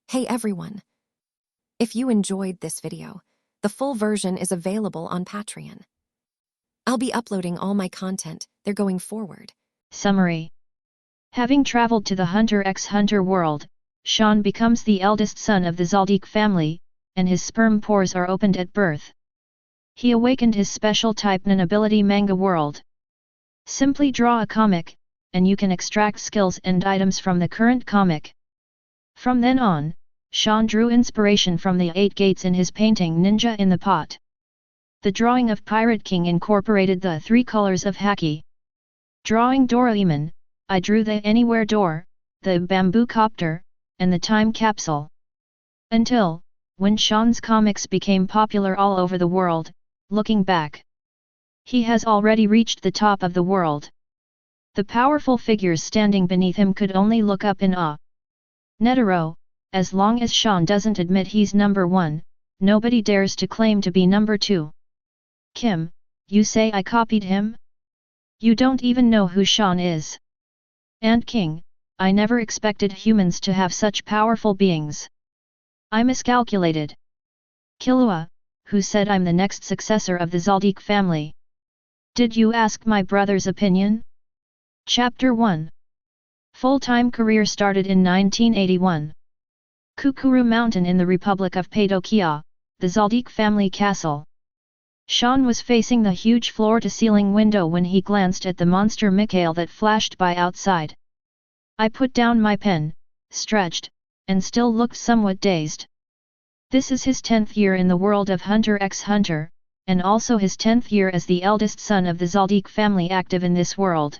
Hey everyone! If you enjoyed this video, the full version is available on Patreon. I'll be uploading all my content there going forward. Summary. Having traveled to the Hunter x Hunter world, Shawn becomes the eldest son of the Zoldyck family, and his sperm pores are opened at birth. He awakened his special type Nin ability Manga world. Simply draw a comic, and you can extract skills and items from the current comic. From then on, Shawn drew inspiration from the 8 gates in his painting Ninja in the Pot. The drawing of Pirate King incorporated the 3 colors of Haki. Drawing Doraemon, I drew the Anywhere Door, the Bamboo Copter, and the Time Capsule. Until, when Shawn's comics became popular all over the world, looking back, he has already reached the top of the world. The powerful figures standing beneath him could only look up in awe. Netero, as long as Shawn doesn't admit he's number 1, nobody dares to claim to be number 2. Kim, you say I copied him? You don't even know who Shawn is. And King, I never expected humans to have such powerful beings. I miscalculated. Killua, who said I'm the next successor of the Zoldyck family. Did you ask my brother's opinion? Chapter 1. Full-time career started in 1981. Kukuru Mountain in the Republic of Padokia, the Zoldyck family castle. Shawn was facing the huge floor-to-ceiling window when he glanced at the monster Mikhail that flashed by outside. I put down my pen, stretched, and still looked somewhat dazed. This is his 10th year in the world of Hunter x Hunter, and also his 10th year as the eldest son of the Zoldyck family active in this world.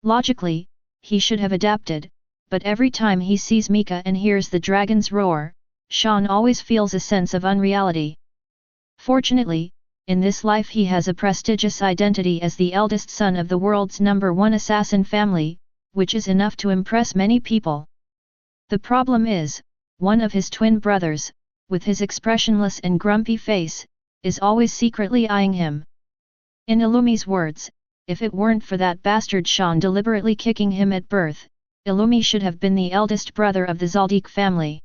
Logically, he should have adapted, but every time he sees Mika and hears the dragon's roar, Shawn always feels a sense of unreality. Fortunately, in this life he has a prestigious identity as the eldest son of the world's number 1 assassin family, which is enough to impress many people. The problem is, one of his twin brothers, with his expressionless and grumpy face, is always secretly eyeing him. In Illumi's words, if it weren't for that bastard Shawn deliberately kicking him at birth, Illumi should have been the eldest brother of the Zoldyck family.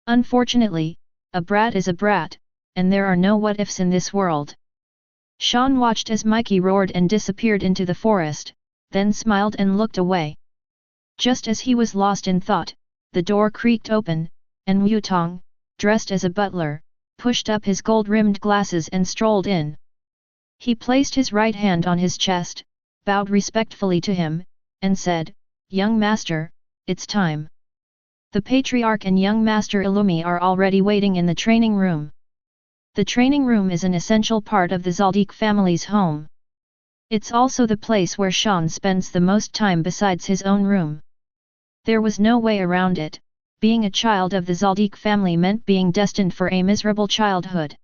Unfortunately, a brat is a brat, and there are no what-ifs in this world. Shawn watched as Mikey roared and disappeared into the forest, then smiled and looked away. Just as he was lost in thought, the door creaked open, and Wutong, dressed as a butler, pushed up his gold-rimmed glasses and strolled in. He placed his right hand on his chest, bowed respectfully to him, and said, "Young master, it's time." The patriarch and young master Illumi are already waiting in the training room. The training room is an essential part of the Zoldyck family's home. It's also the place where Shawn spends the most time besides his own room. There was no way around it. Being a child of the Zoldyck family meant being destined for a miserable childhood.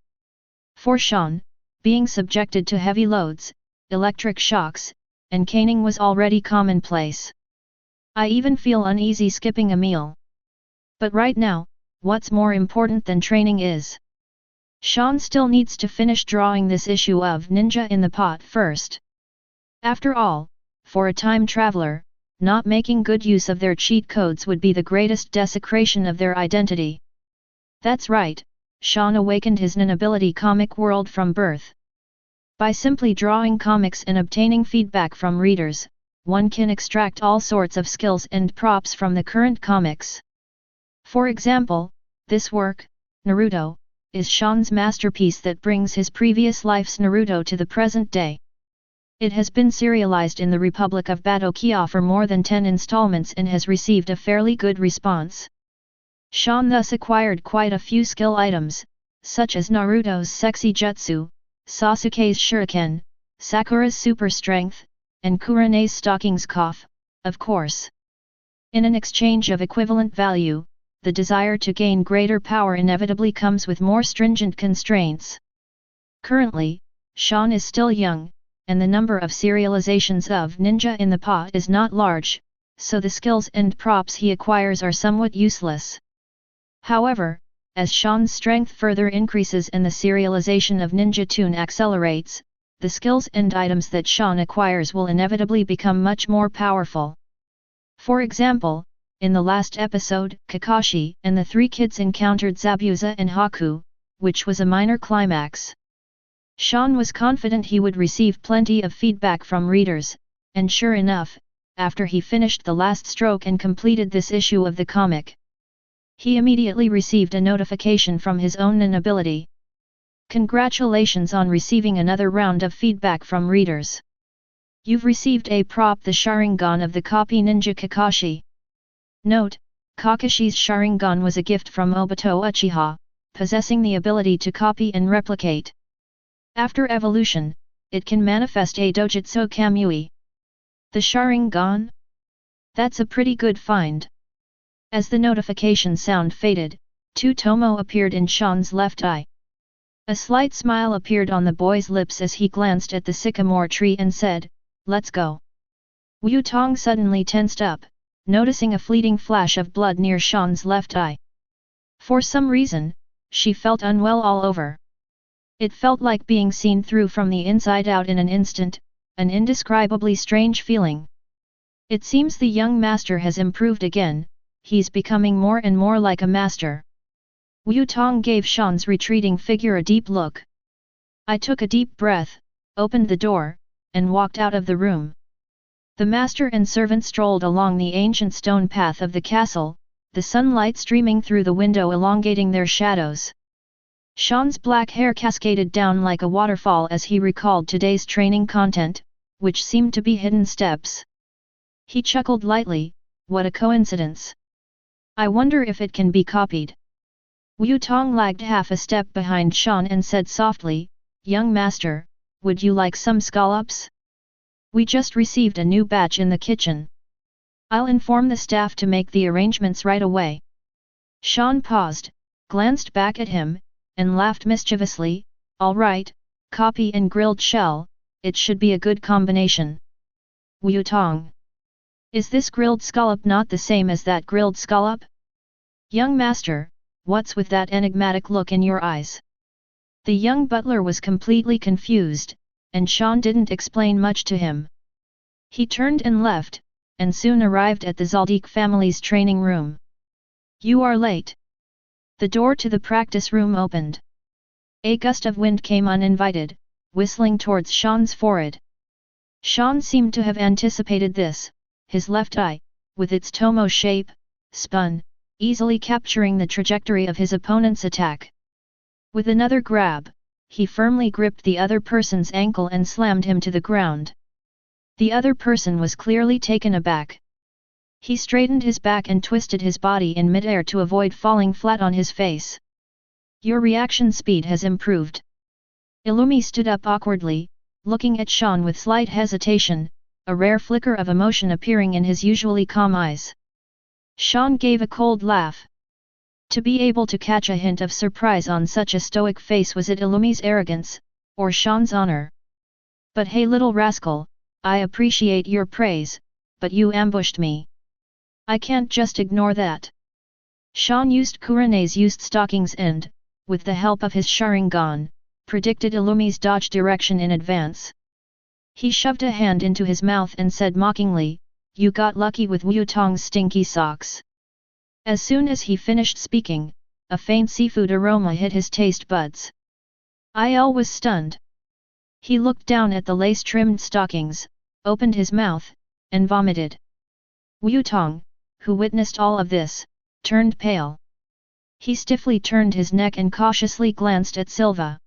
For Shawn, being subjected to heavy loads, electric shocks, and caning was already commonplace. I even feel uneasy skipping a meal. But right now, what's more important than training is Shawn still needs to finish drawing this issue of Ninja in the Pot first. After all, for a time traveler, not making good use of their cheat codes would be the greatest desecration of their identity. That's right, Shawn awakened his Nin ability comic world from birth. By simply drawing comics and obtaining feedback from readers, one can extract all sorts of skills and props from the current comics. For example, this work, Naruto, is Shawn's masterpiece that brings his previous life's Naruto to the present day. It has been serialized in the Republic of Padokia for more than 10 installments and has received a fairly good response. Shawn thus acquired quite a few skill items, such as Naruto's sexy jutsu, Sasuke's shuriken, Sakura's super strength, and Kurene's stockings cough, of course. In an exchange of equivalent value, the desire to gain greater power inevitably comes with more stringent constraints. Currently, Shawn is still young, and the number of serializations of Ninja in the Pot is not large, so the skills and props he acquires are somewhat useless. However, as Shawn's strength further increases and the serialization of Ninja Tune accelerates, the skills and items that Shawn acquires will inevitably become much more powerful. For example, in the last episode, Kakashi and the three kids encountered Zabuza and Haku, which was a minor climax. Shawn was confident he would receive plenty of feedback from readers, and sure enough, after he finished the last stroke and completed this issue of the comic, he immediately received a notification from his own ability. Congratulations on receiving another round of feedback from readers. You've received a prop, the Sharingan of the copy ninja Kakashi. Note, Kakashi's Sharingan was a gift from Obito Uchiha, possessing the ability to copy and replicate. After evolution, it can manifest a Dojutsu Kamui. The Sharingan? That's a pretty good find. As the notification sound faded, two Tomo appeared in Shawn's left eye. A slight smile appeared on the boy's lips as he glanced at the sycamore tree and said, "Let's go." Wu Tong suddenly tensed up, noticing a fleeting flash of blood near Shawn's left eye. For some reason, she felt unwell all over. It felt like being seen through from the inside out in an instant, an indescribably strange feeling. It seems the young master has improved again, he's becoming more and more like a master. Wu Tong gave Shawn's retreating figure a deep look. I took a deep breath, opened the door, and walked out of the room. The master and servant strolled along the ancient stone path of the castle, the sunlight streaming through the window elongating their shadows. Shawn's black hair cascaded down like a waterfall as he recalled today's training content, which seemed to be hidden steps. He chuckled lightly, what a coincidence. I wonder if it can be copied. Wu Tong lagged half a step behind Shawn and said softly, "Young master, would you like some scallops? We just received a new batch in the kitchen. I'll inform the staff to make the arrangements right away." Shawn paused, glanced back at him, and laughed mischievously, "All right, copy and grilled shell, it should be a good combination." Wu Tong. Is this grilled scallop not the same as that grilled scallop? Young master, what's with that enigmatic look in your eyes? The young butler was completely confused, and Shawn didn't explain much to him. He turned and left, and soon arrived at the Zoldyck family's training room. "You are late." The door to the practice room opened. A gust of wind came uninvited, whistling towards Shawn's forehead. Shawn seemed to have anticipated this, his left eye, with its Tomo shape, spun, easily capturing the trajectory of his opponent's attack. With another grab, he firmly gripped the other person's ankle and slammed him to the ground. The other person was clearly taken aback. He straightened his back and twisted his body in midair to avoid falling flat on his face. "Your reaction speed has improved." Illumi stood up awkwardly, looking at Shawn with slight hesitation, a rare flicker of emotion appearing in his usually calm eyes. Shawn gave a cold laugh. To be able to catch a hint of surprise on such a stoic face, was it Illumi's arrogance, or Shawn's honor? "But hey little rascal, I appreciate your praise, but you ambushed me. I can't just ignore that." Shawn used Kurene's used stockings and, with the help of his Sharingan, predicted Illumi's dodge direction in advance. He shoved a hand into his mouth and said mockingly, "You got lucky with Wu Tong's stinky socks." As soon as he finished speaking, a faint seafood aroma hit his taste buds. Il was stunned. He looked down at the lace-trimmed stockings, opened his mouth, and vomited. Wu Tong, who witnessed all of this, turned pale. He stiffly turned his neck and cautiously glanced at Silva.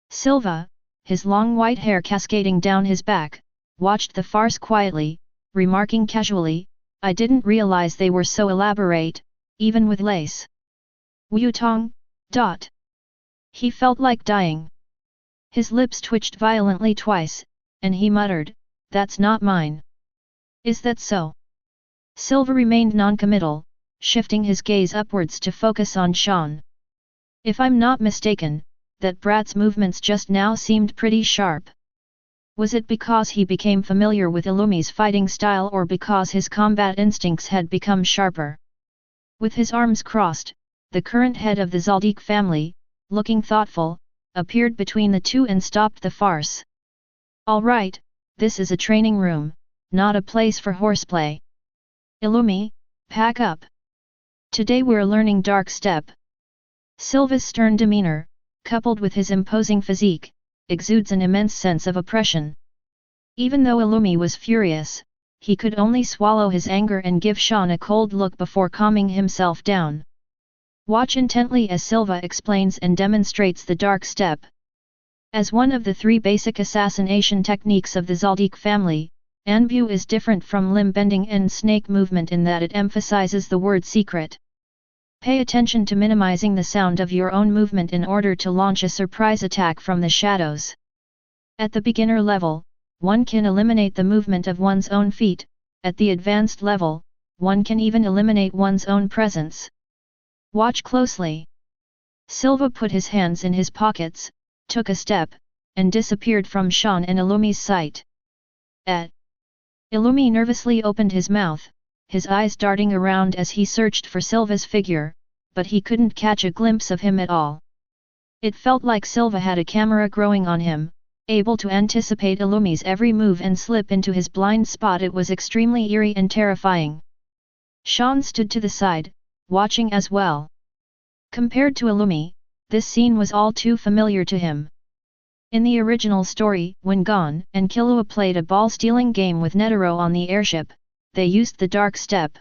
Silva, his long white hair cascading down his back, watched the farce quietly, remarking casually, "I didn't realize they were so elaborate, even with lace." Wu Tong. He felt like dying. His lips twitched violently twice, and he muttered, "That's not mine." "Is that so?" Silva remained non-committal, shifting his gaze upwards to focus on Shawn. "If I'm not mistaken, that brat's movements just now seemed pretty sharp. Was it because he became familiar with Illumi's fighting style, or because his combat instincts had become sharper?" With his arms crossed, the current head of the Zoldyck family, looking thoughtful, appeared between the two and stopped the farce. "All right, this is a training room, not a place for horseplay. Illumi, Pack up. Today we're learning Dark Step. Silva's stern demeanor, coupled with his imposing physique, exudes an immense sense of oppression. Even though Illumi was furious, he could only swallow his anger and give Shawn a cold look before calming himself down. Watch intently as Silva explains and demonstrates the Dark Step. As one of the 3 basic assassination techniques of the Zoldyck family, Anbu is different from limb bending and snake movement in that it emphasizes the word secret. Pay attention to minimizing the sound of your own movement in order to launch a surprise attack from the shadows. At the beginner level, one can eliminate the movement of one's own feet. At the advanced level, one can even eliminate one's own presence. Watch closely. Silva put his hands in his pockets, took a step, and disappeared from Shawn and Illumi's sight. Illumi nervously opened his mouth, his eyes darting around as he searched for Silva's figure, but he couldn't catch a glimpse of him at all. It felt like Silva had a camera growing on him, able to anticipate Illumi's every move and slip into his blind spot. It was extremely eerie and terrifying. Shawn stood to the side, watching as well. Compared to Illumi, this scene was all too familiar to him. In the original story, when Gon and Killua played a ball-stealing game with Netero on the airship, they used the Dark Step.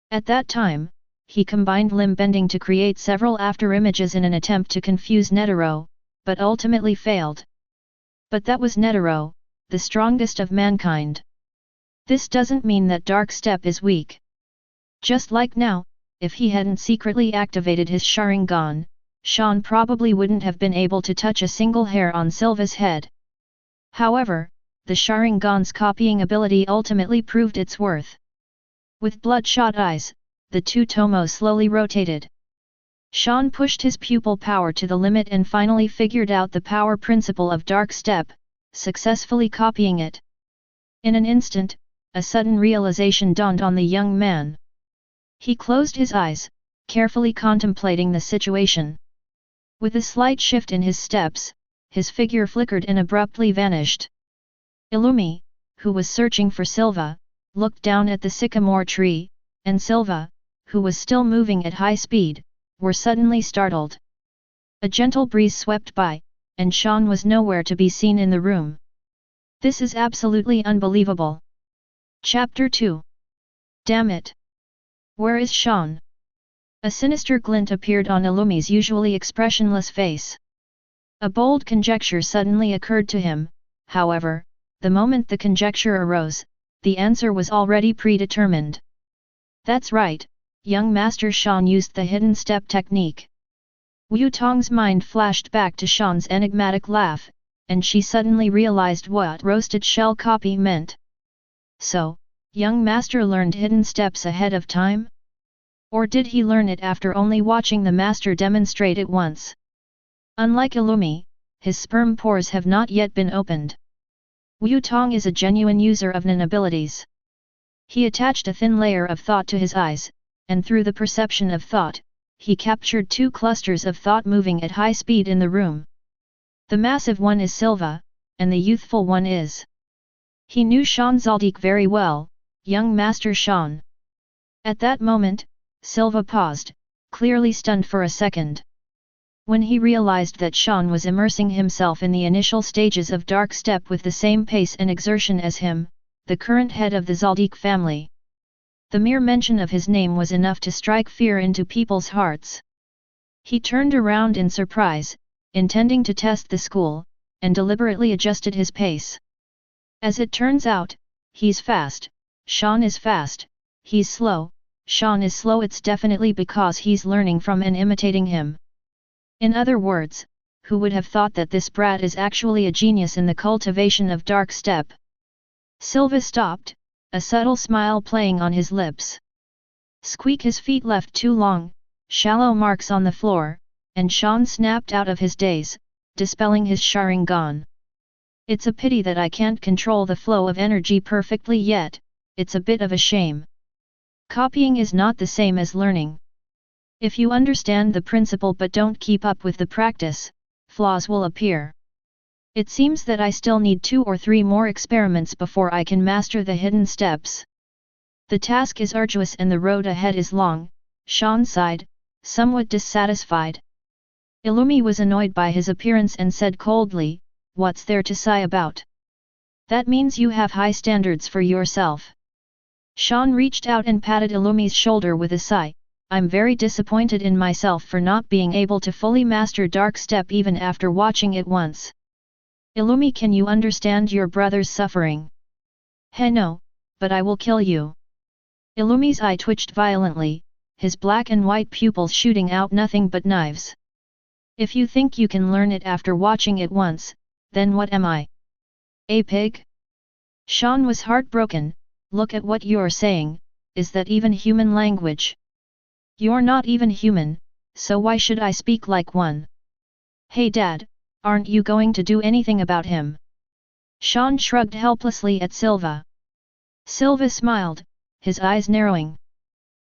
At that time, he combined limb bending to create several afterimages in an attempt to confuse Netero, but ultimately failed. But that was Netero, the strongest of mankind. This doesn't mean that Dark Step is weak. Just like now, if he hadn't secretly activated his Sharingan, Shawn probably wouldn't have been able to touch a single hair on Silva's head. However, the Sharingan's copying ability ultimately proved its worth. With bloodshot eyes, the two Tomo slowly rotated. Shawn pushed his pupil power to the limit and finally figured out the power principle of Dark Step, successfully copying it. In an instant, a sudden realization dawned on the young man. He closed his eyes, carefully contemplating the situation. With a slight shift in his steps, his figure flickered and abruptly vanished. Illumi, who was searching for Silva, looked down at the sycamore tree, and Silva, who was still moving at high speed, were suddenly startled. A gentle breeze swept by, and Shawn was nowhere to be seen in the room. This is absolutely unbelievable. Chapter 2. Damn it! Where is Shawn? A sinister glint appeared on Illumi's usually expressionless face. A bold conjecture suddenly occurred to him, however, the moment the conjecture arose, the answer was already predetermined. That's right, young Master Shawn used the hidden step technique. Wu Tong's mind flashed back to Shawn's enigmatic laugh, and she suddenly realized what roasted shell copy meant. So, young Master learned hidden steps ahead of time? Or did he learn it after only watching the Master demonstrate it once? Unlike Illumi, his sperm pores have not yet been opened. Wu Tong is a genuine user of Nen abilities. He attached a thin layer of thought to his eyes, and through the perception of thought, he captured two clusters of thought moving at high speed in the room. The massive one is Silva, and the youthful one is. He knew Shawn Zoldyck very well, young Master Shawn. At that moment, Silva paused, clearly stunned for a second. When he realized that Shawn was immersing himself in the initial stages of Dark Step with the same pace and exertion as him, the current head of the Zoldyck family. The mere mention of his name was enough to strike fear into people's hearts. He turned around in surprise, intending to test the school, and deliberately adjusted his pace. As it turns out, he's fast, Shawn is fast, he's slow, Shawn is slow. It's definitely because he's learning from and imitating him. In other words, who would have thought that this brat is actually a genius in the cultivation of Dark Step? Silva stopped, a subtle smile playing on his lips. Squeak! His feet left two long, shallow marks on the floor, and Shawn snapped out of his daze, dispelling his Sharingan. It's a pity that I can't control the flow of energy perfectly yet, it's a bit of a shame. Copying is not the same as learning. If you understand the principle but don't keep up with the practice, flaws will appear. It seems that I still need 2 or 3 more experiments before I can master the hidden steps. The task is arduous and the road ahead is long, Shawn sighed, somewhat dissatisfied. Illumi was annoyed by his appearance and said coldly, "What's there to sigh about? That means you have high standards for yourself." Shawn reached out and patted Illumi's shoulder with a sigh, "I'm very disappointed in myself for not being able to fully master Dark Step even after watching it once. Illumi, can you understand your brother's suffering?" "Hey no, but I will kill you." Illumi's eye twitched violently, his black and white pupils shooting out nothing but knives. "If you think you can learn it after watching it once, then what am I? A pig?" Shawn was heartbroken. "Look at what you're saying, is that even human language? You're not even human, so why should I speak like one?" "Hey Dad, aren't you going to do anything about him?" Shawn shrugged helplessly at Silva. Silva smiled, his eyes narrowing.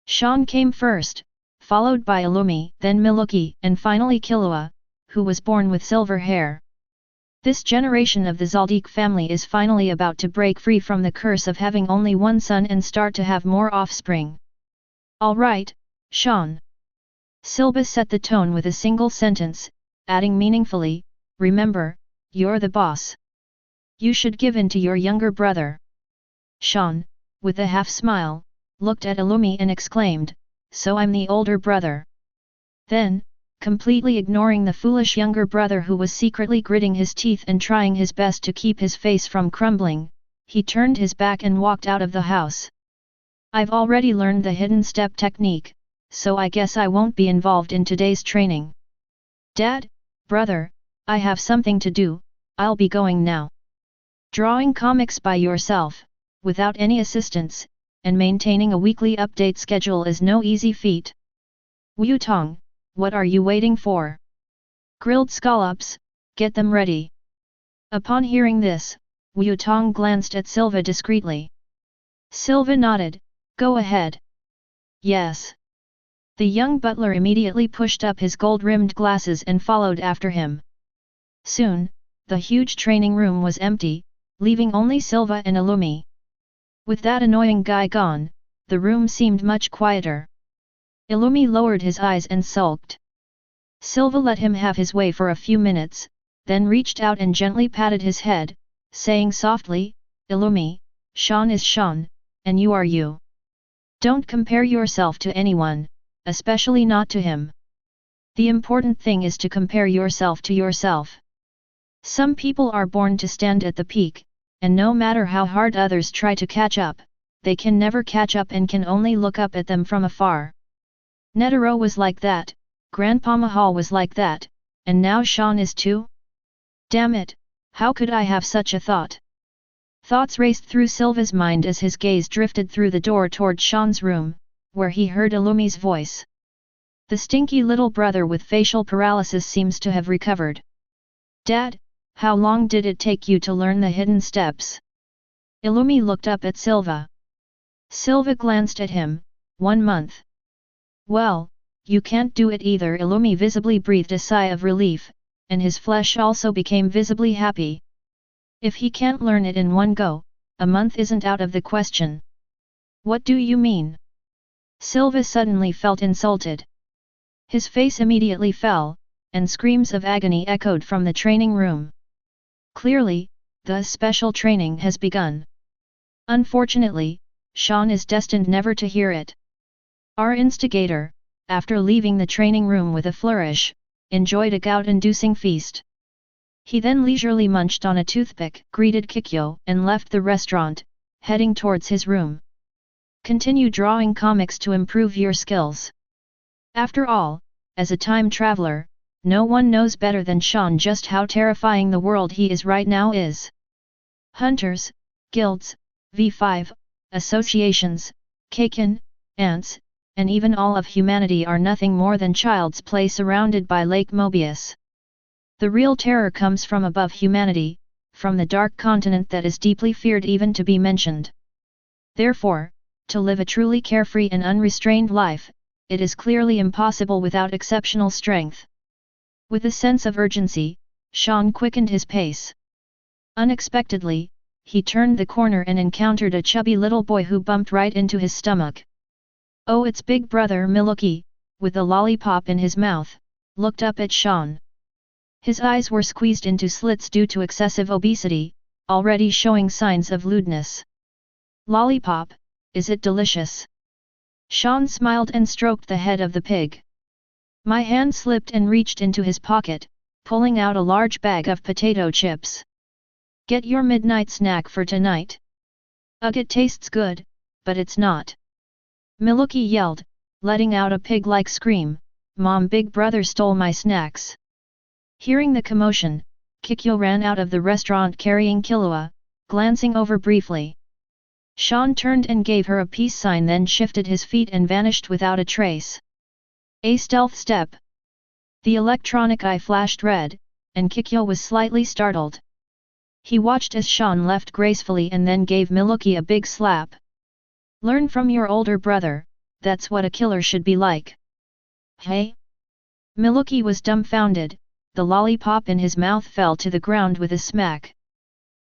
Shawn came first, followed by Illumi, then Miluki, and finally Killua, who was born with silver hair. This generation of the Zoldyck family is finally about to break free from the curse of having only one son and start to have more offspring. "All right, Shawn." Silva set the tone with a single sentence, adding meaningfully, "Remember, you're the boss. You should give in to your younger brother." Shawn, with a half-smile, looked at Illumi and exclaimed, "So I'm the older brother." Then, completely ignoring the foolish younger brother who was secretly gritting his teeth and trying his best to keep his face from crumbling, he turned his back and walked out of the house. "I've already learned the hidden step technique, so I guess I won't be involved in today's training. Dad, brother, I have something to do, I'll be going now." Drawing comics by yourself, without any assistance, and maintaining a weekly update schedule is no easy feat. Wu Tong, what are you waiting for? Grilled scallops, get them ready. Upon hearing this, Wu Tong glanced at Silva discreetly. Silva nodded, "Go ahead." "Yes." The young butler immediately pushed up his gold-rimmed glasses and followed after him. Soon, the huge training room was empty, leaving only Silva and Illumi. With that annoying guy gone, the room seemed much quieter. Illumi lowered his eyes and sulked. Silva let him have his way for a few minutes, then reached out and gently patted his head, saying softly, "Illumi, Shawn is Shawn, and you are you. Don't compare yourself to anyone, especially not to him. The important thing is to compare yourself to yourself. Some people are born to stand at the peak, and no matter how hard others try to catch up, they can never catch up and can only look up at them from afar. Netero was like that, Grandpa Mahal was like that, and now Shawn is too? Damn it, how could I have such a thought?" Thoughts raced through Silva's mind as his gaze drifted through the door toward Shawn's room, where he heard Illumi's voice. "The stinky little brother with facial paralysis seems to have recovered. Dad, how long did it take you to learn the hidden steps?" Illumi looked up at Silva. Silva glanced at him, 1 month. "Well, you can't do it either." Illumi visibly breathed a sigh of relief, and his flesh also became visibly happy. "If he can't learn it in one go, a month isn't out of the question." "What do you mean?" Silva suddenly felt insulted. His face immediately fell, and screams of agony echoed from the training room. Clearly, the special training has begun. Unfortunately, Shawn is destined never to hear it. Our instigator, after leaving the training room with a flourish, enjoyed a gout-inducing feast. He then leisurely munched on a toothpick, greeted Kikyo, and left the restaurant, heading towards his room. Continue drawing comics to improve your skills. After all, as a time traveler, no one knows better than Shawn just how terrifying the world he is right now is. Hunters, guilds, V5, associations, Kaken, ants, and even all of humanity are nothing more than child's play surrounded by Lake Mobius. The real terror comes from above humanity, from the dark continent that is deeply feared even to be mentioned. Therefore, to live a truly carefree and unrestrained life, it is clearly impossible without exceptional strength. With a sense of urgency, Shawn quickened his pace. Unexpectedly, he turned the corner and encountered a chubby little boy who bumped right into his stomach. Oh, it's big brother Milwaukee, with a lollipop in his mouth, looked up at Shawn. His eyes were squeezed into slits due to excessive obesity, already showing signs of lewdness. Lollipop, is it delicious? Shawn smiled and stroked the head of the pig. My hand slipped and reached into his pocket, pulling out a large bag of potato chips. Get your midnight snack for tonight. Ugh, it tastes good, but it's not. Milwaukee yelled, letting out a pig-like scream. Mom, big brother stole my snacks. Hearing the commotion, Kikyo ran out of the restaurant carrying Killua, glancing over briefly. Shawn turned and gave her a peace sign, then shifted his feet and vanished without a trace. A stealth step. The electronic eye flashed red, and Kikyo was slightly startled. He watched as Shawn left gracefully and then gave Milwaukee a big slap. Learn from your older brother, that's what a killer should be like. Hey? Milwaukee was dumbfounded, the lollipop in his mouth fell to the ground with a smack.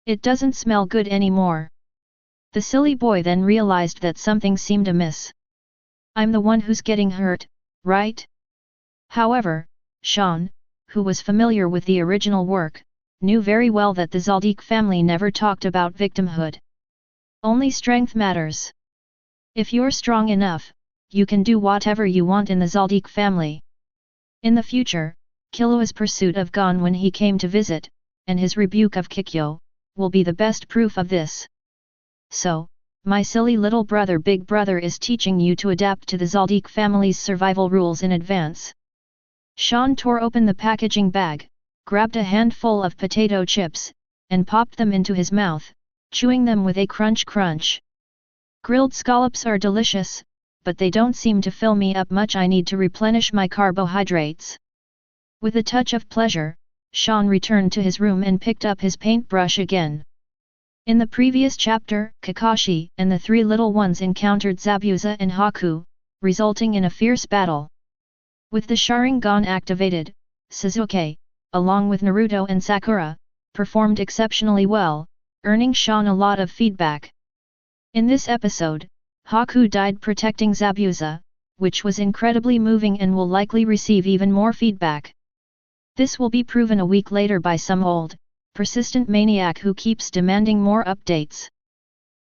It doesn't smell good anymore. The silly boy then realized that something seemed amiss. I'm the one who's getting hurt, right? However, Shawn, who was familiar with the original work, knew very well that the Zoldyck family never talked about victimhood. Only strength matters. If you're strong enough, you can do whatever you want in the Zoldyck family. In the future, Killua's pursuit of Gon when he came to visit, and his rebuke of Kikyo, will be the best proof of this. So, my silly little brother big brother is teaching you to adapt to the Zoldyck family's survival rules in advance. Shawn tore open the packaging bag, grabbed a handful of potato chips, and popped them into his mouth, chewing them with a crunch. Grilled scallops are delicious, but they don't seem to fill me up much. I need to replenish my carbohydrates. With a touch of pleasure, Shawn returned to his room and picked up his paintbrush again. In the previous chapter, Kakashi and the three little ones encountered Zabuza and Haku, resulting in a fierce battle. With the Sharingan activated, Sasuke, along with Naruto and Sakura, performed exceptionally well, earning Shawn a lot of feedback. In this episode, Haku died protecting Zabuza, which was incredibly moving and will likely receive even more feedback. This will be proven a week later by some old, persistent maniac who keeps demanding more updates.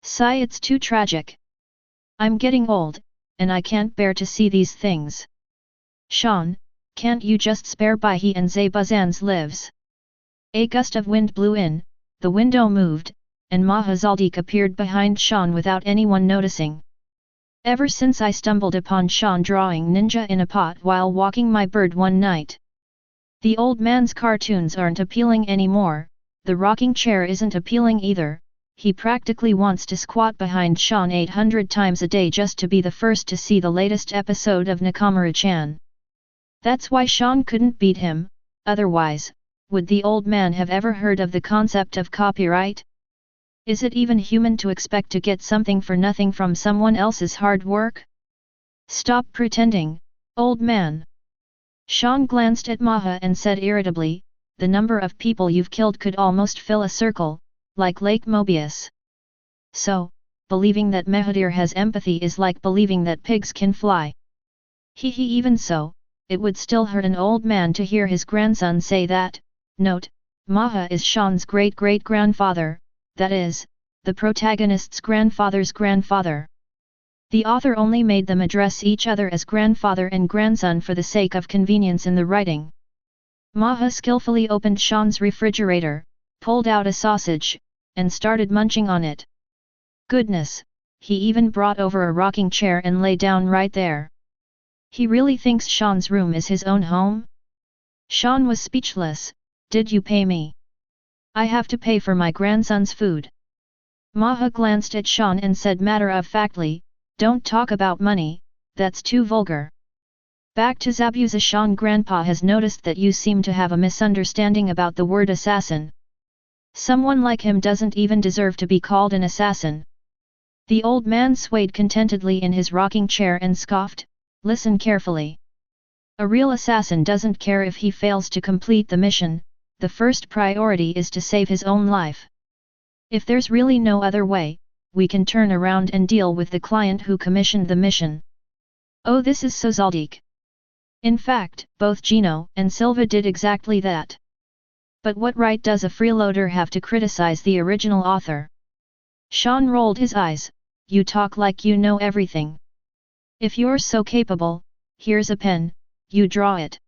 Sigh, it's too tragic. I'm getting old, and I can't bear to see these things. Shawn, can't you just spare Baihi and Zabuzan's lives? A gust of wind blew in, the window moved, and Maha Zoldyck appeared behind Shawn without anyone noticing. Ever since I stumbled upon Shawn drawing ninja in a pot while walking my bird one night. The old man's cartoons aren't appealing anymore, the rocking chair isn't appealing either, he practically wants to squat behind Shawn 800 times a day just to be the first to see the latest episode of Nakamura-chan. That's why Shawn couldn't beat him, otherwise, would the old man have ever heard of the concept of copyright? Is it even human to expect to get something for nothing from someone else's hard work? Stop pretending, old man. Shawn glanced at Maha and said irritably, the number of people you've killed could almost fill a circle, like Lake Mobius. So, believing that Mahathir has empathy is like believing that pigs can fly. Even so, it would still hurt an old man to hear his grandson say that. Note, Maha is Shawn's great-great-grandfather, that is, the protagonist's grandfather's grandfather. The author only made them address each other as grandfather and grandson for the sake of convenience in the writing. Maha skillfully opened Shawn's refrigerator, pulled out a sausage, and started munching on it. Goodness, he even brought over a rocking chair and lay down right there. He really thinks Shawn's room is his own home? Shawn was speechless. Did you pay me? I have to pay for my grandson's food. Maha glanced at Shawn and said matter-of-factly, don't talk about money, that's too vulgar. Back to Zabuza. Shawn, Grandpa has noticed that you seem to have a misunderstanding about the word assassin. Someone like him doesn't even deserve to be called an assassin. The old man swayed contentedly in his rocking chair and scoffed, listen carefully. A real assassin doesn't care if he fails to complete the mission, the first priority is to save his own life. If there's really no other way, we can turn around and deal with the client who commissioned the mission. Oh, this is so Zoldyck. In fact, both Gino and Silva did exactly that. But what right does a freeloader have to criticize the original author? Shawn rolled his eyes. You talk like you know everything. If you're so capable, here's a pen, you draw it.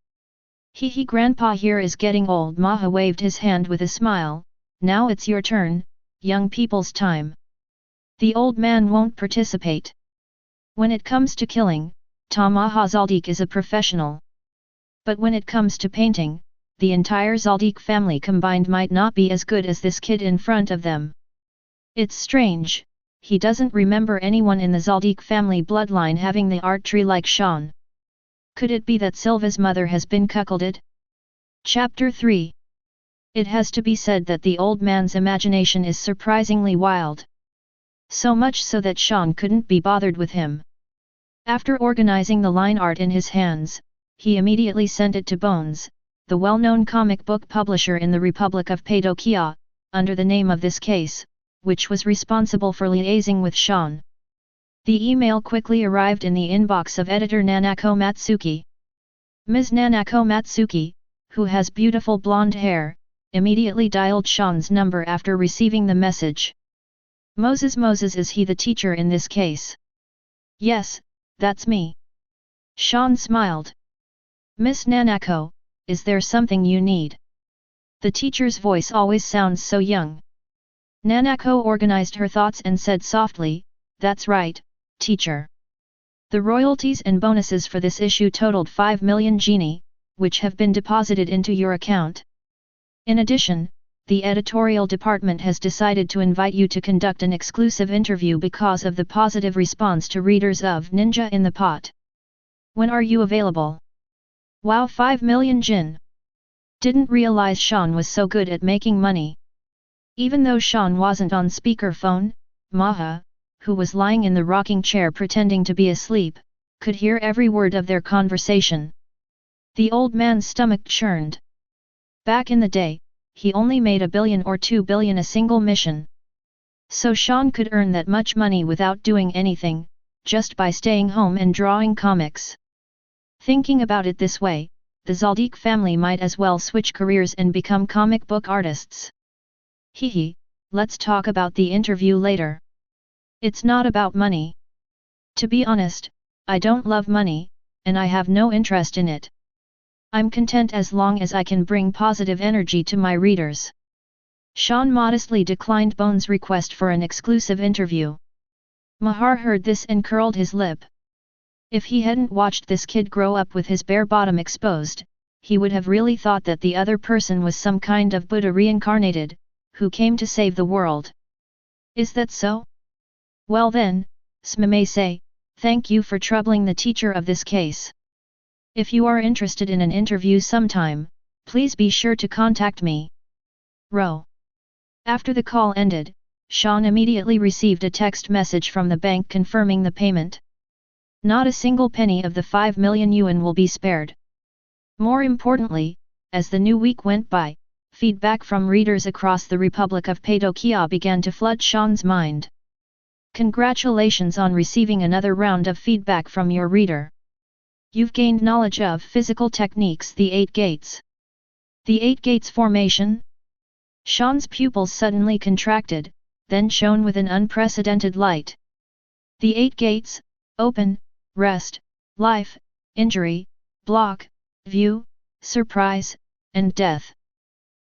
Hee grandpa here is getting old. Maha waved his hand with a smile. Now it's your turn, young people's time. The old man won't participate. When it comes to killing, Tamaha Zoldyck is a professional. But when it comes to painting, the entire Zoldyck family combined might not be as good as this kid in front of them. It's strange, he doesn't remember anyone in the Zoldyck family bloodline having the art tree like Shawn. Could it be that Silva's mother has been cuckolded? Chapter 3. It has to be said that the old man's imagination is surprisingly wild. So much so that Shawn couldn't be bothered with him. After organizing the line art in his hands, he immediately sent it to Bones, the well-known comic book publisher in the Republic of Padokia, under the name of this case, which was responsible for liaising with Shawn. The email quickly arrived in the inbox of editor Nanako Matsuki. Ms. Nanako Matsuki, who has beautiful blonde hair, immediately dialed Shawn's number after receiving the message. Moses, is he the teacher in this case? Yes, that's me. Shawn smiled. Miss Nanako, is there something you need? The teacher's voice always sounds so young. Nanako organized her thoughts and said softly, that's right, teacher. The royalties and bonuses for this issue totaled 5 million genie, which have been deposited into your account. In addition, the editorial department has decided to invite you to conduct an exclusive interview because of the positive response to readers of Ninja in the Pot. When are you available? Wow, 5 million jin. Didn't realize Shawn was so good at making money. Even though Shawn wasn't on speakerphone, Maha, who was lying in the rocking chair pretending to be asleep, could hear every word of their conversation. The old man's stomach churned. Back in the day, he only made 1 billion or 2 billion a single mission. So Shawn could earn that much money without doing anything, just by staying home and drawing comics. Thinking about it this way, the Zoldyck family might as well switch careers and become comic book artists. Let's talk about the interview later. It's not about money. To be honest, I don't love money, and I have no interest in it. I'm content as long as I can bring positive energy to my readers. Shawn modestly declined Bones' request for an exclusive interview. Mahar heard this and curled his lip. If he hadn't watched this kid grow up with his bare bottom exposed, he would have really thought that the other person was some kind of Buddha reincarnated, who came to save the world. Is that so? Well then, Smamese, thank you for troubling the teacher of this case. If you are interested in an interview sometime, please be sure to contact me. Ro. After the call ended, Shawn immediately received a text message from the bank confirming the payment. Not a single penny of the 5 million yuan will be spared. More importantly, as the new week went by, feedback from readers across the Republic of Padokia began to flood Shawn's mind. Congratulations on receiving another round of feedback from your reader. You've gained knowledge of physical techniques, the 8 gates. The 8 gates formation? Shawn's pupils suddenly contracted, then shone with an unprecedented light. The 8 gates: open, rest, life, injury, block, view, surprise, and death.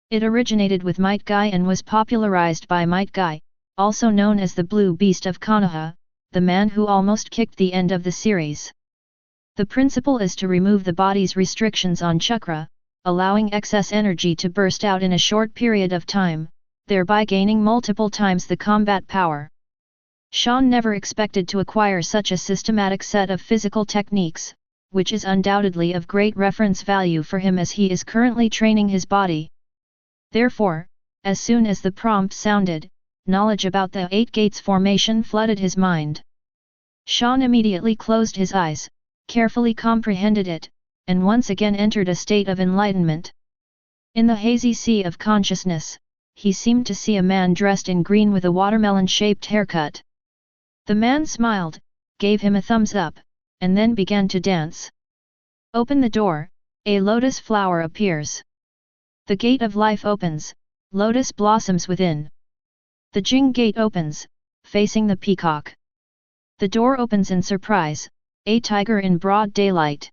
It originated with Might Guy and was popularized by Might Guy, also known as the Blue Beast of Konoha, the man who almost kicked the end of the series. The principle is to remove the body's restrictions on chakra, allowing excess energy to burst out in a short period of time, thereby gaining multiple times the combat power. Shawn never expected to acquire such a systematic set of physical techniques, which is undoubtedly of great reference value for him as he is currently training his body. Therefore, as soon as the prompt sounded, knowledge about the 8 gates formation flooded his mind. Shawn immediately closed his eyes, carefully comprehended it, and once again entered a state of enlightenment. In the hazy sea of consciousness, he seemed to see a man dressed in green with a watermelon-shaped haircut. The man smiled, gave him a thumbs up, and then began to dance. Open the door, a lotus flower appears. The gate of life opens, lotus blossoms within. The Jing gate opens, facing the peacock. The door opens in surprise, a tiger in broad daylight.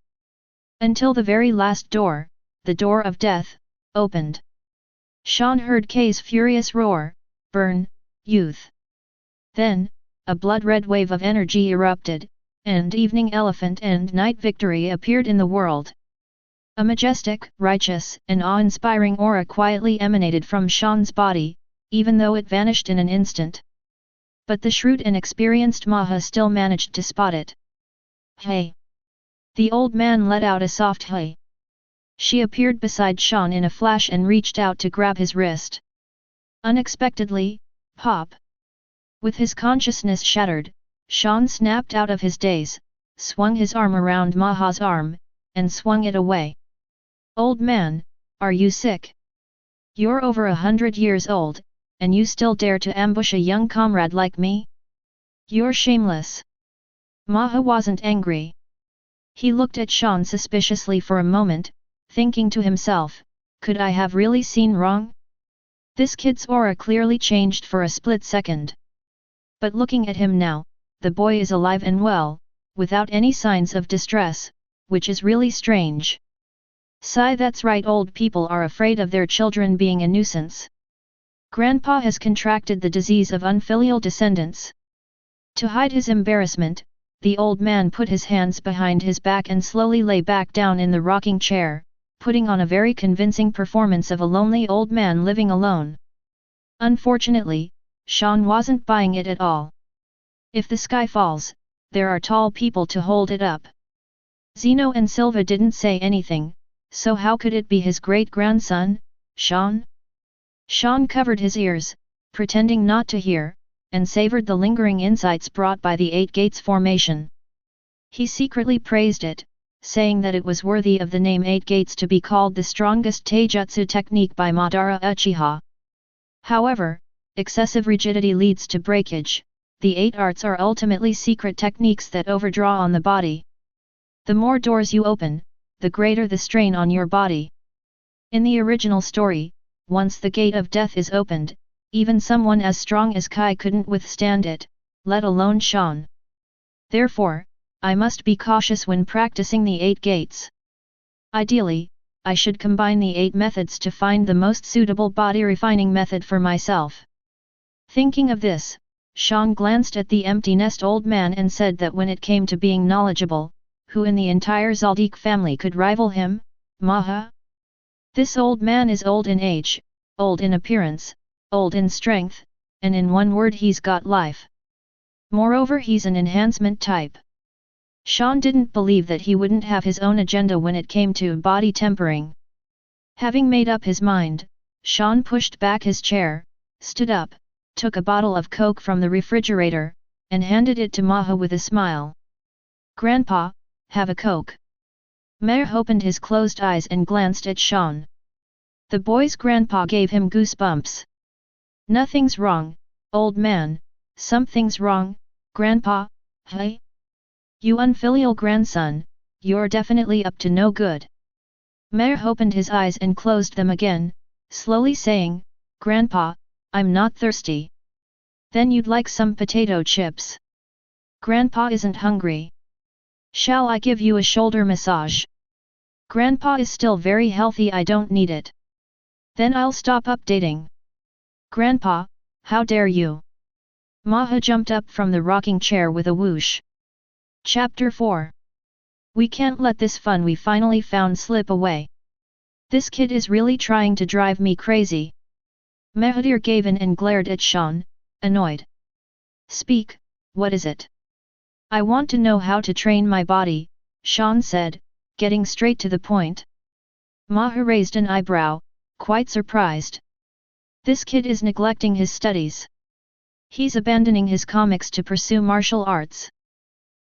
Until the very last door, the door of death, opened. Shawn heard K's furious roar, burn, youth. Then, a blood-red wave of energy erupted, and evening elephant and night victory appeared in the world. A majestic, righteous, and awe-inspiring aura quietly emanated from Shawn's body, even though it vanished in an instant. But the shrewd and experienced Maha still managed to spot it. Hey! The old man let out a soft hey. She appeared beside Shawn in a flash and reached out to grab his wrist. Unexpectedly, pop! With his consciousness shattered, Shawn snapped out of his daze, swung his arm around Maha's arm, and swung it away. Old man, are you sick? You're over 100 years old, and you still dare to ambush a young comrade like me? You're shameless. Maha wasn't angry. He looked at Shawn suspiciously for a moment, thinking to himself, could I have really seen wrong? This kid's aura clearly changed for a split second. But looking at him now, the boy is alive and well, without any signs of distress, which is really strange. Sigh, that's right, old people are afraid of their children being a nuisance. Grandpa has contracted the disease of unfilial descendants. To hide his embarrassment, the old man put his hands behind his back and slowly lay back down in the rocking chair, putting on a very convincing performance of a lonely old man living alone. Unfortunately, Shawn wasn't buying it at all. If the sky falls, there are tall people to hold it up. Zeno and Silva didn't say anything, so how could it be his great-grandson, Shawn? Shawn covered his ears, pretending not to hear, and savored the lingering insights brought by the Eight Gates formation. He secretly praised it, saying that it was worthy of the name Eight Gates to be called the strongest taijutsu technique by Madara Uchiha. However, excessive rigidity leads to breakage. The 8 arts are ultimately secret techniques that overdraw on the body. The more doors you open, the greater the strain on your body. In the original story, once the gate of death is opened, even someone as strong as Kai couldn't withstand it, let alone Shawn. Therefore, I must be cautious when practicing the 8 gates. Ideally, I should combine the 8 methods to find the most suitable body-refining method for myself. Thinking of this, Shawn glanced at the empty-nest old man and said that when it came to being knowledgeable, who in the entire Zoldyck family could rival him, Maha? This old man is old in age, old in appearance, old in strength, and in one word he's got life. Moreover, he's an enhancement type. Shawn didn't believe that he wouldn't have his own agenda when it came to body tempering. Having made up his mind, Shawn pushed back his chair, stood up, took a bottle of Coke from the refrigerator, and handed it to Maha with a smile. Grandpa, have a Coke. Meh opened his closed eyes and glanced at Shawn. The boy's grandpa gave him goosebumps. Nothing's wrong, old man, something's wrong, grandpa, hey? You unfilial grandson, you're definitely up to no good. Meh opened his eyes and closed them again, slowly saying, Grandpa, I'm not thirsty. Then you'd like some potato chips. Grandpa isn't hungry. Shall I give you a shoulder massage? Grandpa is still very healthy, I don't need it. Then I'll stop updating. Grandpa, how dare you? Maha jumped up from the rocking chair with a whoosh. Chapter 4. We can't let this fun we finally found slip away. This kid is really trying to drive me crazy. Mahathir gave in and glared at Shawn, annoyed. Speak, what is it? I want to know how to train my body, Shawn said, getting straight to the point. Maha raised an eyebrow, quite surprised. This kid is neglecting his studies. He's abandoning his comics to pursue martial arts.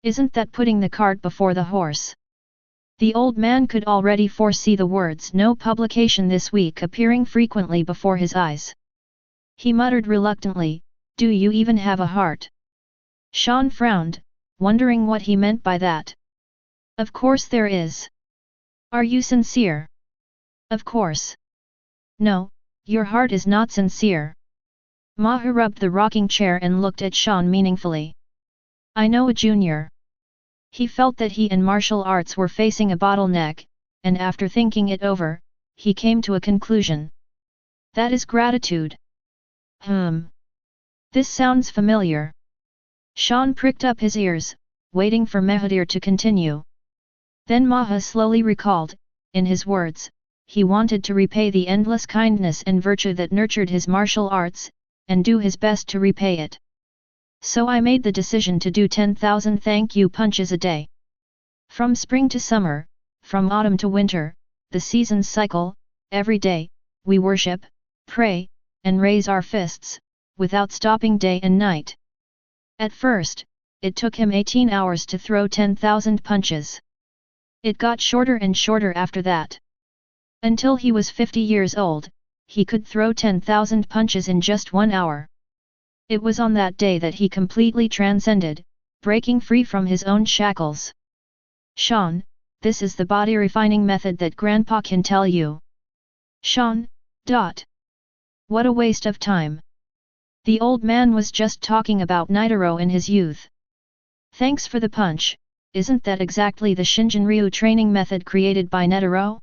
Isn't that putting the cart before the horse? The old man could already foresee the words "no publication this week" appearing frequently before his eyes. He muttered reluctantly, "Do you even have a heart?" Shawn frowned, wondering what he meant by that. "Of course there is. Are you sincere?" "Of course." "No, your heart is not sincere." Maha rubbed the rocking chair and looked at Shawn meaningfully. "I know a junior." He felt that he and martial arts were facing a bottleneck, and after thinking it over, he came to a conclusion. "That is gratitude." This sounds familiar." Shawn pricked up his ears, waiting for Mahathir to continue. Then Maha slowly recalled, in his words, he wanted to repay the endless kindness and virtue that nurtured his martial arts, and do his best to repay it. "So I made the decision to do 10,000 thank you punches a day. From spring to summer, from autumn to winter, the seasons cycle, every day, we worship, pray, and raise our fists, without stopping day and night." At first, it took him 18 hours to throw 10,000 punches. It got shorter and shorter after that. Until he was 50 years old, he could throw 10,000 punches in just 1 hour. It was on that day that he completely transcended, breaking free from his own shackles. "Shawn, this is the body refining method that Grandpa can tell you." "Shawn, what a waste of time. The old man was just talking about Nitaro in his youth." "Thanks for the punch, isn't that exactly the Shinjin-ryu training method created by Netaro?"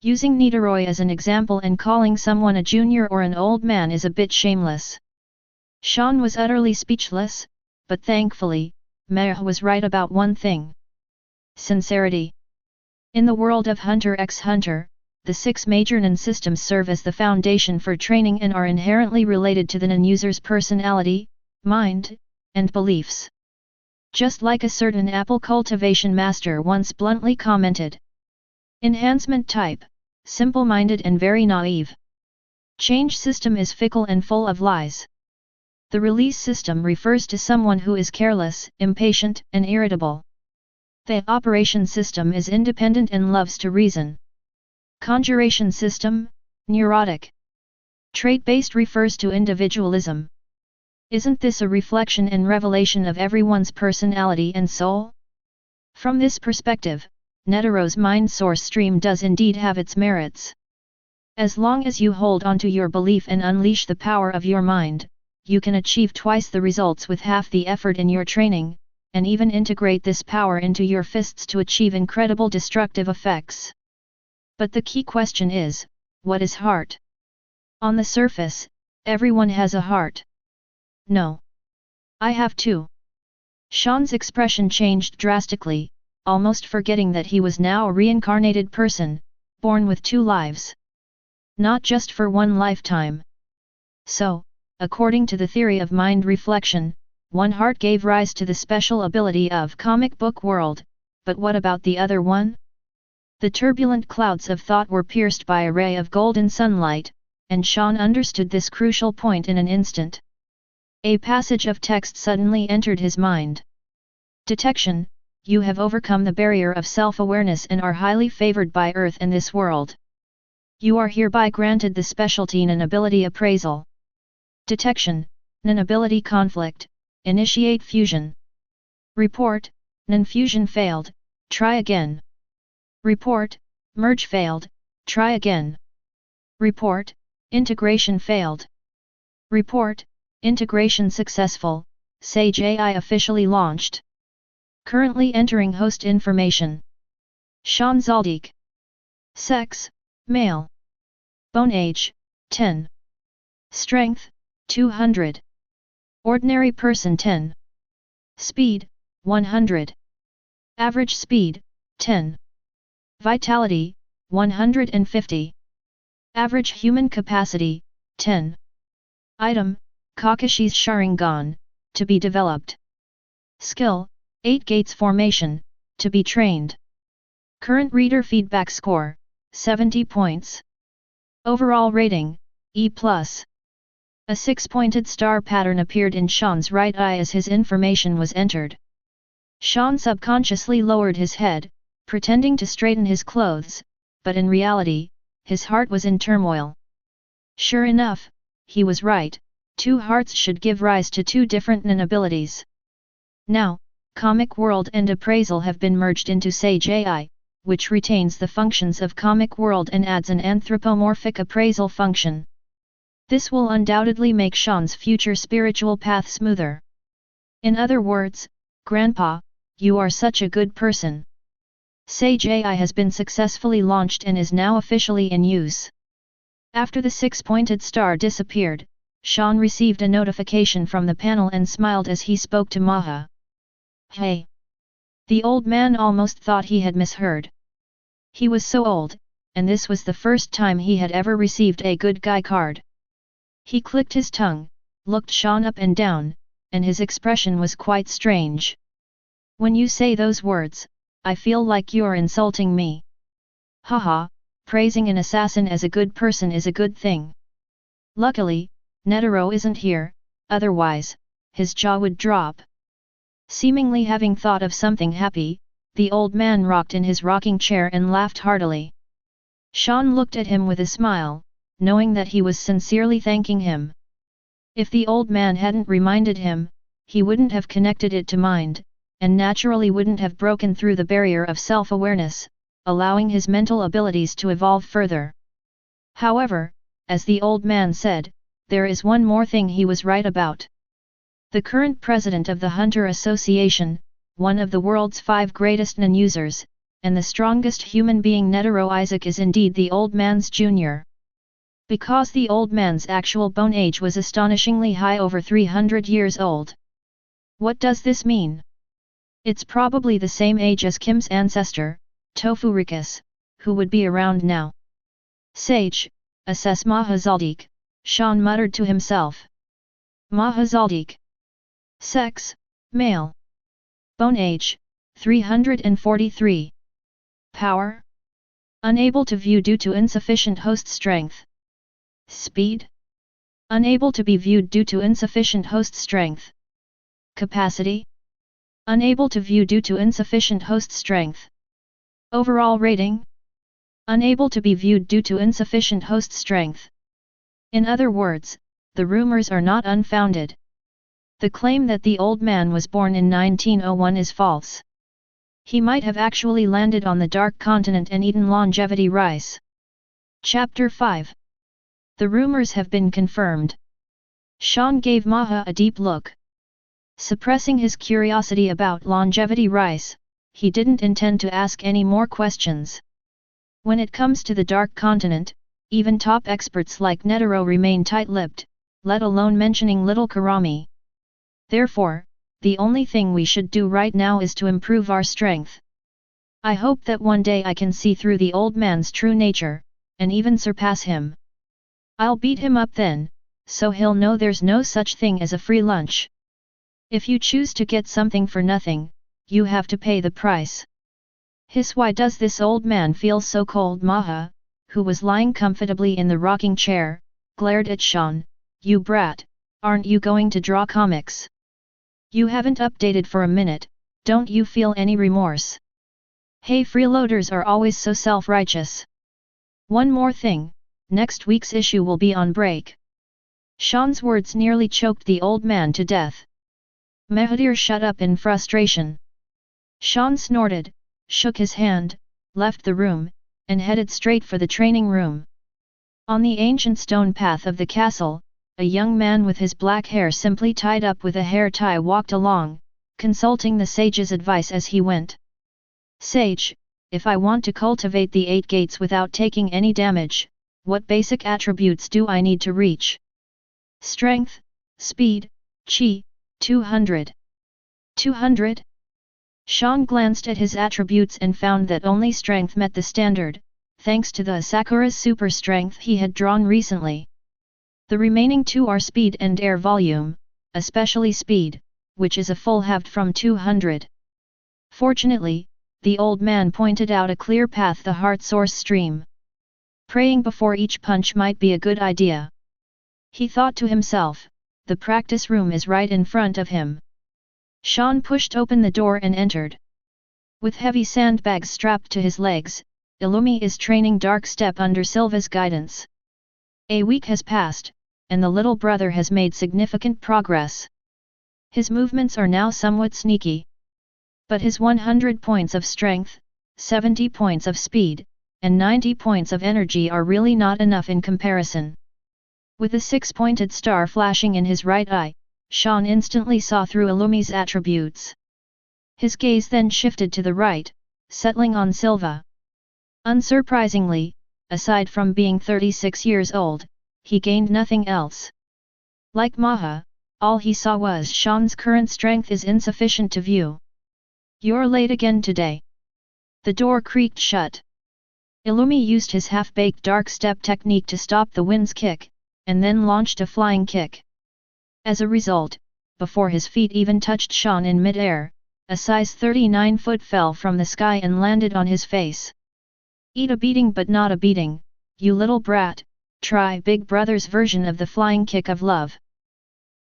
Using Nitaroi as an example and calling someone a junior or an old man is a bit shameless. Shawn was utterly speechless, but thankfully, Maha was right about one thing. Sincerity. In the world of Hunter x Hunter, the 6 major Nen systems serve as the foundation for training and are inherently related to the Nen user's personality, mind, and beliefs. Just like a certain apple cultivation master once bluntly commented. Enhancement type, simple-minded and very naive. Change system is fickle and full of lies. The release system refers to someone who is careless, impatient, and irritable. The operation system is independent and loves to reason. Conjuration system, neurotic. Trait-based refers to individualism. Isn't this a reflection and revelation of everyone's personality and soul? From this perspective, Netaro's mind source stream does indeed have its merits. As long as you hold onto your belief and unleash the power of your mind, you can achieve twice the results with half the effort in your training, and even integrate this power into your fists to achieve incredible destructive effects. But the key question is, what is heart? On the surface, everyone has a heart. No. I have too. Shawn's expression changed drastically, almost forgetting that he was now a reincarnated person, born with 2 lives. Not just for 1 lifetime. So, according to the theory of mind reflection, one heart gave rise to the special ability of comic book world, but what about the other one? The turbulent clouds of thought were pierced by a ray of golden sunlight, and Shawn understood this crucial point in an instant. A passage of text suddenly entered his mind. Detection, you have overcome the barrier of self-awareness and are highly favored by Earth and this world. You are hereby granted the specialty Nen ability appraisal. Detection, Nen ability conflict, initiate fusion. Report, Nen fusion failed, try again. Report, merge failed, try again. Report, integration failed. Report, integration successful, Sage AI officially launched. Currently entering host information. Shawn Zoldyck. Sex, male. Bone age, 10. Strength, 200. Ordinary person 10. Speed, 100. Average speed, 10. Vitality, 150. Average human capacity, 10. Item, Kakashi's Sharingan, to be developed. Skill, 8 gates formation, to be trained. Current reader feedback score, 70 points. Overall rating, E+. A 6-pointed star pattern appeared in Shawn's right eye as his information was entered. Shawn subconsciously lowered his head, pretending to straighten his clothes, but in reality, his heart was in turmoil. Sure enough, he was right, 2 hearts should give rise to 2 different abilities. Now, Comic World and Appraisal have been merged into Sage AI, which retains the functions of Comic World and adds an anthropomorphic appraisal function. This will undoubtedly make Shawn's future spiritual path smoother. In other words, Grandpa, you are such a good person. Sage AI has been successfully launched and is now officially in use. After the 6-pointed star disappeared, Shawn received a notification from the panel and smiled as he spoke to Maha. Hey! The old man almost thought he had misheard. He was so old, and this was the first time he had ever received a good guy card. He clicked his tongue, looked Shawn up and down, and his expression was quite strange. When you say those words, I feel like you're insulting me. Haha, praising an assassin as a good person is a good thing. Luckily, Netero isn't here, otherwise, his jaw would drop. Seemingly having thought of something happy, the old man rocked in his rocking chair and laughed heartily. Shawn looked at him with a smile, knowing that he was sincerely thanking him. If the old man hadn't reminded him, he wouldn't have connected it to mind, and naturally wouldn't have broken through the barrier of self-awareness, allowing his mental abilities to evolve further. However, as the old man said, there is one more thing he was right about. The current president of the Hunter Association, one of the world's 5 greatest non-users, and the strongest human being Netero Isaac is indeed the old man's junior. Because the old man's actual bone age was astonishingly high, over 300 years old. What does this mean? It's probably the same age as Kim's ancestor, Tofurikas, who would be around now. Sage, assess Maha Zoldyck, Shawn muttered to himself. Maha Zoldyck. Sex, male. Bone age, 343. Power? Unable to view due to insufficient host strength. Speed? Unable to be viewed due to insufficient host strength. Capacity? Unable to view due to insufficient host strength. Overall rating? Unable to be viewed due to insufficient host strength. In other words, the rumors are not unfounded. The claim that the old man was born in 1901 is false. He might have actually landed on the Dark Continent and eaten longevity rice. Chapter 5. The rumors have been confirmed. Shawn gave Maha a deep look. Suppressing his curiosity about longevity rice, he didn't intend to ask any more questions. When it comes to the Dark Continent, even top experts like Netero remain tight-lipped, let alone mentioning little Karami. Therefore, the only thing we should do right now is to improve our strength. I hope that one day I can see through the old man's true nature, and even surpass him. I'll beat him up then, so he'll know there's no such thing as a free lunch. If you choose to get something for nothing, you have to pay the price. Hiss, why does this old man feel so cold? Maha, who was lying comfortably in the rocking chair, glared at Shawn. You brat, aren't you going to draw comics? You haven't updated for a minute, don't you feel any remorse? Hey, freeloaders are always so self-righteous. One more thing, next week's issue will be on break. Shawn's words nearly choked the old man to death. Mahathir shut up in frustration. Shawn snorted, shook his hand, left the room, and headed straight for the training room. On the ancient stone path of the castle, a young man with his black hair simply tied up with a hair tie walked along, consulting the sage's advice as he went. Sage, if I want to cultivate the 8 gates without taking any damage, what basic attributes do I need to reach? Strength, speed, chi, 200. 200? Shawn glanced at his attributes and found that only strength met the standard, thanks to the Sakura's super strength he had drawn recently. The remaining 2 are speed and air volume, especially speed, which is a full halved from 200. Fortunately, the old man pointed out a clear path, the heart source stream. Praying before each punch might be a good idea. He thought to himself, the practice room is right in front of him. Shawn pushed open the door and entered. With heavy sandbags strapped to his legs, Illumi is training Dark Step under Silva's guidance. A week has passed, and the little brother has made significant progress. His movements are now somewhat sneaky. But his 100 points of strength, 70 points of speed, and 90 points of energy are really not enough in comparison. With a 6-pointed star flashing in his right eye, Shawn instantly saw through Illumi's attributes. His gaze then shifted to the right, settling on Silva. Unsurprisingly, aside from being 36 years old, he gained nothing else. Like Maha, all he saw was Shawn's current strength is insufficient to view. "You're late again today." The door creaked shut. Illumi used his half-baked dark step technique to stop the wind's kick, and then launched a flying kick. As a result, before his feet even touched Shawn in mid-air, a size 39 foot fell from the sky and landed on his face. "Eat a beating but not a beating, you little brat, try Big Brother's version of the flying kick of love."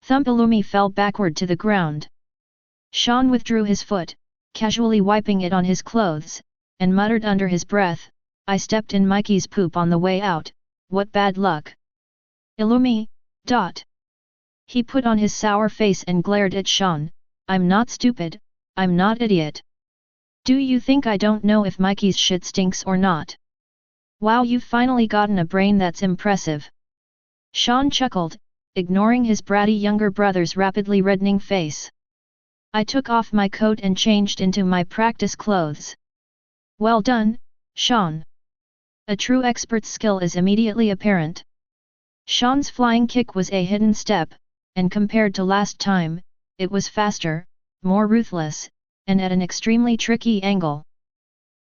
Thump! Illumi fell backward to the ground. Shawn withdrew his foot, casually wiping it on his clothes, and muttered under his breath, "I stepped in Mikey's poop on the way out, what bad luck." "Illumi, dot." He put on his sour face and glared at Shawn, "I'm not stupid, I'm not idiot. Do you think I don't know if Mikey's shit stinks or not? Wow, you've finally gotten a brain that's impressive." Shawn chuckled, ignoring his bratty younger brother's rapidly reddening face. "I took off my coat and changed into my practice clothes." "Well done, Shawn." A true expert's skill is immediately apparent. Shawn's flying kick was a hidden step, and compared to last time, it was faster, more ruthless, and at an extremely tricky angle.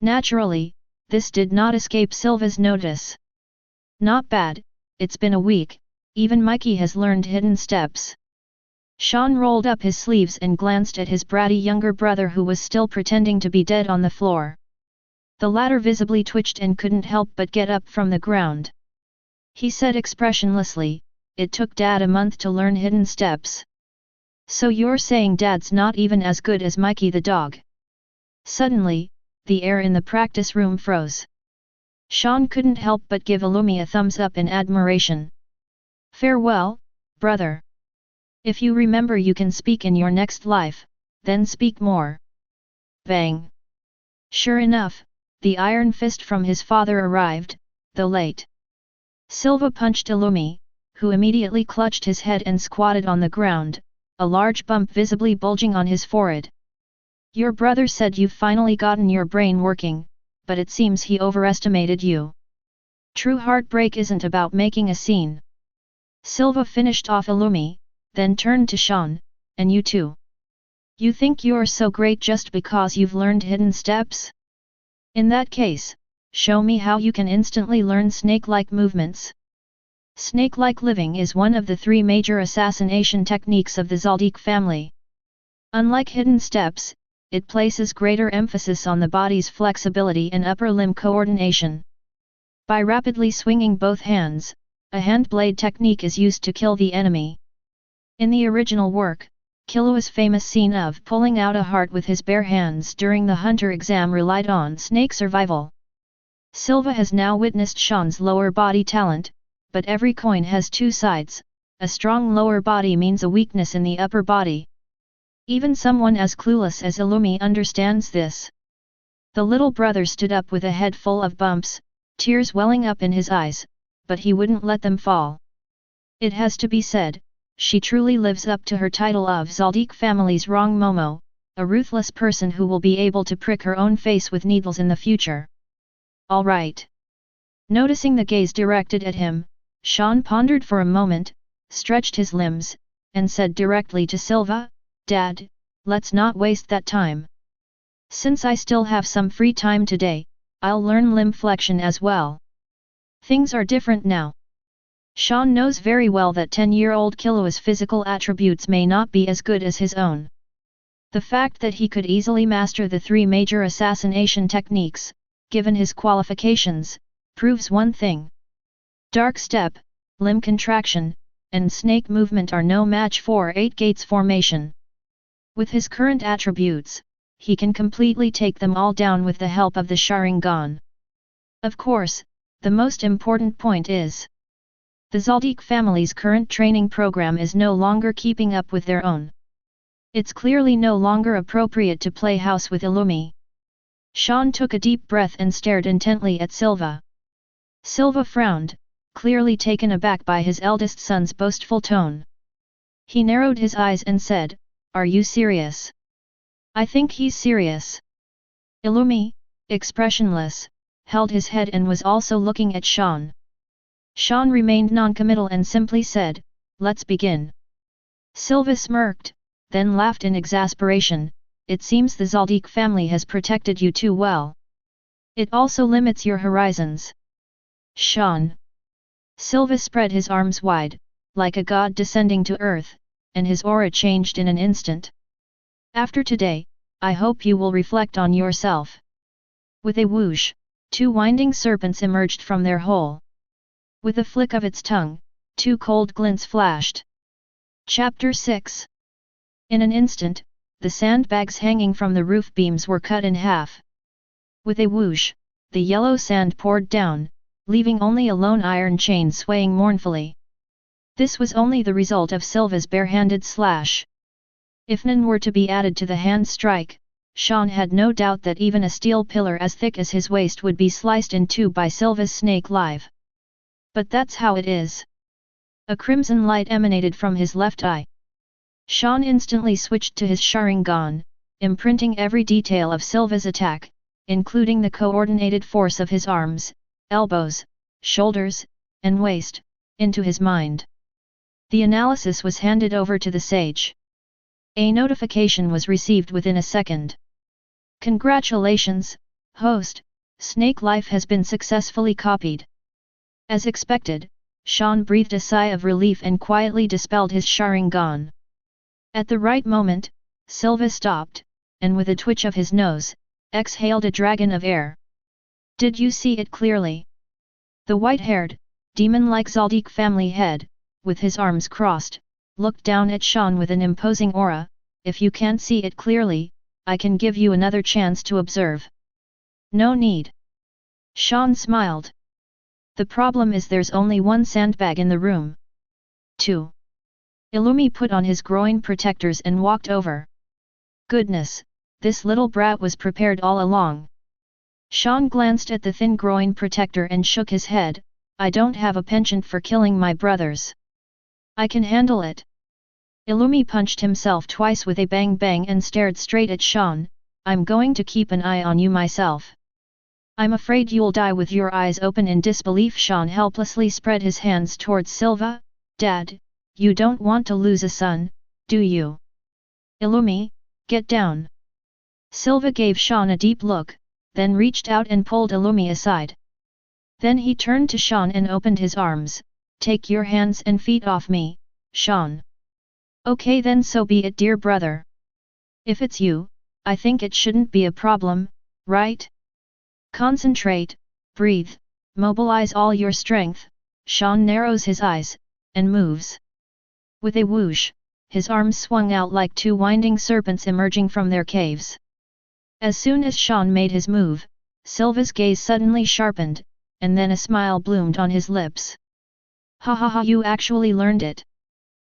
Naturally, this did not escape Silva's notice. "Not bad, it's been a week, even Mikey has learned hidden steps." Shawn rolled up his sleeves and glanced at his bratty younger brother who was still pretending to be dead on the floor. The latter visibly twitched and couldn't help but get up from the ground. He said expressionlessly, "It took Dad a month to learn hidden steps." "So you're saying Dad's not even as good as Mikey the dog?" Suddenly, the air in the practice room froze. Shawn couldn't help but give Illumi a thumbs up in admiration. "Farewell, brother. If you remember you can speak in your next life, then speak more." Bang! Sure enough, the iron fist from his father arrived, though late. Silva punched Illumi, who immediately clutched his head and squatted on the ground, a large bump visibly bulging on his forehead. "Your brother said you've finally gotten your brain working, but it seems he overestimated you. True heartbreak isn't about making a scene." Silva finished off Illumi, then turned to Shawn, "And you too. You think you're so great just because you've learned hidden steps? In that case, show me how you can instantly learn snake-like movements." Snake-like living is one of the 3 major assassination techniques of the Zoldyck family. Unlike hidden steps, it places greater emphasis on the body's flexibility and upper limb coordination. By rapidly swinging both hands, a hand blade technique is used to kill the enemy. In the original work, Killua's famous scene of pulling out a heart with his bare hands during the Hunter exam relied on snake survival. Silva has now witnessed Shawn's lower body talent, but every coin has 2 sides, a strong lower body means a weakness in the upper body. Even someone as clueless as Illumi understands this. The little brother stood up with a head full of bumps, tears welling up in his eyes, but he wouldn't let them fall. It has to be said, she truly lives up to her title of Zoldyck family's Wrong Momo, a ruthless person who will be able to prick her own face with needles in the future. "All right." Noticing the gaze directed at him, Shawn pondered for a moment, stretched his limbs, and said directly to Silva, "Dad, let's not waste that time. Since I still have some free time today, I'll learn limb flexion as well." Things are different now. Shawn knows very well that 10-year-old Killua's physical attributes may not be as good as his own. The fact that he could easily master the 3 major assassination techniques, given his qualifications, proves one thing. Dark step, limb contraction, and snake movement are no match for 8 gates formation. With his current attributes, he can completely take them all down with the help of the Sharingan. Of course, the most important point is The Zoldyck family's current training program is no longer keeping up with their own. It's clearly no longer appropriate to play house with Illumi. Shawn took a deep breath and stared intently at Silva. Silva frowned, clearly taken aback by his eldest son's boastful tone. He narrowed his eyes and said, "Are you serious?" "I think he's serious." Illumi, expressionless, held his head and was also looking at Shawn. Shawn remained noncommittal and simply said, "Let's begin." Silva smirked, then laughed in exasperation. "It seems the Zoldyck family has protected you too well. It also limits your horizons." Shawn. Silva spread his arms wide, like a god descending to earth, and his aura changed in an instant. "After today, I hope you will reflect on yourself." With a whoosh, 2 winding serpents emerged from their hole. With a flick of its tongue, 2 cold glints flashed. Chapter 6. In an instant, the sandbags hanging from the roof beams were cut in half. With a whoosh, the yellow sand poured down, leaving only a lone iron chain swaying mournfully. This was only the result of Silva's bare-handed slash. If none were to be added to the hand strike, Shawn had no doubt that even a steel pillar as thick as his waist would be sliced in two by Silva's snake live. But that's how it is. A crimson light emanated from his left eye. Shawn instantly switched to his Sharingan, imprinting every detail of Silva's attack, including the coordinated force of his arms, elbows, shoulders, and waist, into his mind. The analysis was handed over to the sage. A notification was received within a second. "Congratulations, host, Snake Life has been successfully copied." As expected, Shawn breathed a sigh of relief and quietly dispelled his Sharingan. At the right moment, Silva stopped, and with a twitch of his nose, exhaled a dragon of air. "Did you see it clearly?" The white-haired, demon-like Zoldyck family head, with his arms crossed, looked down at Shawn with an imposing aura. "If you can't see it clearly, I can give you another chance to observe." "No need." Shawn smiled. "The problem is there's only one sandbag in the room." 2. Illumi put on his groin protectors and walked over. "Goodness, this little brat was prepared all along." Shawn glanced at the thin groin protector and shook his head. "I don't have a penchant for killing my brothers. I can handle it." Illumi punched himself twice with a bang bang and stared straight at Shawn. "I'm going to keep an eye on you myself." "I'm afraid you'll die with your eyes open in disbelief." Shawn helplessly spread his hands towards Silva. "Dad, you don't want to lose a son, do you?" "Illumi, get down." Silva gave Shawn a deep look, then reached out and pulled Illumi aside. Then he turned to Shawn and opened his arms. "Take your hands and feet off me, Shawn." "Okay then, so be it, dear brother. If it's you, I think it shouldn't be a problem, right? Concentrate, breathe, mobilize all your strength." Shawn narrows his eyes, and moves. With a whoosh, his arms swung out like 2 winding serpents emerging from their caves. As soon as Shawn made his move, Silva's gaze suddenly sharpened, and then a smile bloomed on his lips. "Ha ha ha, you actually learned it."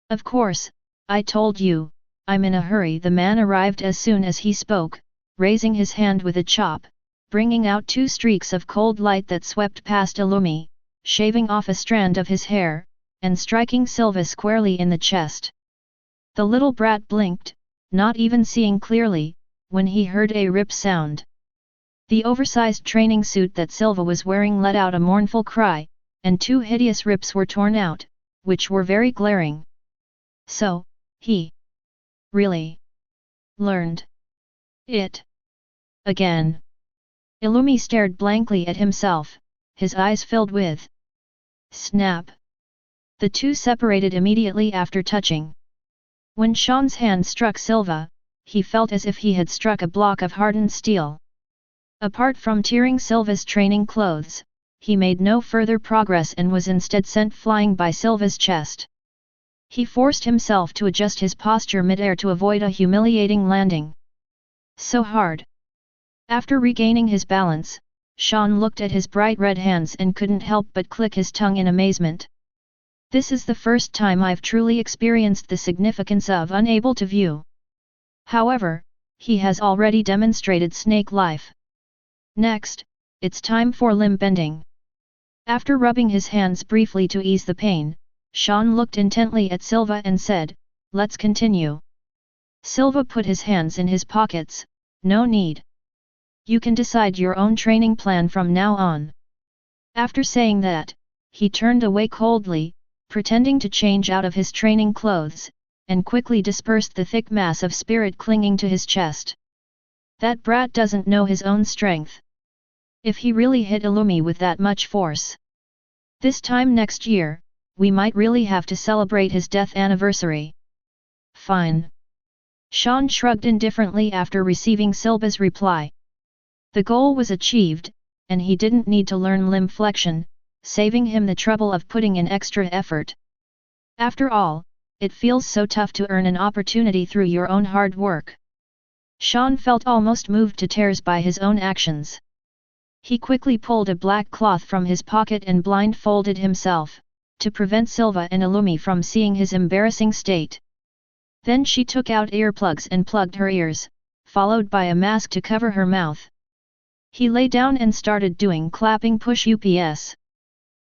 "Of course, I told you, I'm in a hurry." The man arrived as soon as he spoke, raising his hand with a chop, bringing out 2 streaks of cold light that swept past Illumi, shaving off a strand of his hair, and striking Silva squarely in the chest. The little brat blinked, not even seeing clearly, when he heard a rip sound. The oversized training suit that Silva was wearing let out a mournful cry, and 2 hideous rips were torn out, which were very glaring. So, he really learned it again. Illumi stared blankly at himself, his eyes filled with snap. The 2 separated immediately after touching. When Shawn's hand struck Silva, he felt as if he had struck a block of hardened steel. Apart from tearing Silva's training clothes, he made no further progress and was instead sent flying by Silva's chest. He forced himself to adjust his posture mid-air to avoid a humiliating landing. So hard. After regaining his balance, Shawn looked at his bright red hands and couldn't help but click his tongue in amazement. This is the first time I've truly experienced the significance of unable to view. However, he has already demonstrated snake life. Next, it's time for limb bending. After rubbing his hands briefly to ease the pain, Shawn looked intently at Silva and said, "Let's continue." Silva put his hands in his pockets, "No need. You can decide your own training plan from now on." After saying that, he turned away coldly, pretending to change out of his training clothes, and quickly dispersed the thick mass of spirit clinging to his chest. That brat doesn't know his own strength. If he really hit Illumi with that much force, this time next year, we might really have to celebrate his death anniversary. Fine. Shawn shrugged indifferently after receiving Silva's reply. The goal was achieved, and he didn't need to learn limb flexion, saving him the trouble of putting in extra effort. After all, it feels so tough to earn an opportunity through your own hard work. Shawn felt almost moved to tears by his own actions. He quickly pulled a black cloth from his pocket and blindfolded himself, to prevent Silva and Illumi from seeing his embarrassing state. Then she took out earplugs and plugged her ears, followed by a mask to cover her mouth. He lay down and started doing clapping push-ups.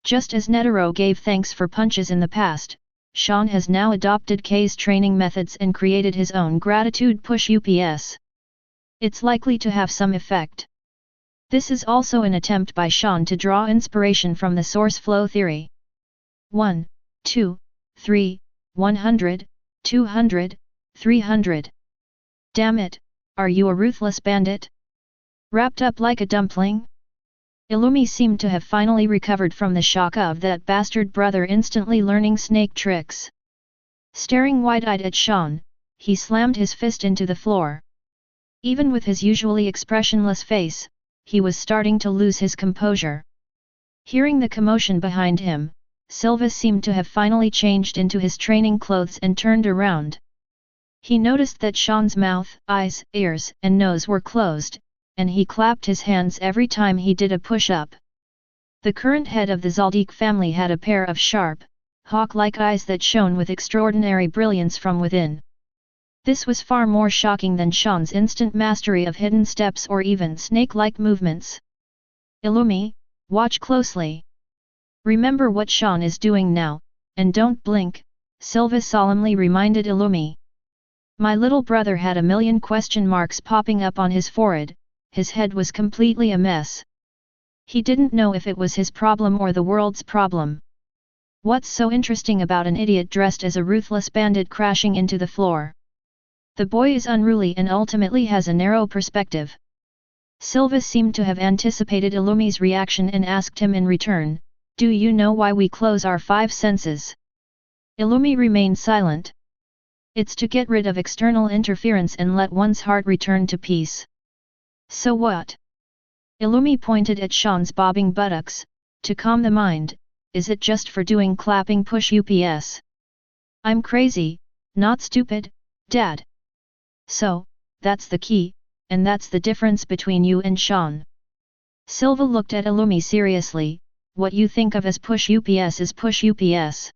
Just as Netero gave thanks for punches in the past, Shawn has now adopted K's training methods and created his own gratitude push-ups. It's likely to have some effect. This is also an attempt by Shawn to draw inspiration from the source flow theory. 1, 2, 3, 100, 200, 300. Damn it, are you a ruthless bandit? Wrapped up like a dumpling? Illumi seemed to have finally recovered from the shock of that bastard brother instantly learning snake tricks. Staring wide-eyed at Shawn, he slammed his fist into the floor. Even with his usually expressionless face, he was starting to lose his composure. Hearing the commotion behind him, Silva seemed to have finally changed into his training clothes and turned around. He noticed that Shawn's mouth, eyes, ears, and nose were closed, and he clapped his hands every time he did a push-up. The current head of the Zoldyck family had a pair of sharp, hawk-like eyes that shone with extraordinary brilliance from within. This was far more shocking than Shawn's instant mastery of hidden steps or even snake-like movements. Illumi, watch closely. Remember what Shawn is doing now, and don't blink, Silva solemnly reminded Illumi. My little brother had a million question marks popping up on his forehead, his head was completely a mess. He didn't know if it was his problem or the world's problem. What's so interesting about an idiot dressed as a ruthless bandit crashing into the floor? The boy is unruly and ultimately has a narrow perspective. Silva seemed to have anticipated Illumi's reaction and asked him in return, "Do you know why we close our five senses?" Illumi remained silent. It's to get rid of external interference and let one's heart return to peace. So what? Illumi pointed at Shawn's bobbing buttocks, to calm the mind. Is it just for doing clapping push-ups? I'm crazy, not stupid, Dad. So, that's the key, and that's the difference between you and Shawn. Silva looked at Illumi seriously. What you think of as push-ups is push-ups.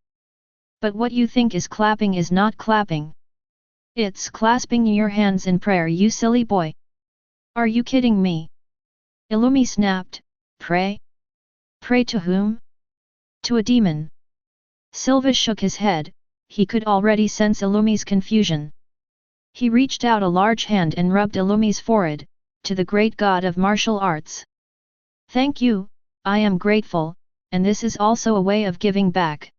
But what you think is clapping is not clapping. It's clasping your hands in prayer, you silly boy. Are you kidding me? Illumi snapped. Pray? Pray to whom? To a demon. Silva shook his head. He could already sense Illumi's confusion. He reached out a large hand and rubbed Illumi's forehead, to the great god of martial arts. Thank you, I am grateful, and this is also a way of giving back.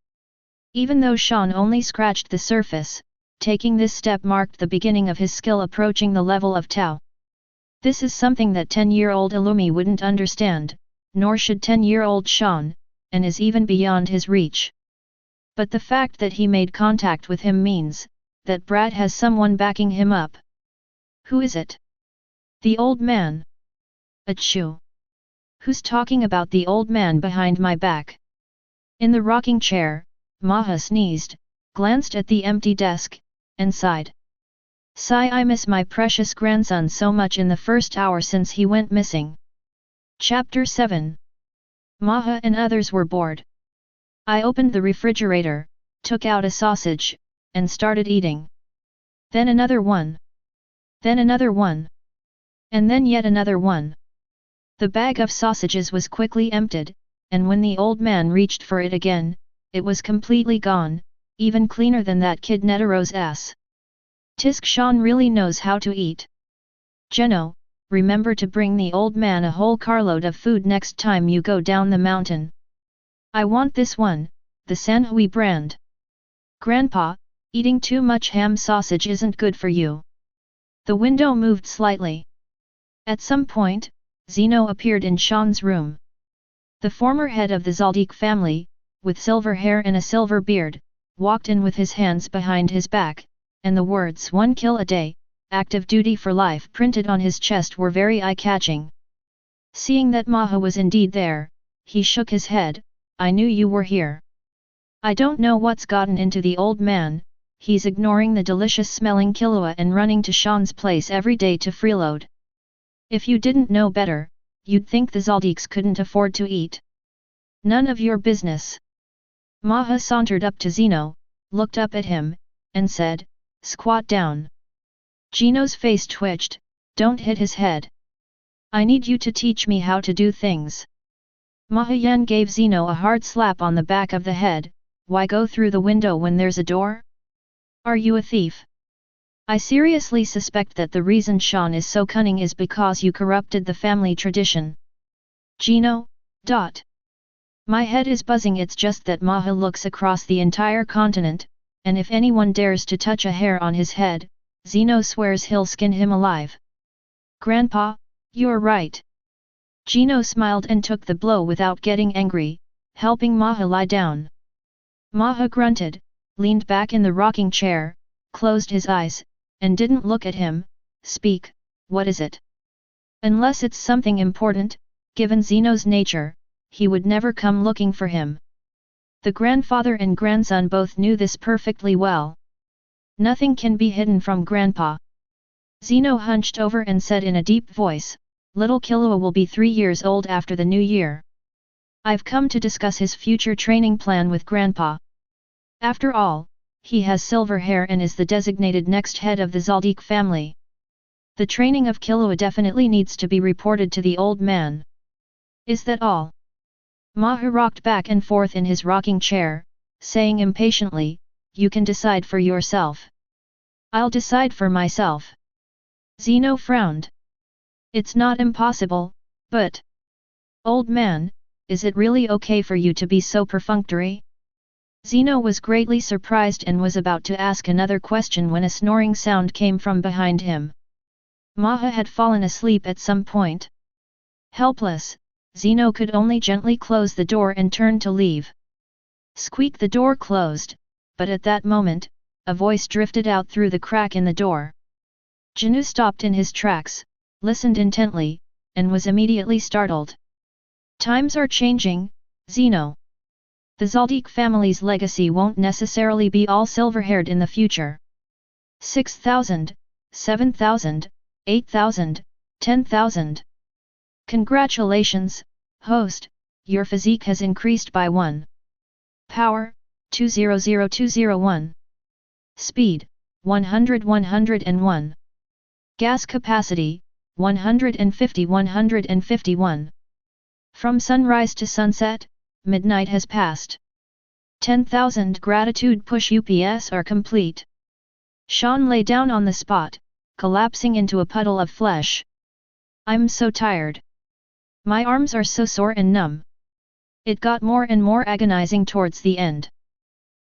Even though Shawn only scratched the surface, taking this step marked the beginning of his skill approaching the level of Tao. This is something that 10-year-old Illumi wouldn't understand, nor should 10-year-old Shawn, and is even beyond his reach. But the fact that he made contact with him means that Brad has someone backing him up. Who is it? The old man. Achoo. Who's talking about the old man behind my back? In the rocking chair, Maha sneezed, glanced at the empty desk, and sighed. Sigh, I miss my precious grandson so much in the first hour since he went missing. Chapter 7. Maha and others were bored. I opened the refrigerator, took out a sausage, and started eating. Then another one. Then another one. And then yet another one. The bag of sausages was quickly emptied, and when the old man reached for it again, it was completely gone, even cleaner than that kid Netero's ass. Tisk Shawn really knows how to eat. Geno, remember to bring the old man a whole carload of food next time you go down the mountain. I want this one, the Sanhui brand. Grandpa, eating too much ham sausage isn't good for you. The window moved slightly. At some point, Zeno appeared in Shawn's room. The former head of the Zoldyck family, with silver hair and a silver beard, walked in with his hands behind his back, and the words "one kill a day, active duty for life" printed on his chest were very eye-catching. Seeing that Maha was indeed there, he shook his head. I knew you were here. I don't know what's gotten into the old man, he's ignoring the delicious-smelling Killua and running to Shawn's place every day to freeload. If you didn't know better, you'd think the Zoldycks couldn't afford to eat. None of your business. Maha sauntered up to Zeno, looked up at him, and said, "Squat down." Geno's face twitched. "Don't hit his head. I need you to teach me how to do things." Mahayan gave Zeno a hard slap on the back of the head. "Why go through the window when there's a door? Are you a thief? I seriously suspect that the reason Shawn is so cunning is because you corrupted the family tradition." Geno. My head is buzzing. It's just that Maha looks across the entire continent, and if anyone dares to touch a hair on his head, Zeno swears he'll skin him alive. Grandpa, you're right. Geno smiled and took the blow without getting angry, helping Maha lie down. Maha grunted, leaned back in the rocking chair, closed his eyes, and didn't look at him. "Speak, what is it?" Unless it's something important, given Zeno's nature, he would never come looking for him. The grandfather and grandson both knew this perfectly well. Nothing can be hidden from Grandpa. Zeno hunched over and said in a deep voice, "Little Killua will be 3 years old after the new year. I've come to discuss his future training plan with Grandpa. After all, he has silver hair and is the designated next head of the Zoldyck family. The training of Killua definitely needs to be reported to the old man. Is that all?" Maha rocked back and forth in his rocking chair, saying impatiently, "You can decide for yourself." "I'll decide for myself." Zeno frowned. "It's not impossible, but... Old man, is it really okay for you to be so perfunctory?" Zeno was greatly surprised and was about to ask another question when a snoring sound came from behind him. Maha had fallen asleep at some point. Helpless, Zeno could only gently close the door and turn to leave. Squeak! The door closed, but at that moment, a voice drifted out through the crack in the door. Genu stopped in his tracks, listened intently, and was immediately startled. "Times are changing, Zeno. The Zoldyck family's legacy won't necessarily be all silver-haired in the future. 6,000, 7,000, 8,000, 10,000. Congratulations, host, your physique has increased by 1. Power, 200201. Speed, 100-101. Gas capacity, 150-151. From sunrise to sunset, midnight has passed. 10,000 gratitude push UPS are complete." Shawn lay down on the spot, collapsing into a puddle of flesh. "I'm so tired. My arms are so sore and numb." It got more and more agonizing towards the end.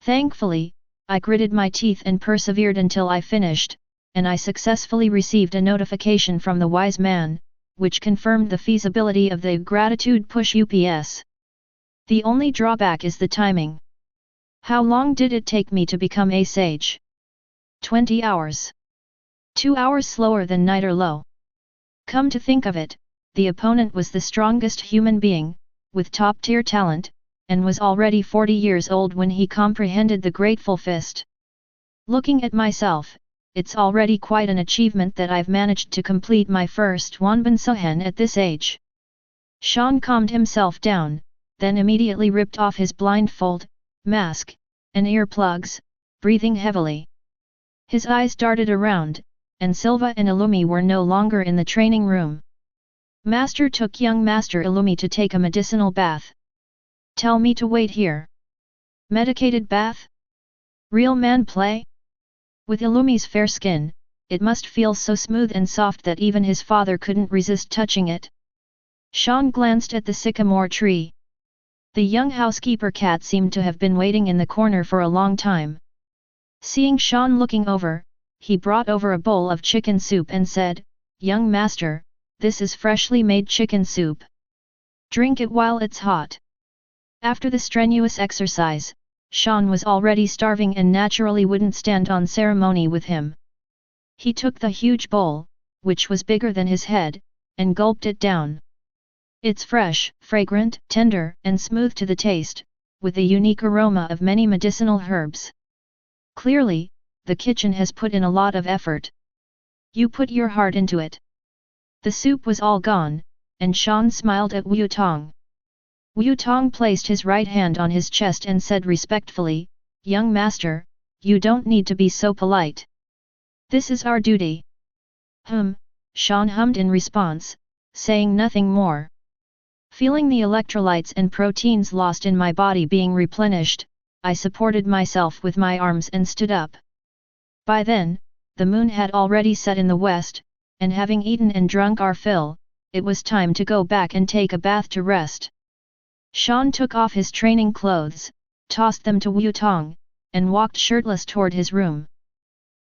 Thankfully, I gritted my teeth and persevered until I finished, and I successfully received a notification from the wise man, which confirmed the feasibility of the gratitude push UPS. The only drawback is the timing. How long did it take me to become a sage? 20 hours. 2 hours slower than night or low. Come to think of it, the opponent was the strongest human being, with top-tier talent, and was already 40 years old when he comprehended the Grateful Fist. Looking at myself, it's already quite an achievement that I've managed to complete my first Wanban Sohen at this age. Shawn calmed himself down, then immediately ripped off his blindfold, mask, and earplugs, breathing heavily. His eyes darted around, and Silva and Illumi were no longer in the training room. Master took young Master Illumi to take a medicinal bath. Tell me to wait here. Medicated bath? Real man play? With Illumi's fair skin, it must feel so smooth and soft that even his father couldn't resist touching it. Shawn glanced at the sycamore tree. The young housekeeper cat seemed to have been waiting in the corner for a long time. Seeing Shawn looking over, he brought over a bowl of chicken soup and said, "Young master, this is freshly made chicken soup. Drink it while it's hot." After the strenuous exercise, Shawn was already starving and naturally wouldn't stand on ceremony with him. He took the huge bowl, which was bigger than his head, and gulped it down. It's fresh, fragrant, tender, and smooth to the taste, with a unique aroma of many medicinal herbs. Clearly, the kitchen has put in a lot of effort. You put your heart into it. The soup was all gone, and Shawn smiled at Wu Tong. Wu Tong placed his right hand on his chest and said respectfully, "Young master, you don't need to be so polite. This is our duty." Shawn hummed in response, saying nothing more. Feeling the electrolytes and proteins lost in my body being replenished, I supported myself with my arms and stood up. By then, the moon had already set in the west, and having eaten and drunk our fill, it was time to go back and take a bath to rest. Shawn took off his training clothes, tossed them to Wu Tong, and walked shirtless toward his room.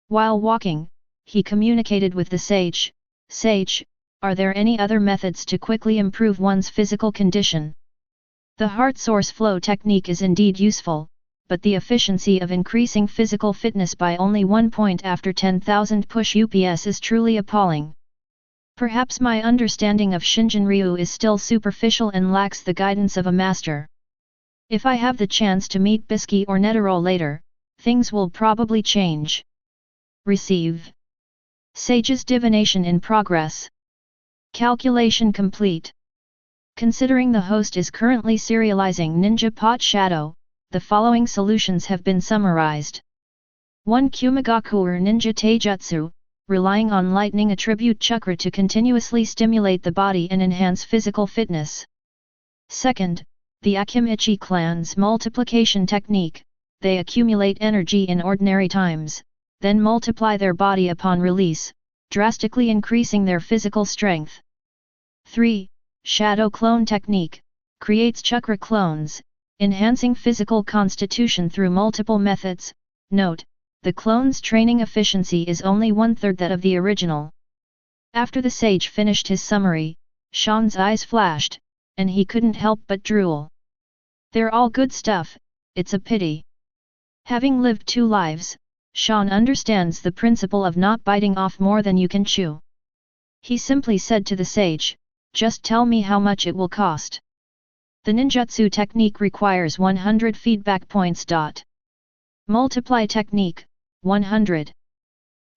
While walking, he communicated with the sage. "Sage, are there any other methods to quickly improve one's physical condition? The heart source flow technique is indeed useful, but the efficiency of increasing physical fitness by only 1 point after 10,000 push-ups is truly appalling. Perhaps my understanding of Shinjin-ryu is still superficial and lacks the guidance of a master. If I have the chance to meet Bisky or Netero later, things will probably change." Receive. Sage's divination in progress. Calculation complete. Considering the host is currently serializing Ninja Pot Shadow, the following solutions have been summarized. 1. Kumigakuer Ninja Taijutsu, relying on lightning attribute chakra to continuously stimulate the body and enhance physical fitness. 2nd, the Akimichi clan's multiplication technique, they accumulate energy in ordinary times, then multiply their body upon release, drastically increasing their physical strength. 3. Shadow clone technique, creates chakra clones, enhancing physical constitution through multiple methods. Note, the clone's training efficiency is only 1/3 that of the original. After the sage finished his summary, Shawn's eyes flashed, and he couldn't help but drool. They're all good stuff, it's a pity. Having lived 2 lives, Shawn understands the principle of not biting off more than you can chew. He simply said to the sage, "Just tell me how much it will cost." The ninjutsu technique requires 100 feedback points. Multiply technique, 100.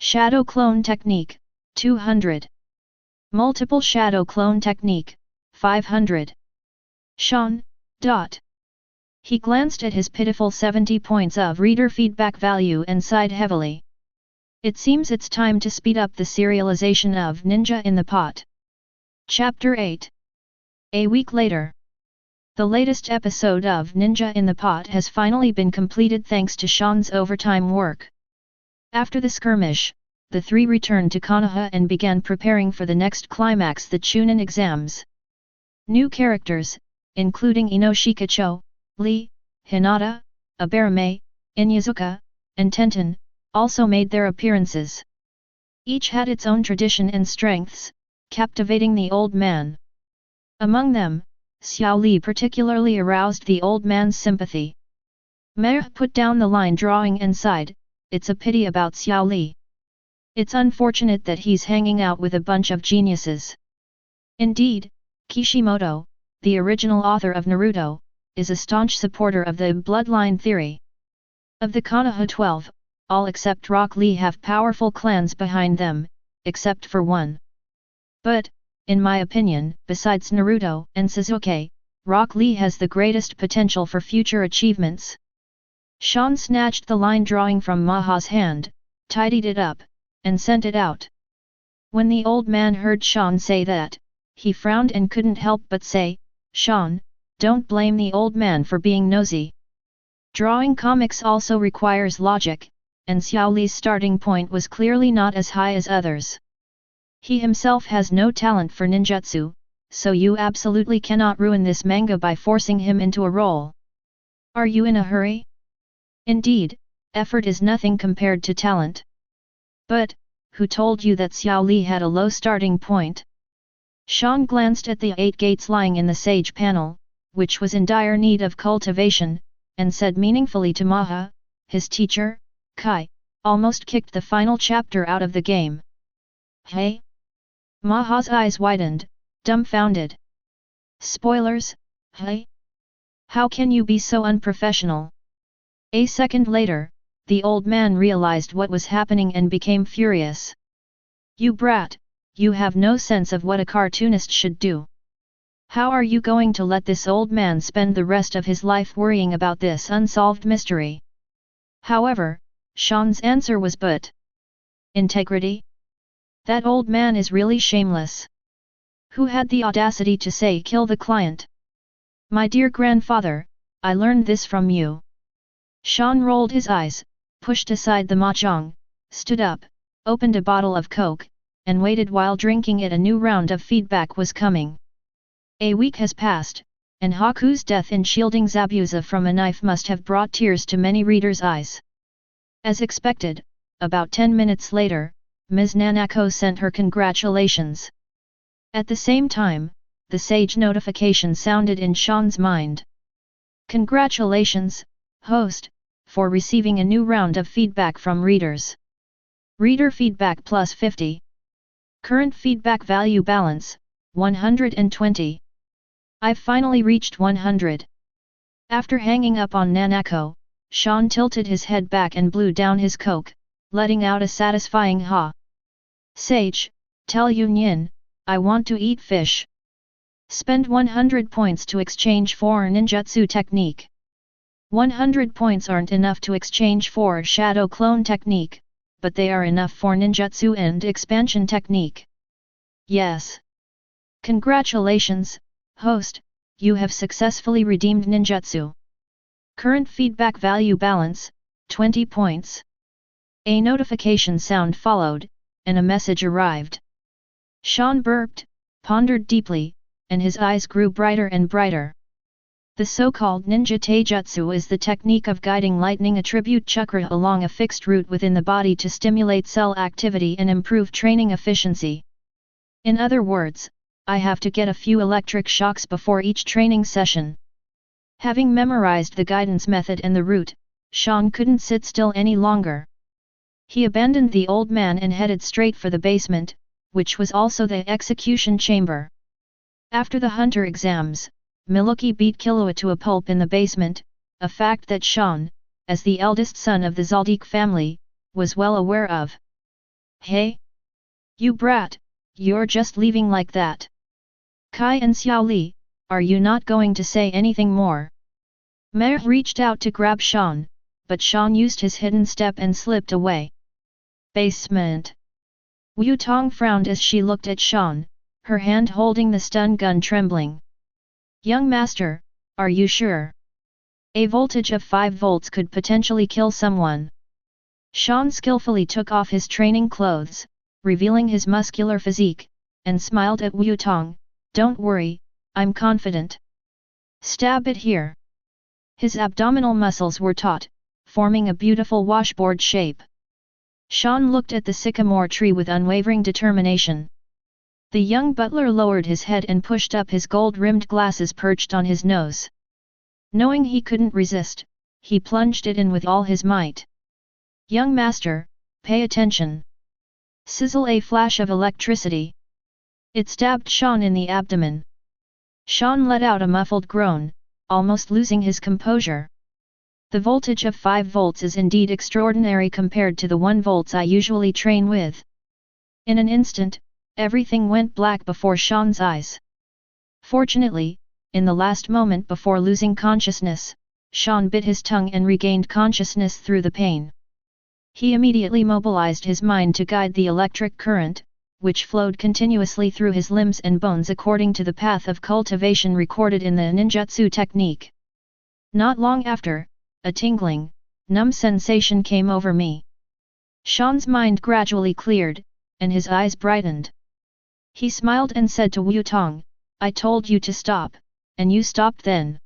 Shadow clone technique, 200. Multiple shadow clone technique, 500. Shawn. He glanced at his pitiful 70 points of reader feedback value and sighed heavily. It seems it's time to speed up the serialization of Ninja in the Pot. Chapter 8. A week later. The latest episode of Ninja in the Pot has finally been completed thanks to Shawn's overtime work. After the skirmish, the 3 returned to Konoha and began preparing for the next climax, the Chunin exams. New characters, including Inoshikacho, Lee, Hinata, Abarame, Inyazuka, and Tenten, also made their appearances. Each had its own tradition and strengths, captivating the old man. Among them, Xiao Li particularly aroused the old man's sympathy. Meh put down the line drawing and sighed, "It's a pity about Xiao Li. It's unfortunate that he's hanging out with a bunch of geniuses." Indeed, Kishimoto, the original author of Naruto, is a staunch supporter of the bloodline theory. Of the Konoha 12, all except Rock Lee have powerful clans behind them, except for one. But, in my opinion, besides Naruto and Sasuke, Rock Lee has the greatest potential for future achievements. Shawn snatched the line drawing from Maha's hand, tidied it up, and sent it out. When the old man heard Shawn say that, he frowned and couldn't help but say, "Shawn, don't blame the old man for being nosy. Drawing comics also requires logic, and Xiao Li's starting point was clearly not as high as others. He himself has no talent for ninjutsu, so you absolutely cannot ruin this manga by forcing him into a role. Are you in a hurry? Indeed, effort is nothing compared to talent. But, who told you that Xiao Li had a low starting point?" Shawn glanced at the 8 gates lying in the sage panel, which was in dire need of cultivation, and said meaningfully to Maha, his teacher, Kai, almost kicked the final chapter out of the game. "Hey?" Maha's eyes widened, dumbfounded. "Spoilers, hey? How can you be so unprofessional?" A second later, the old man realized what was happening and became furious. "You brat, you have no sense of what a cartoonist should do. How are you going to let this old man spend the rest of his life worrying about this unsolved mystery?" However, Shawn's answer was but integrity? That old man is really shameless. Who had the audacity to say kill the client? My dear grandfather, I learned this from you. Shawn rolled his eyes, pushed aside the mahjong, stood up, opened a bottle of Coke, and waited while drinking it. A new round of feedback was coming. A week has passed, and Haku's death in shielding Zabuza from a knife must have brought tears to many readers' eyes. As expected, about 10 minutes later, Ms. Nanako sent her congratulations. At the same time, the sage notification sounded in Shawn's mind. "Congratulations, host, for receiving a new round of feedback from readers. Reader feedback plus 50. Current feedback value balance, 120. I've finally reached 100. After hanging up on Nanako, Shawn tilted his head back and blew down his Coke, letting out a satisfying ha. "Sage, tell Yunyin, I want to eat fish. Spend 100 points to exchange for ninjutsu technique. 100 points aren't enough to exchange for shadow clone technique, but they are enough for ninjutsu and expansion technique. Yes. Congratulations, host, you have successfully redeemed ninjutsu. Current feedback value balance, 20 points. A notification sound followed, and a message arrived. Shawn burped, pondered deeply, and his eyes grew brighter and brighter. The so-called ninja taijutsu is the technique of guiding lightning attribute chakra along a fixed route within the body to stimulate cell activity and improve training efficiency. In other words, I have to get a few electric shocks before each training session. Having memorized the guidance method and the route, Shawn couldn't sit still any longer. He abandoned the old man and headed straight for the basement, which was also the execution chamber. After the hunter exams, Milwaukee beat Killua to a pulp in the basement, a fact that Shawn, as the eldest son of the Zoldyck family, was well aware of. "Hey? You brat, you're just leaving like that. Kai and Xiao Li, are you not going to say anything more?" Mei reached out to grab Shawn, but Shawn used his hidden step and slipped away. Basement. Wu Tong frowned as she looked at Shawn, her hand holding the stun gun trembling. "Young master, are you sure? A voltage of 5 volts could potentially kill someone." Shawn skillfully took off his training clothes, revealing his muscular physique, and smiled at Wu Tong. "Don't worry, I'm confident. Stab it here." His abdominal muscles were taut, forming a beautiful washboard shape. Shawn looked at the sycamore tree with unwavering determination. The young butler lowered his head and pushed up his gold-rimmed glasses perched on his nose. Knowing he couldn't resist, he plunged it in with all his might. "Young master, pay attention." Sizzle! A flash of electricity. It stabbed Shawn in the abdomen. Shawn let out a muffled groan, almost losing his composure. The voltage of 5 volts is indeed extraordinary compared to the 1 volts I usually train with. In an instant, everything went black before Shawn's eyes. Fortunately, in the last moment before losing consciousness, Shawn bit his tongue and regained consciousness through the pain. He immediately mobilized his mind to guide the electric current, which flowed continuously through his limbs and bones according to the path of cultivation recorded in the ninjutsu technique. Not long after, a tingling, numb sensation came over me. Shawn's mind gradually cleared, and his eyes brightened. He smiled and said to Wutong, "I told you to stop, and you stopped then.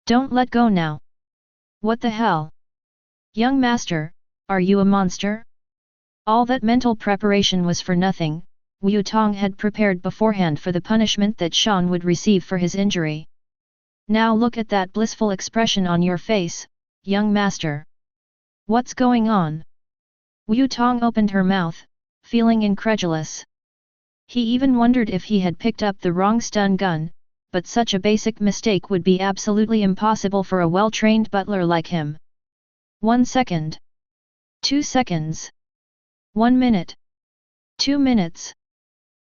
Don't let go now." "What the hell? Young master, are you a monster?" All that mental preparation was for nothing. Wutong had prepared beforehand for the punishment that Shawn would receive for his injury. "Now look at that blissful expression on your face, young master. What's going on?" Wutong opened her mouth, feeling incredulous. He even wondered if he had picked up the wrong stun gun, but such a basic mistake would be absolutely impossible for a well-trained butler like him. 1 second. 2 seconds. 1 minute. 2 minutes.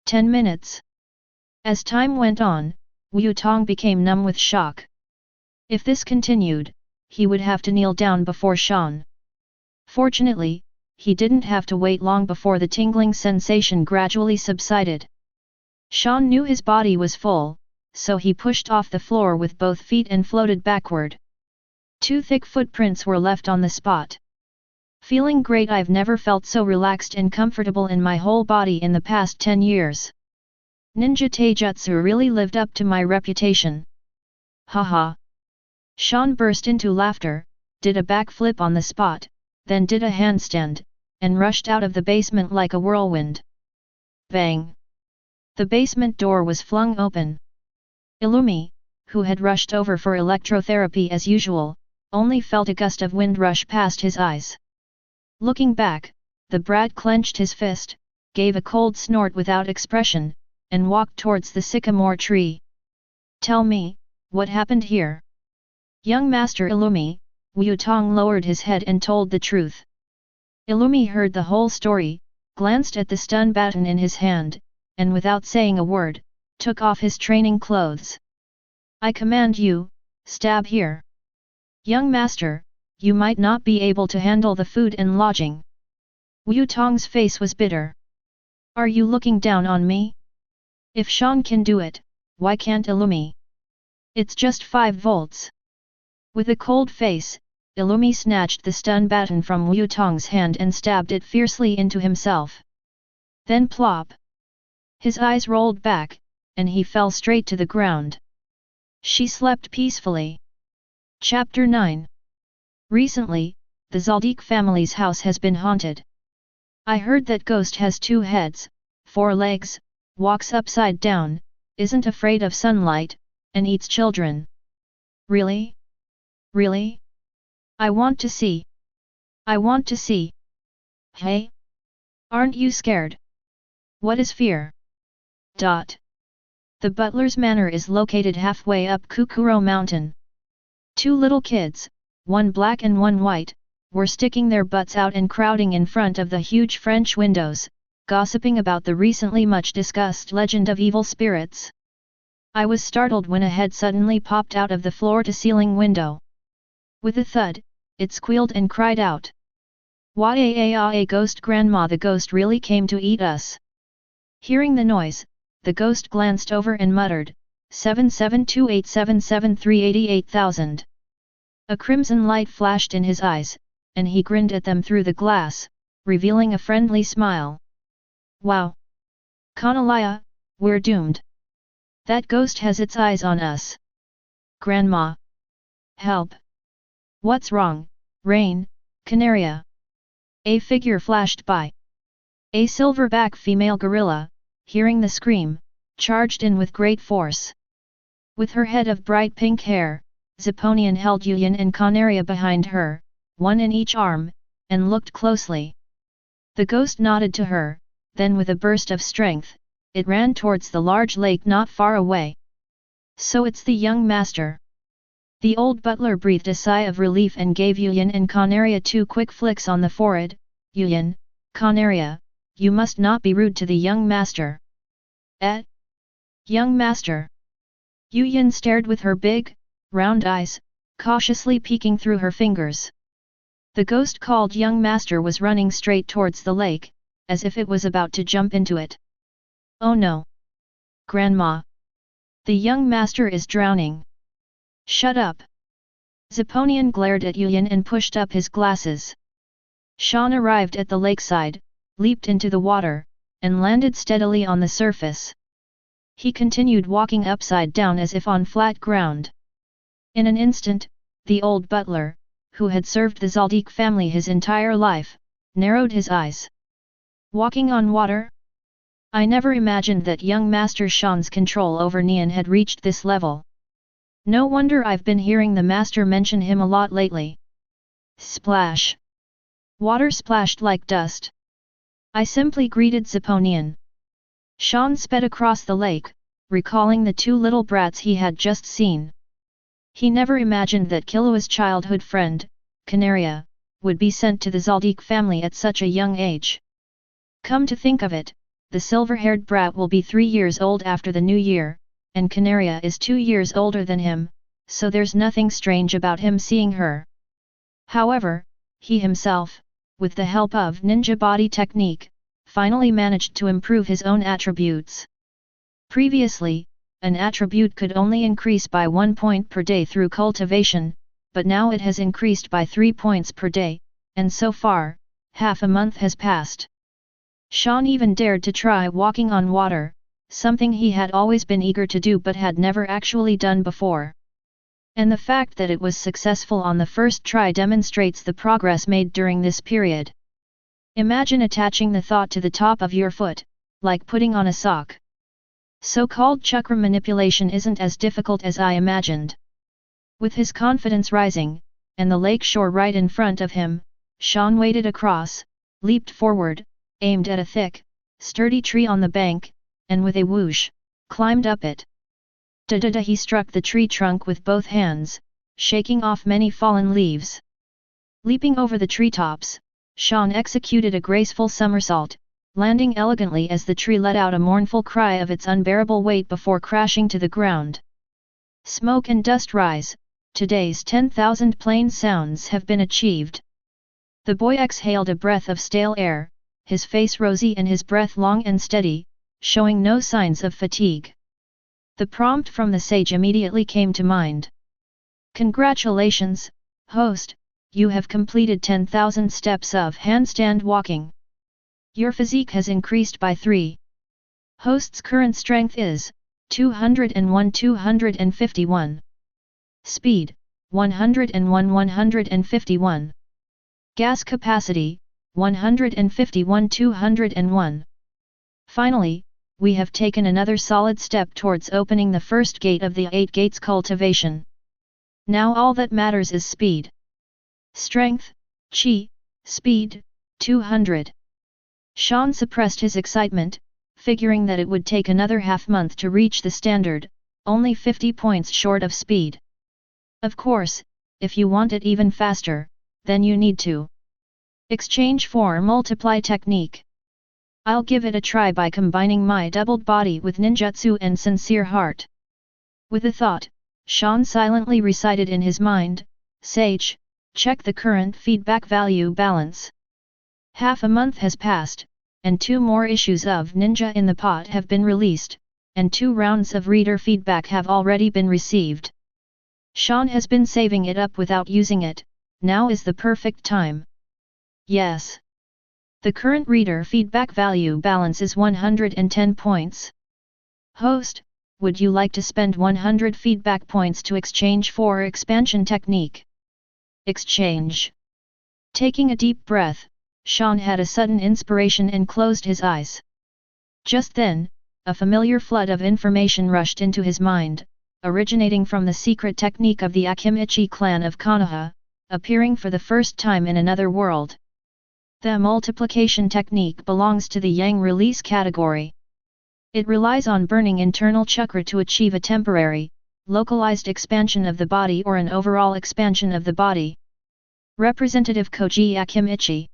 10 minutes. As time went on, Wutong became numb with shock. If this continued, he would have to kneel down before Shawn. Fortunately, he didn't have to wait long before the tingling sensation gradually subsided. Shawn knew his body was full, so he pushed off the floor with both feet and floated backward. 2 thick footprints were left on the spot. "Feeling great. I've never felt so relaxed and comfortable in my whole body in the past 10 years. Ninja Taijutsu really lived up to my reputation. Haha." Shawn burst into laughter, did a backflip on the spot, then did a handstand, and rushed out of the basement like a whirlwind. Bang! The basement door was flung open. Illumi, who had rushed over for electrotherapy as usual, only felt a gust of wind rush past his eyes. Looking back, the brat clenched his fist, gave a cold snort without expression, and walked towards the sycamore tree. "Tell me, what happened here?" "Young Master Illumi," Wutong lowered his head and told the truth. Illumi heard the whole story, glanced at the stun baton in his hand, and without saying a word, took off his training clothes. "I command you, stab here. Young master, you might not be able to handle the food and lodging." Wutong's face was bitter. "Are you looking down on me? If Shawn can do it, why can't Illumi? It's just 5 volts. With a cold face, Illumi snatched the stun baton from Wutong's hand and stabbed it fiercely into himself. Then plop! His eyes rolled back, and he fell straight to the ground. She slept peacefully. Chapter 9. Recently, the Zoldyck family's house has been haunted. I heard that ghost has 2 heads, 4 legs, walks upside down, isn't afraid of sunlight, and eats children. Really? Really? I want to see. I want to see. Hey? Aren't you scared? What is fear? The butler's manor is located halfway up Kukuro Mountain. 2 little kids, one black and one white, were sticking their butts out and crowding in front of the huge French windows, gossiping about the recently much discussed legend of evil spirits. I was startled when a head suddenly popped out of the floor-to-ceiling window. With a thud, it squealed and cried out. "Wah-a-a-a ghost grandma, the ghost really came to eat us." Hearing the noise, the ghost glanced over and muttered, 772877388000. A crimson light flashed in his eyes, and he grinned at them through the glass, revealing a friendly smile. "Wow! Kanalaya, we're doomed. That ghost has its eyes on us. Grandma! Help! What's wrong, Rain, Canaria?" A figure flashed by. A silverback female gorilla, hearing the scream, charged in with great force. With her head of bright pink hair, Zeponian held Yuyan and Canaria behind her, one in each arm, and looked closely. The ghost nodded to her, then with a burst of strength, it ran towards the large lake not far away. "So it's the young master." The old butler breathed a sigh of relief and gave Yuyan and Canaria 2 quick flicks on the forehead. "Yuyan, Canaria, you must not be rude to the young master." "Eh? Young master? Yu Yin stared with her big, round eyes, cautiously peeking through her fingers. The ghost called young master was running straight towards the lake, as if it was about to jump into it. Oh no! Grandma! The young master is drowning! Shut up! Zeponian glared at Yu Yin and pushed up his glasses. Shawn arrived at the lakeside, leaped into the water, and landed steadily on the surface. He continued walking upside down as if on flat ground. In an instant, the old butler, who had served the Zoldyck family his entire life, narrowed his eyes. Walking on water? I never imagined that young Master Shawn's control over Nian had reached this level. No wonder I've been hearing the master mention him a lot lately. Splash! Water splashed like dust. I simply greeted Zeponian. Shawn sped across the lake, recalling the two little brats he had just seen. He never imagined that Killua's childhood friend, Canaria, would be sent to the Zoldyck family at such a young age. Come to think of it, the silver-haired brat will be 3 years old after the new year, and Canaria is 2 years older than him, so there's nothing strange about him seeing her. However, he himself, with the help of ninja body technique, finally managed to improve his own attributes. Previously, an attribute could only increase by 1 point per day through cultivation, but now it has increased by 3 points per day, and so far, half a month has passed. Shawn even dared to try walking on water, something he had always been eager to do but had never actually done before. And the fact that it was successful on the first try demonstrates the progress made during this period. Imagine attaching the thought to the top of your foot, like putting on a sock. So-called chakra manipulation isn't as difficult as I imagined. With his confidence rising, and the lake shore right in front of him, Shawn waded across, leaped forward, aimed at a thick, sturdy tree on the bank, and with a whoosh, climbed up it. Da-da-da, he struck the tree trunk with both hands, shaking off many fallen leaves. Leaping over the treetops, Shawn executed a graceful somersault, landing elegantly as the tree let out a mournful cry of its unbearable weight before crashing to the ground. Smoke and dust rise, today's 10,000 plain sounds have been achieved. The boy exhaled a breath of stale air, his face rosy and his breath long and steady, showing no signs of fatigue. The prompt from the sage immediately came to mind. Congratulations, host, you have completed 10,000 steps of handstand walking. Your physique has increased by 3. Host's current strength is 201-251. Speed 101-151. Gas capacity 151-201. Finally, we have taken another solid step towards opening the first gate of the 8 gates cultivation. Now all that matters is speed. Strength, chi, speed, 200. Shawn suppressed his excitement, figuring that it would take another half-month to reach the standard, only 50 points short of speed. Of course, if you want it even faster, then you need to exchange for multiply technique. I'll give it a try by combining my doubled body with ninjutsu and sincere heart. With a thought, Shawn silently recited in his mind, Sage, check the current feedback value balance. Half a month has passed, and 2 more issues of Ninja in the Pot have been released, and 2 rounds of reader feedback have already been received. Shawn has been saving it up without using it, now is the perfect time. Yes. The current reader feedback value balance is 110 points. Host, would you like to spend 100 feedback points to exchange for expansion technique? Exchange. Taking a deep breath, Shawn had a sudden inspiration and closed his eyes. Just then, a familiar flood of information rushed into his mind, originating from the secret technique of the Akimichi clan of Konoha, appearing for the first time in another world. The multiplication technique belongs to the Yang release category. It relies on burning internal chakra to achieve a temporary, localized expansion of the body or an overall expansion of the body. Representative Koji Akimichi.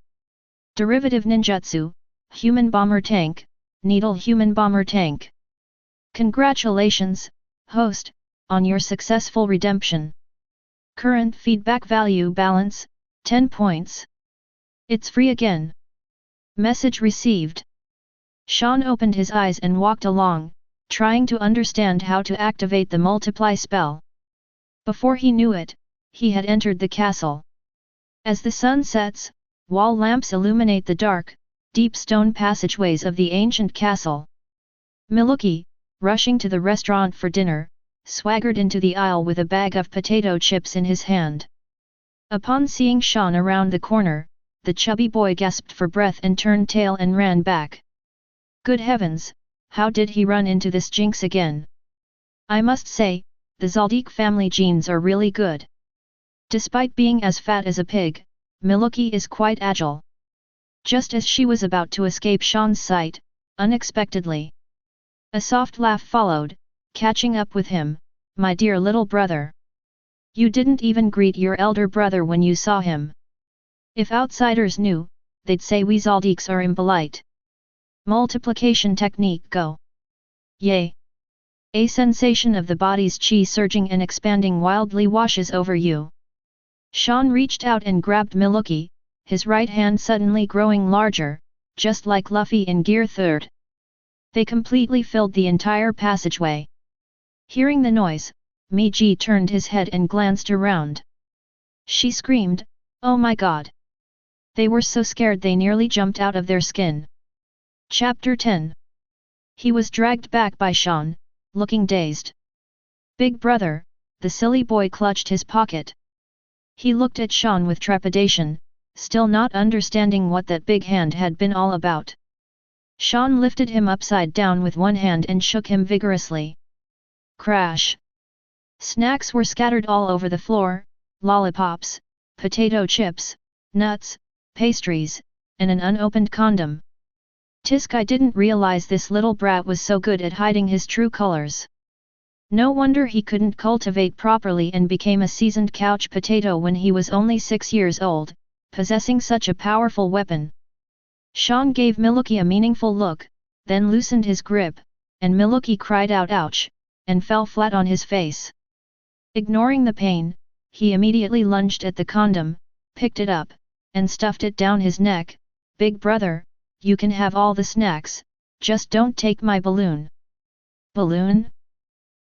Derivative ninjutsu, human bomber tank, needle human bomber tank. Congratulations, host, on your successful redemption. Current feedback value balance, 10 points. It's free again. Message received. Shawn opened his eyes and walked along, trying to understand how to activate the multiply spell. Before he knew it, he had entered the castle. As the sun sets, wall lamps illuminate the dark, deep stone passageways of the ancient castle. Milwaukee, rushing to the restaurant for dinner, swaggered into the aisle with a bag of potato chips in his hand. Upon seeing Shawn around the corner, the chubby boy gasped for breath and turned tail and ran back. Good heavens, how did he run into this jinx again? I must say, the Zoldyck family genes are really good. Despite being as fat as a pig, Milwaukee is quite agile. Just as she was about to escape Shawn's sight, unexpectedly, a soft laugh followed, catching up with him. My dear little brother. You didn't even greet your elder brother when you saw him. If outsiders knew, they'd say we Zoldicks are impolite. Multiplication technique go. Yay! A sensation of the body's chi surging and expanding wildly washes over you. Shawn reached out and grabbed Milwaukee, his right hand suddenly growing larger, just like Luffy in Gear 3rd. They completely filled the entire passageway. Hearing the noise, Miji turned his head and glanced around. She screamed, "Oh my god!" They were so scared they nearly jumped out of their skin. Chapter 10. He was dragged back by Shawn, looking dazed. Big brother, the silly boy clutched his pocket. He looked at Shawn with trepidation, still not understanding what that big hand had been all about. Shawn lifted him upside down with one hand and shook him vigorously. Crash! Snacks were scattered all over the floor, lollipops, potato chips, nuts, pastries, and an unopened condom. Tiskai didn't realize this little brat was so good at hiding his true colors. No wonder he couldn't cultivate properly and became a seasoned couch potato when he was only 6 years old, possessing such a powerful weapon. Shawn gave Milwaukee a meaningful look, then loosened his grip, and Milwaukee cried out ouch, and fell flat on his face. Ignoring the pain, he immediately lunged at the condom, picked it up, and stuffed it down his neck. Big brother, you can have all the snacks, just don't take my balloon. Balloon?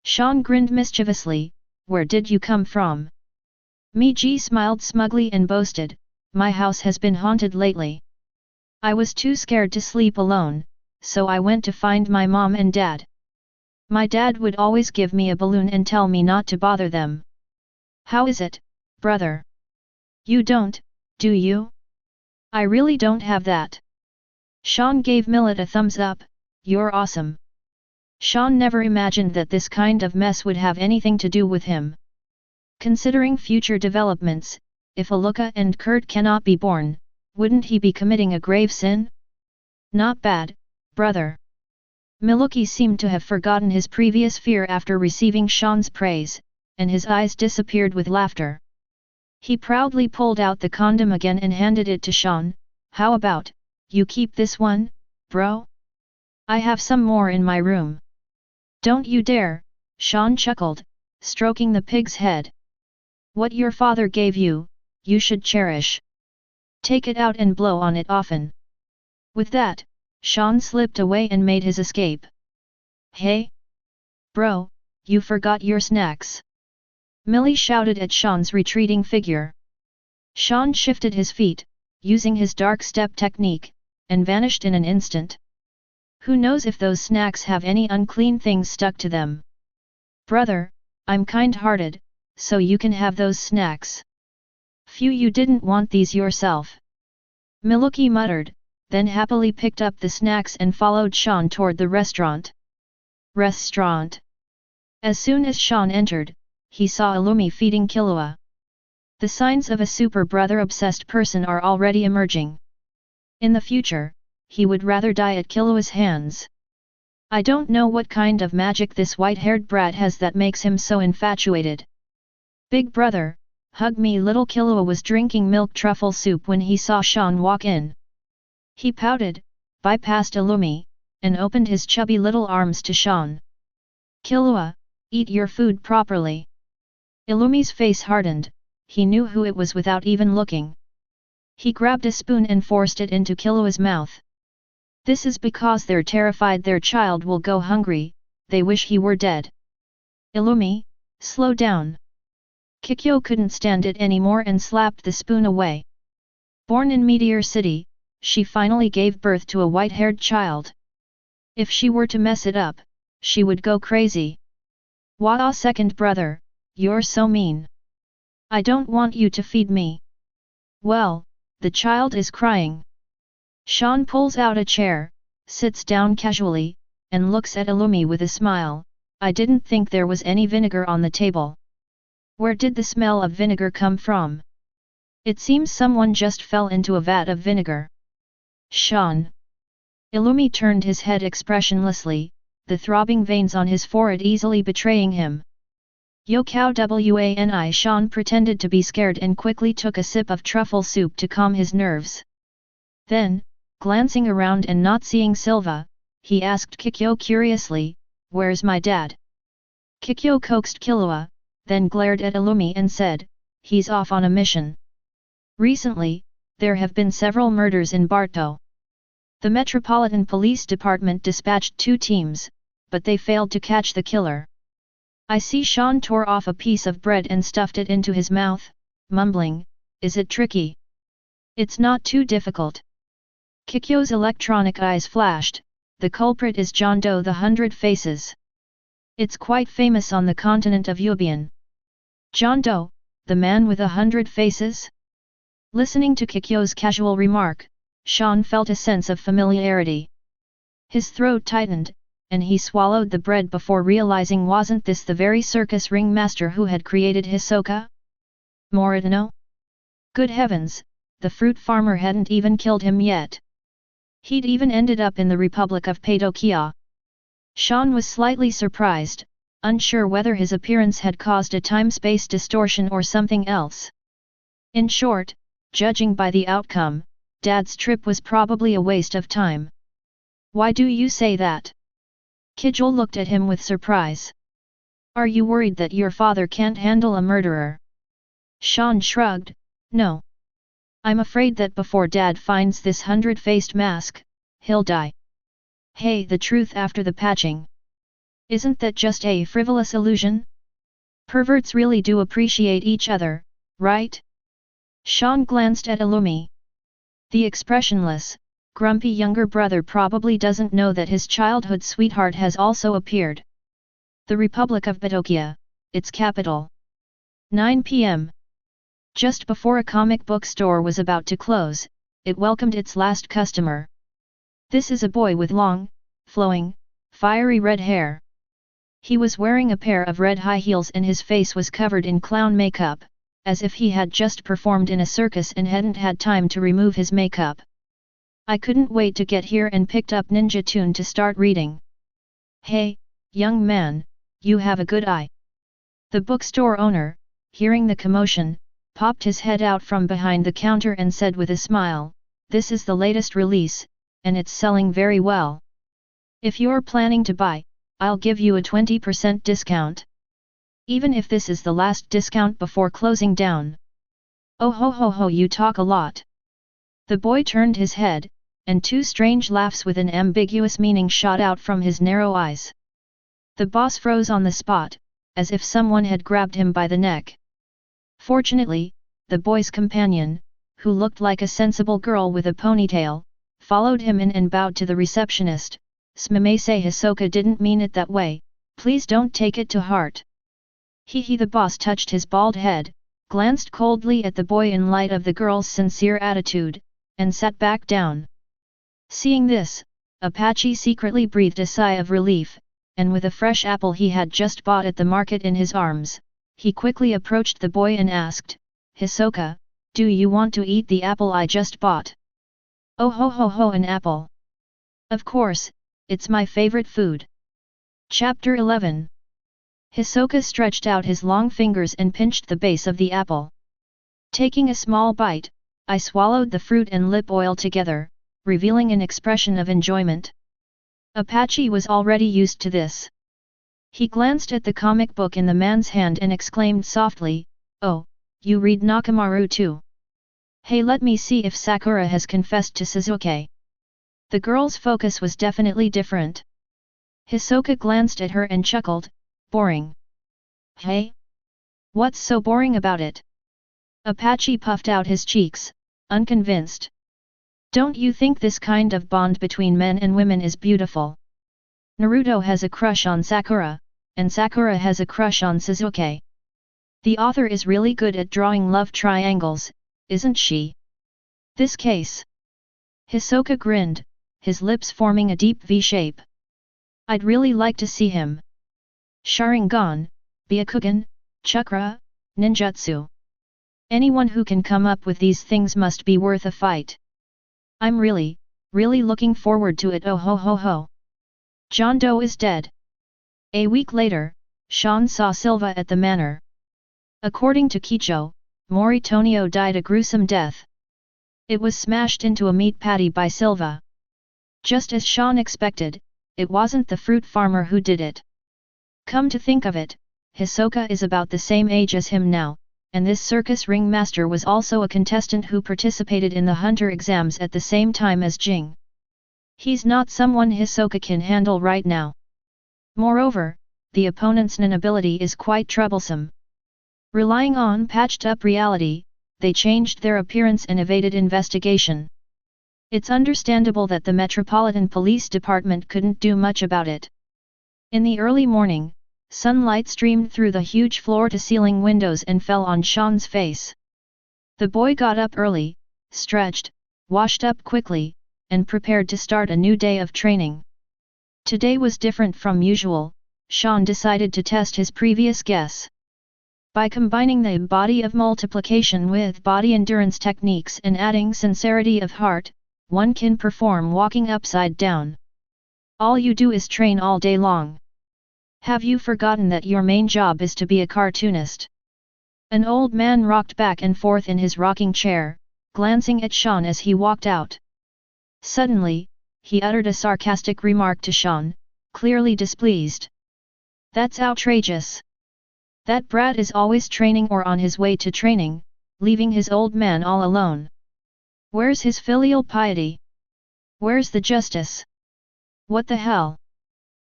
Shawn grinned mischievously, where did you come from? Miji smiled smugly and boasted, my house has been haunted lately. I was too scared to sleep alone, so I went to find my mom and dad. My dad would always give me a balloon and tell me not to bother them. How is it, brother? You don't, do you? I really don't have that. Shawn gave Millet a thumbs up, you're awesome. Shawn never imagined that this kind of mess would have anything to do with him. Considering future developments, if Aluka and Kurt cannot be born, wouldn't he be committing a grave sin? Not bad, brother. Milwaukee seemed to have forgotten his previous fear after receiving Shawn's praise, and his eyes disappeared with laughter. He proudly pulled out the condom again and handed it to Shawn. How about, you keep this one, bro? I have some more in my room. Don't you dare, Shawn chuckled, stroking the pig's head. What your father gave you, you should cherish. Take it out and blow on it often. With that, Shawn slipped away and made his escape. Hey! Bro, you forgot your snacks. Millie shouted at Shawn's retreating figure. Shawn shifted his feet, using his dark step technique, and vanished in an instant. Who knows if those snacks have any unclean things stuck to them? Brother, I'm kind-hearted, so you can have those snacks. Phew, you didn't want these yourself. Milwaukee muttered, then happily picked up the snacks and followed Shawn toward the restaurant. As soon as Shawn entered, he saw Illumi feeding Killua. The signs of a super brother-obsessed person are already emerging. In the future, he would rather die at Killua's hands. I don't know what kind of magic this white-haired brat has that makes him so infatuated. Big brother, hug me. Little Killua was drinking milk truffle soup when he saw Shawn walk in. He pouted, bypassed Illumi, and opened his chubby little arms to Shawn. Killua, Eat your food properly. Illumi's face hardened, he knew who it was without even looking. He grabbed a spoon and forced it into Killua's mouth. This is because they're terrified their child will go hungry, they wish he were dead. Illumi, slow down. Kikyo couldn't stand it anymore and slapped the spoon away. Born in Meteor City, she finally gave birth to a white-haired child. If she were to mess it up, she would go crazy. Wah, second brother, you're so mean. I don't want you to feed me. Well, the child is crying. Shawn pulls out a chair, sits down casually, and looks at Illumi with a smile. I didn't think there was any vinegar on the table. Where did the smell of vinegar come from? It seems someone just fell into a vat of vinegar. Shawn. Illumi turned his head expressionlessly, the throbbing veins on his forehead easily betraying him. Yo cow wani Shawn pretended to be scared and quickly took a sip of truffle soup to calm his nerves. Then, glancing around and not seeing Silva, he asked Kikyo curiously, "Where's my dad?" Kikyo coaxed Killua, then glared at Illumi and said, "He's off on a mission." Recently, there have been several murders in Barto. The Metropolitan Police Department dispatched 2 teams, but they failed to catch the killer. I see Shawn tore off a piece of bread and stuffed it into his mouth, mumbling, "Is it tricky?" "It's not too difficult." Kikyo's electronic eyes flashed, the culprit is John Doe the 100 Faces. It's quite famous on the continent of Yubian. John Doe, the man with 100 faces? Listening to Kikyo's casual remark, Shawn felt a sense of familiarity. His throat tightened, and he swallowed the bread before realizing wasn't this the very circus ringmaster who had created Hisoka? Moritano? Good heavens, the fruit farmer hadn't even killed him yet. He'd even ended up in the Republic of Padokia. Shawn was slightly surprised, unsure whether his appearance had caused a time-space distortion or something else. In short, judging by the outcome, Dad's trip was probably a waste of time. Why do you say that? Kijol looked at him with surprise. Are you worried that your father can't handle a murderer? Shawn shrugged, no. I'm afraid that before Dad finds this 100-faced mask, he'll die. Hey, the truth after the patching. Isn't that just a frivolous illusion? Perverts really do appreciate each other, right? Shawn glanced at Illumi. The expressionless, grumpy younger brother probably doesn't know that his childhood sweetheart has also appeared. The Republic of Padokia, its capital. 9 p.m. Just before a comic book store was about to close, it welcomed its last customer. This is a boy with long, flowing, fiery red hair. He was wearing a pair of red high heels and his face was covered in clown makeup, as if he had just performed in a circus and hadn't had time to remove his makeup. I couldn't wait to get here and picked up Ninja Tune to start reading. Hey, young man, you have a good eye. The bookstore owner, hearing the commotion, popped his head out from behind the counter and said with a smile, "This is the latest release, and it's selling very well. If you're planning to buy, I'll give you a 20% discount. Even if this is the last discount before closing down." Oh ho ho ho, you talk a lot. The boy turned his head, and 2 strange laughs with an ambiguous meaning shot out from his narrow eyes. The boss froze on the spot, as if someone had grabbed him by the neck. Fortunately, the boy's companion, who looked like a sensible girl with a ponytail, followed him in and bowed to the receptionist. "Smamese Hisoka didn't mean it that way, please don't take it to heart." The boss touched his bald head, glanced coldly at the boy in light of the girl's sincere attitude, and sat back down. Seeing this, Apache secretly breathed a sigh of relief, and with a fresh apple he had just bought at the market in his arms, he quickly approached the boy and asked, "Hisoka, do you want to eat the apple I just bought?" "Oh ho ho ho, an apple! Of course, it's my favorite food." Chapter 11. Hisoka stretched out his long fingers and pinched the base of the apple. Taking a small bite, I swallowed the fruit and lip oil together, revealing an expression of enjoyment. Apache was already used to this. He glanced at the comic book in the man's hand and exclaimed softly, "Oh, you read Nakamaru too? Hey, let me see if Sakura has confessed to Suzuki." The girl's focus was definitely different. Hisoka glanced at her and chuckled, "Boring." "Hey? What's so boring about it?" Apache puffed out his cheeks, unconvinced. "Don't you think this kind of bond between men and women is beautiful? Naruto has a crush on Sakura, and Sakura has a crush on Suzuki. The author is really good at drawing love triangles, isn't she? This case." Hisoka grinned, his lips forming a deep V shape. "I'd really like to see him. Sharingan, Byakugan, Chakra, Ninjutsu. Anyone who can come up with these things must be worth a fight. I'm really looking forward to it. Oh ho ho ho. John Doe is dead." A week later, Shawn saw Silva at the manor. According to Kicho, Moritonio died a gruesome death. It was smashed into a meat patty by Silva. Just as Shawn expected, it wasn't the fruit farmer who did it. Come to think of it, Hisoka is about the same age as him now, and this circus ringmaster was also a contestant who participated in the hunter exams at the same time as Jing. He's not someone Hisoka can handle right now. Moreover, the opponent's nin ability is quite troublesome. Relying on patched-up reality, they changed their appearance and evaded investigation. It's understandable that the Metropolitan Police Department couldn't do much about it. In the early morning, sunlight streamed through the huge floor-to-ceiling windows and fell on Shawn's face. The boy got up early, stretched, washed up quickly, and prepared to start a new day of training. Today was different from usual. Shawn decided to test his previous guess. By combining the body of multiplication with body endurance techniques and adding sincerity of heart, one can perform walking upside down. All you do is train all day long. Have you forgotten that your main job is to be a cartoonist? An old man rocked back and forth in his rocking chair, glancing at Shawn as he walked out. Suddenly, he uttered a sarcastic remark to Shawn, clearly displeased. "That's outrageous. That brat is always training or on his way to training, leaving his old man all alone. Where's his filial piety? Where's the justice? What the hell?"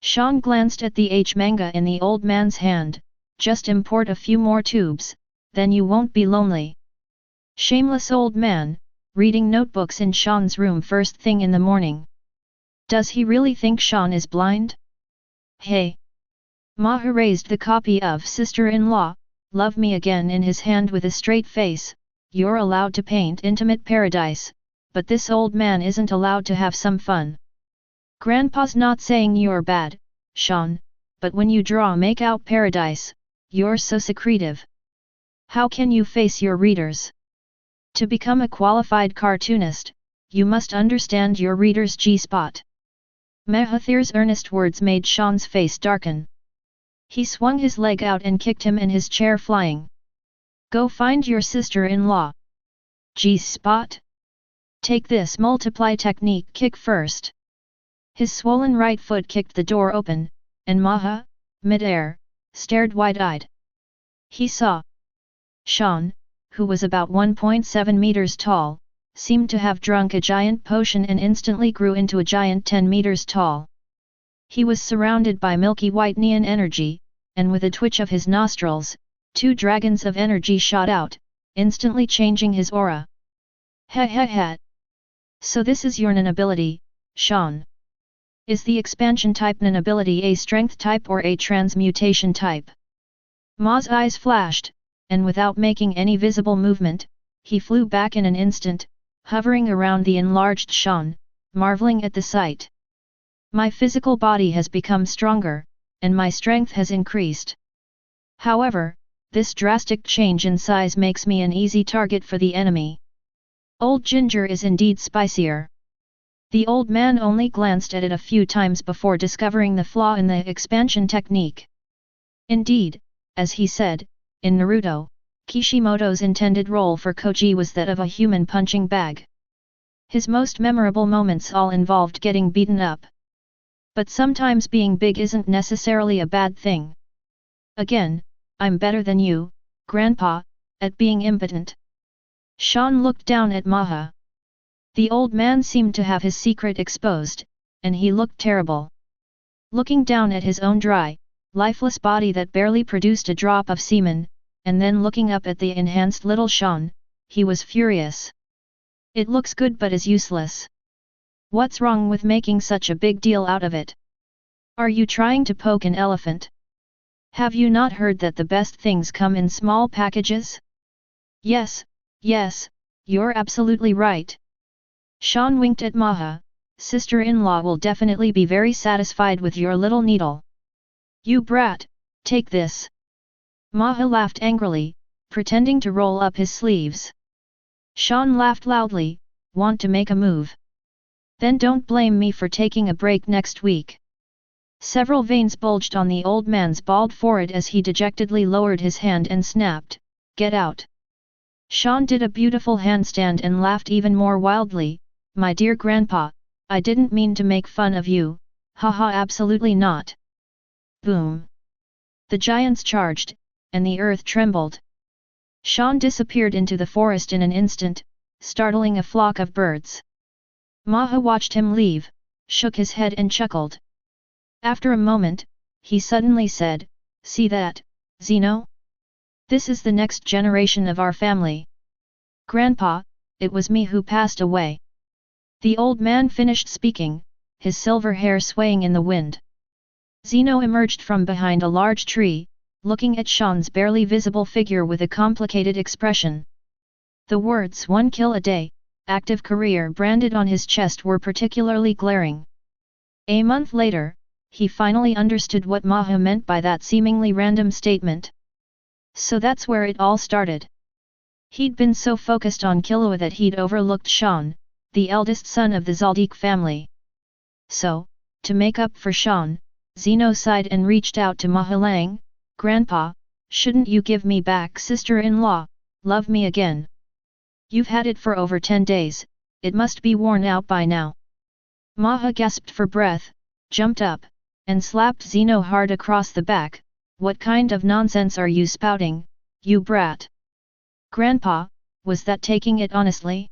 Shawn glanced at the manga in the old man's hand. "Just import a few more tubes, then you won't be lonely." Shameless old man, reading notebooks in Shawn's room first thing in the morning. Does he really think Shawn is blind? Hey! Maha raised the copy of Sister-in-Law, Love Me Again in his hand with a straight face. "You're allowed to paint Intimate Paradise, but this old man isn't allowed to have some fun." "Grandpa's not saying you're bad, Shawn, but when you draw Make Out Paradise, you're so secretive. How can you face your readers? To become a qualified cartoonist, you must understand your reader's G-spot." Mahathir's earnest words made Shawn's face darken. He swung his leg out and kicked him and his chair flying. "Go find your sister-in-law. G-spot? Take this multiply technique kick first." His swollen right foot kicked the door open, and Maha, mid-air, stared wide-eyed. He saw Shawn, who was about 1.7 meters tall, seemed to have drunk a giant potion and instantly grew into a giant 10 meters tall. He was surrounded by milky white neon energy, and with a twitch of his nostrils, 2 dragons of energy shot out, instantly changing his aura. "Ha ha ha! So this is your nin ability, Shawn. Is the expansion type nin ability a strength type or a transmutation type?" Ma's eyes flashed, and without making any visible movement, he flew back in an instant, hovering around the enlarged Shawn, marveling at the sight. "My physical body has become stronger, and my strength has increased. However, this drastic change in size makes me an easy target for the enemy. Old ginger is indeed spicier." The old man only glanced at it a few times before discovering the flaw in the expansion technique. Indeed, as he said, in Naruto, Kishimoto's intended role for Koji was that of a human punching bag. His most memorable moments all involved getting beaten up. But sometimes being big isn't necessarily a bad thing. Again, I'm better than you, Grandpa, at being impotent. Shawn looked down at Maha. The old man seemed to have his secret exposed, and he looked terrible. Looking down at his own dry, lifeless body that barely produced a drop of semen, and then looking up at the enhanced little Shawn, he was furious. It looks good but is useless. What's wrong with making such a big deal out of it? Are you trying to poke an elephant? Have you not heard that the best things come in small packages? Yes, you're absolutely right. Shawn winked at Maha. Sister-in-law will definitely be very satisfied with your little needle. You brat, take this. Maha laughed angrily, pretending to roll up his sleeves. Shawn laughed loudly, want to make a move. Then don't blame me for taking a break next week. Several veins bulged on the old man's bald forehead as he dejectedly lowered his hand and snapped, "Get out." Shawn did a beautiful handstand and laughed even more wildly, "My dear Grandpa, I didn't mean to make fun of you, haha, absolutely not." Boom! The giants charged, and the earth trembled. Shawn disappeared into the forest in an instant, startling a flock of birds. Maha watched him leave, shook his head and chuckled. After a moment, he suddenly said, "See that, Zeno? This is the next generation of our family. Grandpa, it was me who passed away." The old man finished speaking, his silver hair swaying in the wind. Zeno emerged from behind a large tree, looking at Shawn's barely visible figure with a complicated expression. The words "one kill a day, active career" branded on his chest were particularly glaring. A month later, he finally understood what Maha meant by that seemingly random statement. So that's where it all started. He'd been so focused on Killua that he'd overlooked Shawn, the eldest son of the Zoldyck family. So, to make up for Shawn, Zeno sighed and reached out to Mahalang, "Grandpa, shouldn't you give me back sister-in-law, love me again? You've had it for over 10 days, it must be worn out by now." Maha gasped for breath, jumped up, and slapped Zeno hard across the back. "What kind of nonsense are you spouting, you brat? Grandpa, was that taking it honestly?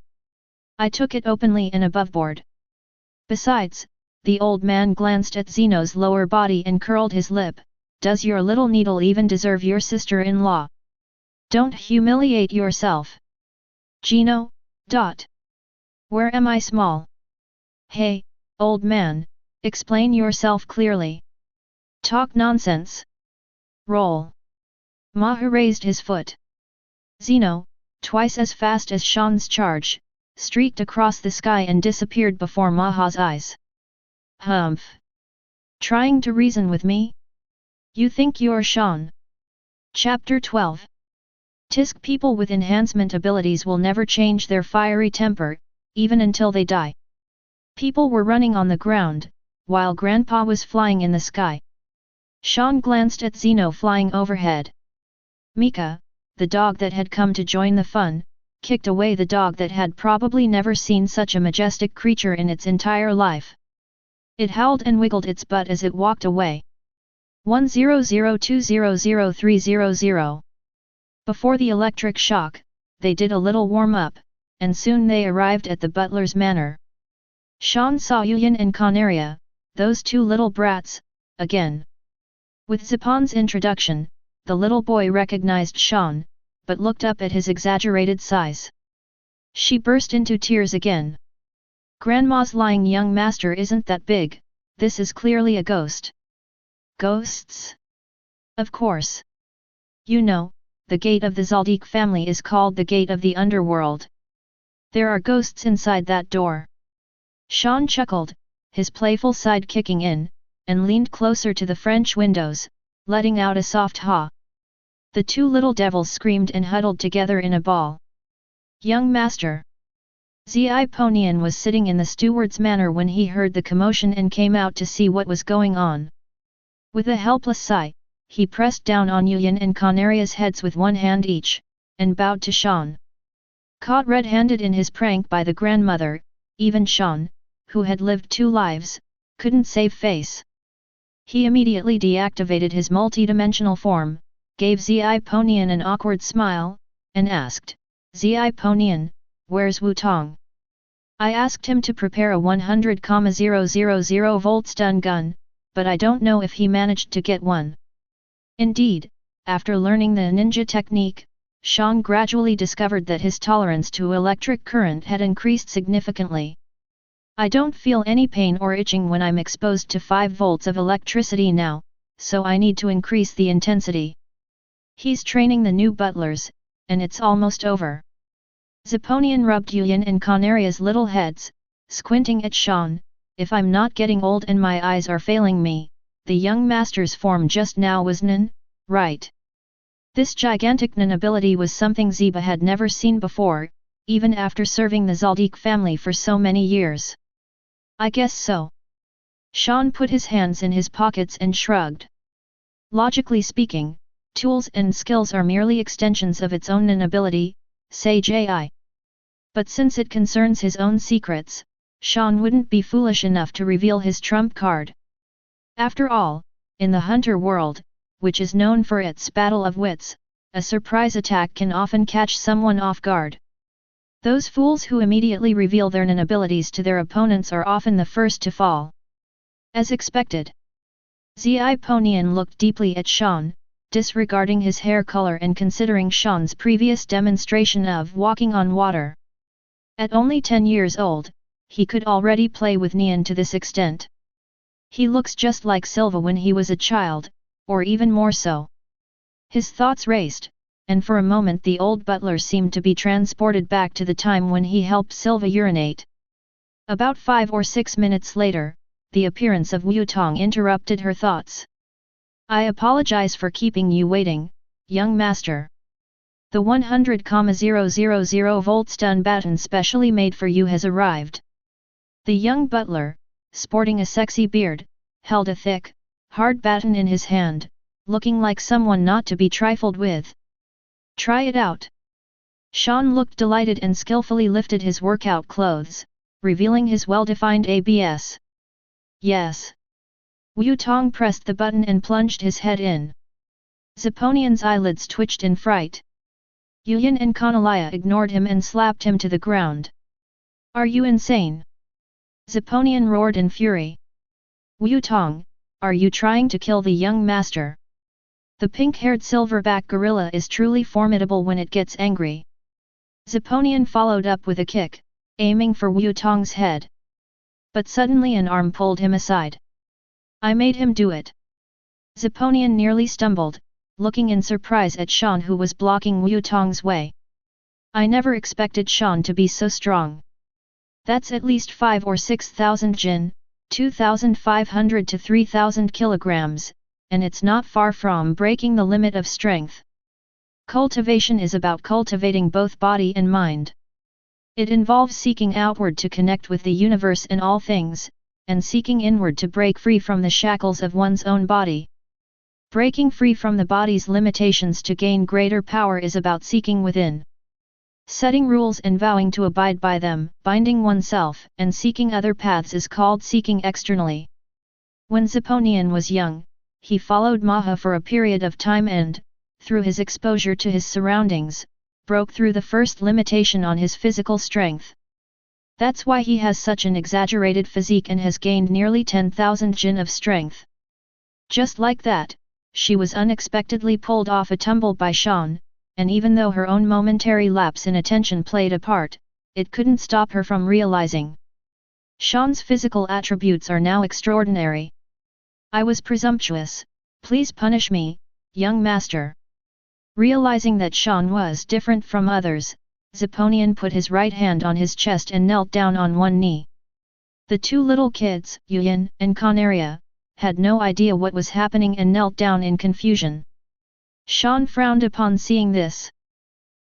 I took it openly and aboveboard. Besides," the old man glanced at Zeno's lower body and curled his lip, "does your little needle even deserve your sister-in-law? Don't humiliate yourself. Gino, where am I small? Hey, old man, explain yourself clearly. Talk nonsense. Roll." Maha raised his foot. Zeno, twice as fast as Shawn's charge, streaked across the sky and disappeared before Maha's eyes. "Humph! Trying to reason with me? You think you're Shawn?" Chapter 12. Tisk people with enhancement abilities will never change their fiery temper, even until they die. People were running on the ground, while Grandpa was flying in the sky. Shawn glanced at Zeno flying overhead. Mika, the dog that had come to join the fun, kicked away the dog that had probably never seen such a majestic creature in its entire life. It howled and wiggled its butt as it walked away. 100200300. Before the electric shock, they did a little warm-up, and soon they arrived at the butler's manor. Shawn saw Yuyan and Canaria, those two little brats, again. With Zipan's introduction, the little boy recognized Shawn, but looked up at his exaggerated size. She burst into tears again. "Grandma's lying, young master isn't that big, this is clearly a ghost." "Ghosts? Of course. You know, the gate of the Zoldyck family is called the gate of the underworld. There are ghosts inside that door." Shawn chuckled, his playful side kicking in, and leaned closer to the French windows, letting out a soft "ha." The two little devils screamed and huddled together in a ball. "Young master!" Zi Ponian was sitting in the steward's manor when he heard the commotion and came out to see what was going on. With a helpless sigh, he pressed down on Yuyan and Canaria's heads with one hand each, and bowed to Shawn. Caught red-handed in his prank by the grandmother, even Shawn, who had lived 2 lives, couldn't save face. He immediately deactivated his multidimensional form, gave Ziponian an awkward smile, and asked, Ziponian, where's Wu-Tong? I asked him to prepare a 100,000 volt stun gun, but I don't know if he managed to get one. Indeed, after learning the ninja technique, Shawn gradually discovered that his tolerance to electric current had increased significantly. I don't feel any pain or itching when I'm exposed to 5 volts of electricity now, so I need to increase the intensity. He's training the new butlers, and it's almost over. Ziponian rubbed Yuyan and Canaria's little heads, squinting at Shawn. If I'm not getting old and my eyes are failing me, the young master's form just now was Nin, right? This gigantic Nin ability was something Ziba had never seen before, even after serving the Zoldyck family for so many years. I guess so. Shawn put his hands in his pockets and shrugged. Logically speaking, tools and skills are merely extensions of its own Nin ability, say Ji. But since it concerns his own secrets, Shawn wouldn't be foolish enough to reveal his trump card. After all, in the Hunter world, which is known for its battle of wits, a surprise attack can often catch someone off guard. Those fools who immediately reveal their Nin abilities to their opponents are often the first to fall. As expected. Ziponian looked deeply at Shawn, disregarding his hair color and considering Shawn's previous demonstration of walking on water. At only 10 years old, he could already play with Nian to this extent. He looks just like Silva when he was a child, or even more so. His thoughts raced, and for a moment the old butler seemed to be transported back to the time when he helped Silva urinate. About 5 or 6 minutes later, the appearance of Wu-Tong interrupted her thoughts. I apologize for keeping you waiting, young master. The 100,000 volt stun baton specially made for you has arrived. The young butler, sporting a sexy beard, held a thick, hard baton in his hand, looking like someone not to be trifled with. Try it out. Shawn looked delighted and skillfully lifted his workout clothes, revealing his well-defined abs. Yes. Wu-Tong pressed the button and plunged his head in. Ziponian's eyelids twitched in fright. Yuyan and Kanalia ignored him and slapped him to the ground. Are you insane? Ziponian roared in fury. Wu-Tong, are you trying to kill the young master? The pink-haired silverback gorilla is truly formidable when it gets angry. Ziponian followed up with a kick, aiming for Wu-Tong's head. But suddenly an arm pulled him aside. I made him do it. Ziponian nearly stumbled, looking in surprise at Shawn who was blocking Wu-Tong's way. I never expected Shawn to be so strong. That's at least 5 or 6,000 jin, 2,500 to 3,000 kilograms, and it's not far from breaking the limit of strength. Cultivation is about cultivating both body and mind. It involves seeking outward to connect with the universe and all things, and seeking inward to break free from the shackles of one's own body. Breaking free from the body's limitations to gain greater power is about seeking within. Setting rules and vowing to abide by them, binding oneself and seeking other paths is called seeking externally. When Ziponian was young, he followed Maha for a period of time and, through his exposure to his surroundings, broke through the first limitation on his physical strength. That's why he has such an exaggerated physique and has gained nearly 10,000 jin of strength. Just like that, she was unexpectedly pulled off a tumble by Shawn, and even though her own momentary lapse in attention played a part, it couldn't stop her from realizing. Shawn's physical attributes are now extraordinary. I was presumptuous, please punish me, young master. Realizing that Shawn was different from others, Ziponian put his right hand on his chest and knelt down on one knee. The two little kids, Yuyan and Kanaria, had no idea what was happening and knelt down in confusion. Shawn frowned upon seeing this.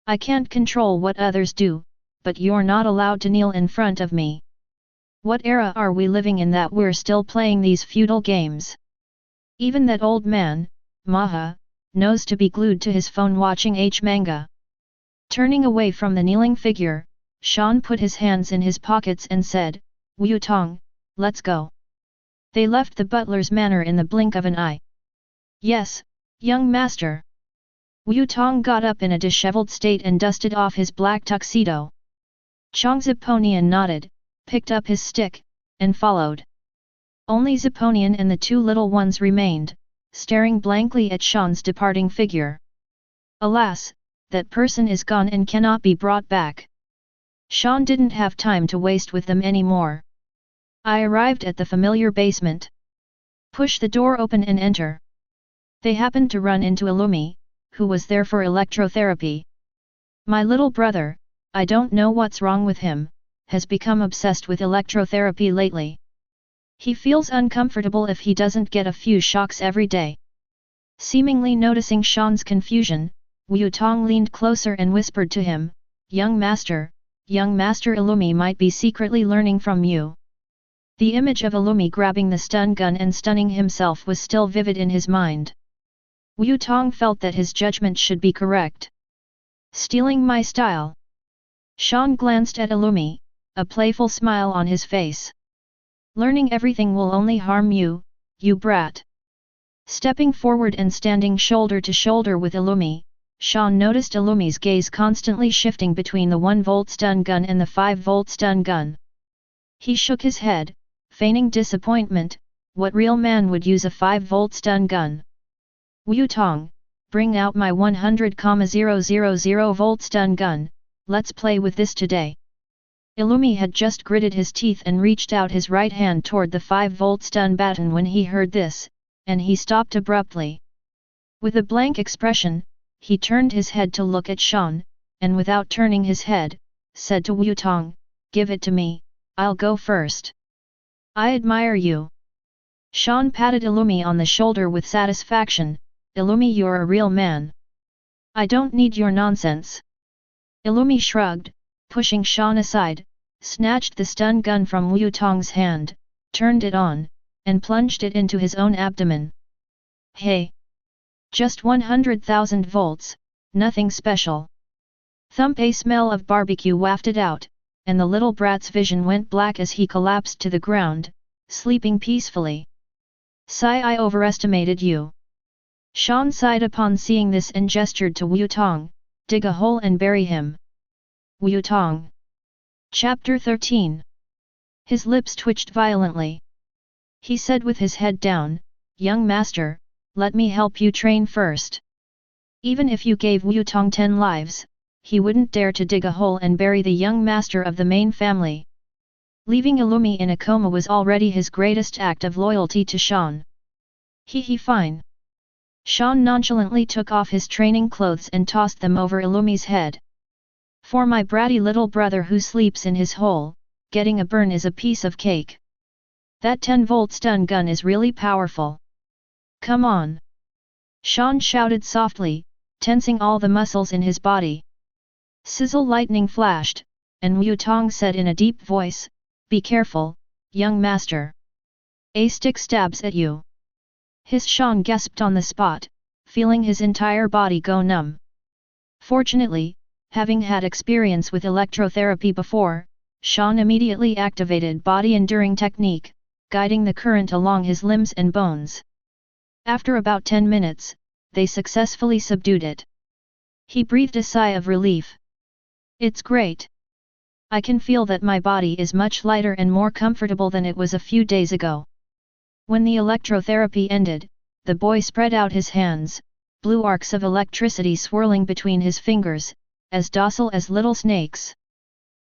I can't control what others do, but you're not allowed to kneel in front of me. What era are we living in that we're still playing these feudal games? Even that old man, Maha, knows to be glued to his phone watching Manga. Turning away from the kneeling figure, Shawn put his hands in his pockets and said, Wu-Tong, let's go. They left the butler's manor in the blink of an eye. Yes, young master. Wu Tong got up in a disheveled state and dusted off his black tuxedo. Chong Zeponian nodded, picked up his stick, and followed. Only Zeponian and the two little ones remained, staring blankly at Shawn's departing figure. Alas, that person is gone and cannot be brought back. Shawn didn't have time to waste with them anymore. I arrived at the familiar basement. Push the door open and enter. They happened to run into Illumi, who was there for electrotherapy. My little brother, I don't know what's wrong with him, has become obsessed with electrotherapy lately. He feels uncomfortable if he doesn't get a few shocks every day. Seemingly noticing Shawn's confusion, Wu Tong leaned closer and whispered to him, Young Master Illumi might be secretly learning from you. The image of Illumi grabbing the stun gun and stunning himself was still vivid in his mind. Wu Tong felt that his judgment should be correct. Stealing my style? Shawn glanced at Illumi, a playful smile on his face. Learning everything will only harm you, you brat. Stepping forward and standing shoulder to shoulder with Illumi, Shawn noticed Illumi's gaze constantly shifting between the 1-volt stun gun and the 5-volt stun gun. He shook his head, feigning disappointment. What real man would use a 5-volt stun gun? Wu Tong, bring out my 100,000-volt stun gun, let's play with this today. Illumi had just gritted his teeth and reached out his right hand toward the 5-volt stun baton when he heard this, and he stopped abruptly. With a blank expression, he turned his head to look at Shawn, and without turning his head, said to Wu Tong, Give it to me, I'll go first. I admire you. Shawn patted Illumi on the shoulder with satisfaction. Illumi, you're a real man. I don't need your nonsense. Illumi shrugged, pushing Shawn aside, snatched the stun gun from Wu Tong's hand, turned it on, and plunged it into his own abdomen. Hey! Just 100,000 volts, nothing special. Thump! A smell of barbecue wafted out, and the little brat's vision went black as he collapsed to the ground, sleeping peacefully. Sigh, I overestimated you. Shawn sighed upon seeing this and gestured to Wu Tong, dig a hole and bury him. Wu Tong. Chapter 13. His lips twitched violently. He said with his head down, Young master, let me help you train first. Even if you gave Wu Tong 10 lives, he wouldn't dare to dig a hole and bury the young master of the main family. Leaving Illumi in a coma was already his greatest act of loyalty to Shawn. Fine. Shawn nonchalantly took off his training clothes and tossed them over Illumi's head. For my bratty little brother who sleeps in his hole, getting a burn is a piece of cake. That 10-volt stun gun is really powerful. Come on! Shawn shouted softly, tensing all the muscles in his body. Sizzle lightning flashed, and Wu Tong said in a deep voice, Be careful, young master. A stick stabs at you. Shawn gasped on the spot, feeling his entire body go numb. Fortunately, having had experience with electrotherapy before, Shawn immediately activated body enduring technique, guiding the current along his limbs and bones. After about 10 minutes, they successfully subdued it. He breathed a sigh of relief. It's great. I can feel that my body is much lighter and more comfortable than it was a few days ago. When the electrotherapy ended, the boy spread out his hands, blue arcs of electricity swirling between his fingers, as docile as little snakes.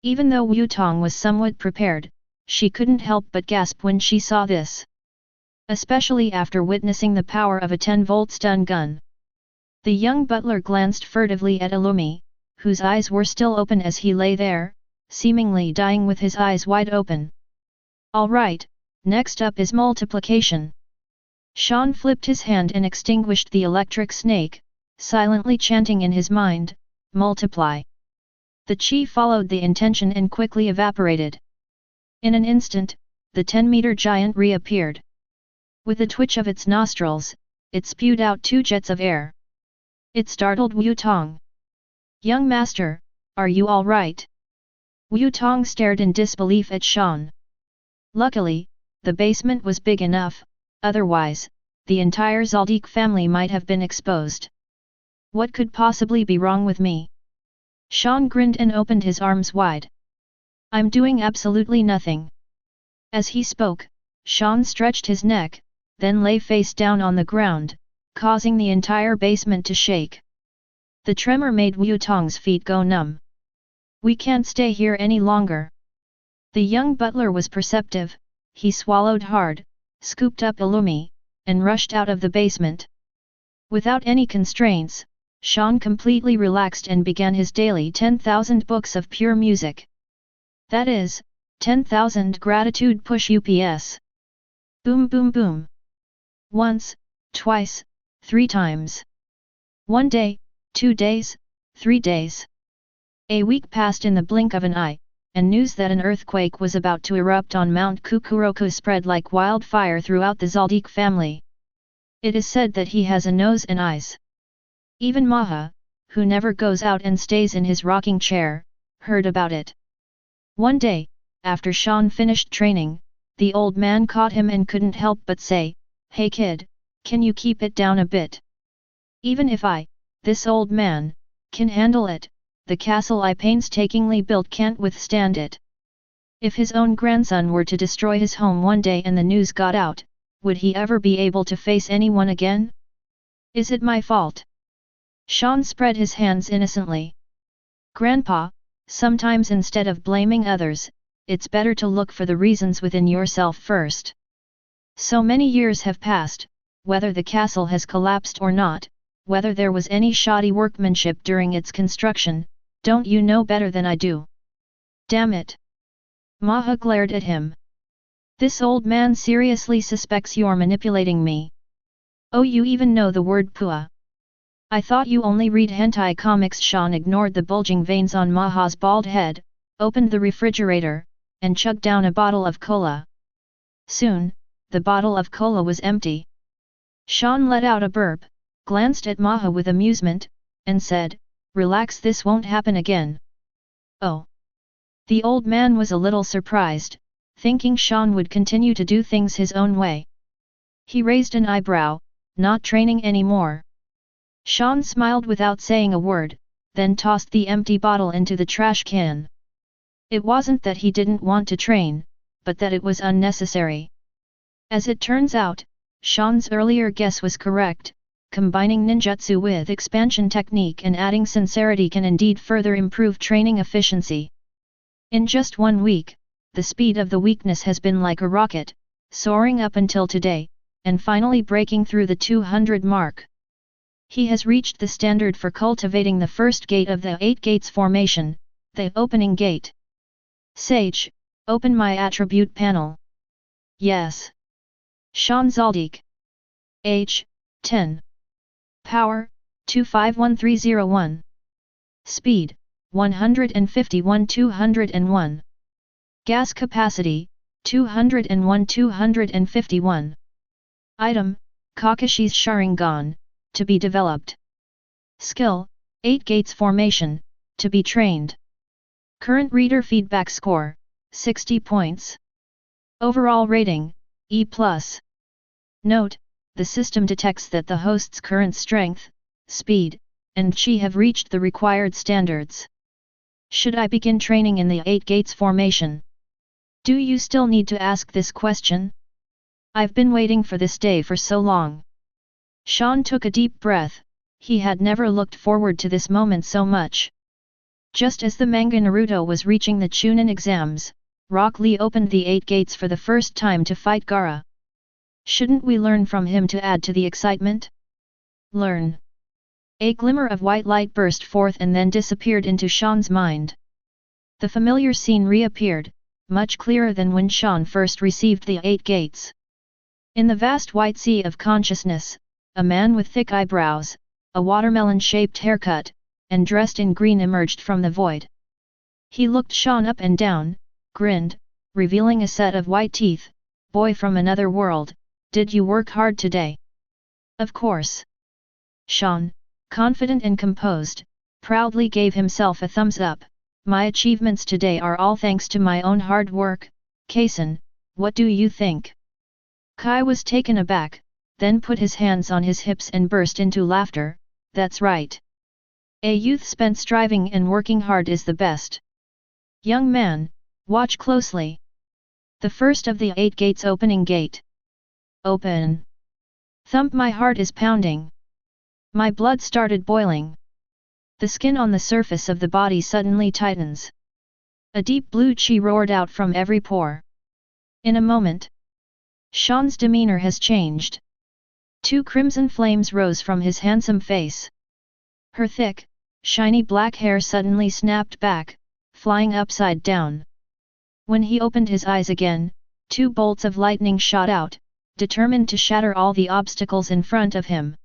Even though Wu Tong was somewhat prepared, she couldn't help but gasp when she saw this. Especially after witnessing the power of a 10-volt stun gun. The young butler glanced furtively at Illumi, whose eyes were still open as he lay there, seemingly dying with his eyes wide open. All right. Next up is multiplication. Shawn flipped his hand and extinguished the electric snake, silently chanting in his mind, multiply. The chi followed the intention and quickly evaporated. In an instant, the 10-meter giant reappeared. With a twitch of its nostrils, it spewed out 2 jets of air. It startled Wu Tong. Young master, are you all right? Wu Tong stared in disbelief at Shawn. Luckily, the basement was big enough, otherwise, the entire Zoldyck family might have been exposed. What could possibly be wrong with me? Shawn grinned and opened his arms wide. I'm doing absolutely nothing. As he spoke, Shawn stretched his neck, then lay face down on the ground, causing the entire basement to shake. The tremor made Wu Tong's feet go numb. We can't stay here any longer. The young butler was perceptive, he swallowed hard, scooped up Illumi, and rushed out of the basement. Without any constraints, Shawn completely relaxed and began his daily 10,000 books of pure music. That is, 10,000 gratitude push UPS. Boom boom boom. Once, twice, 3 times. 1 day, 2 days, 3 days. A week passed in the blink of an eye, and news that an earthquake was about to erupt on Mount Kukuroku spread like wildfire throughout the Zoldyck family. It is said that he has a nose and eyes. Even Maha, who never goes out and stays in his rocking chair, heard about it. One day, after Shawn finished training, the old man caught him and couldn't help but say, "Hey kid, can you keep it down a bit? Even if this old man, can handle it, the castle I painstakingly built can't withstand it." If his own grandson were to destroy his home one day and the news got out, would he ever be able to face anyone again? Is it my fault? Shawn spread his hands innocently. Grandpa, sometimes instead of blaming others, it's better to look for the reasons within yourself first. So many years have passed, whether the castle has collapsed or not, whether there was any shoddy workmanship during its construction, don't you know better than I do? Damn it! Maha glared at him. This old man seriously suspects you're manipulating me. Oh, you even know the word pua. I thought you only read hentai comics. Shawn ignored the bulging veins on Maha's bald head, opened the refrigerator, and chugged down a bottle of cola. Soon, the bottle of cola was empty. Shawn let out a burp, glanced at Maha with amusement, and said, "Relax, this won't happen again." Oh. The old man was a little surprised, thinking Shawn would continue to do things his own way. He raised an eyebrow, "Not training anymore?" Shawn smiled without saying a word, then tossed the empty bottle into the trash can. It wasn't that he didn't want to train, but that it was unnecessary. As it turns out, Shawn's earlier guess was correct. Combining ninjutsu with expansion technique and adding sincerity can indeed further improve training efficiency. In just 1 week, the speed of the weakness has been like a rocket, soaring up until today, and finally breaking through the 200 mark. He has reached the standard for cultivating the first gate of the 8 gates formation, the opening gate. Sage, open my attribute panel. Yes. Shawn Zoldyck. Age, 10. Power, 251301. Speed, 151-201. Gas capacity, 201-251. Item, Kakashi's Sharingan, to be developed. Skill, 8 gates formation, to be trained. Current reader feedback score, 60 points. Overall rating, E+. Note, the system detects that the host's current strength, speed, and chi have reached the required standards. Should I begin training in the 8 gates formation? Do you still need to ask this question? I've been waiting for this day for so long. Shawn took a deep breath, he had never looked forward to this moment so much. Just as the manga Naruto was reaching the Chunin exams, Rock Lee opened the 8 gates for the first time to fight Gaara. Shouldn't we learn from him to add to the excitement? Learn. A glimmer of white light burst forth and then disappeared into Shawn's mind. The familiar scene reappeared, much clearer than when Shawn first received the 8 gates. In the vast white sea of consciousness, a man with thick eyebrows, a watermelon-shaped haircut, and dressed in green emerged from the void. He looked Shawn up and down, grinned, revealing a set of white teeth. "Boy from another world, did you work hard today?" "Of course." Shawn, confident and composed, proudly gave himself a thumbs up. "My achievements today are all thanks to my own hard work, Kaisen, what do you think? Kai was taken aback, then put his hands on his hips and burst into laughter. That's right. A youth spent striving and working hard is the best. Young man, watch closely. The first of the 8 gates opening gate. Open. Thump, my heart is pounding. My blood started boiling. The skin on the surface of the body suddenly tightens. A deep blue chi roared out from every pore. In a moment, Shawn's demeanor has changed. 2 crimson flames rose from his handsome face. Her thick, shiny black hair suddenly snapped back, flying upside down. When he opened his eyes again, 2 bolts of lightning shot out, determined to shatter all the obstacles in front of him.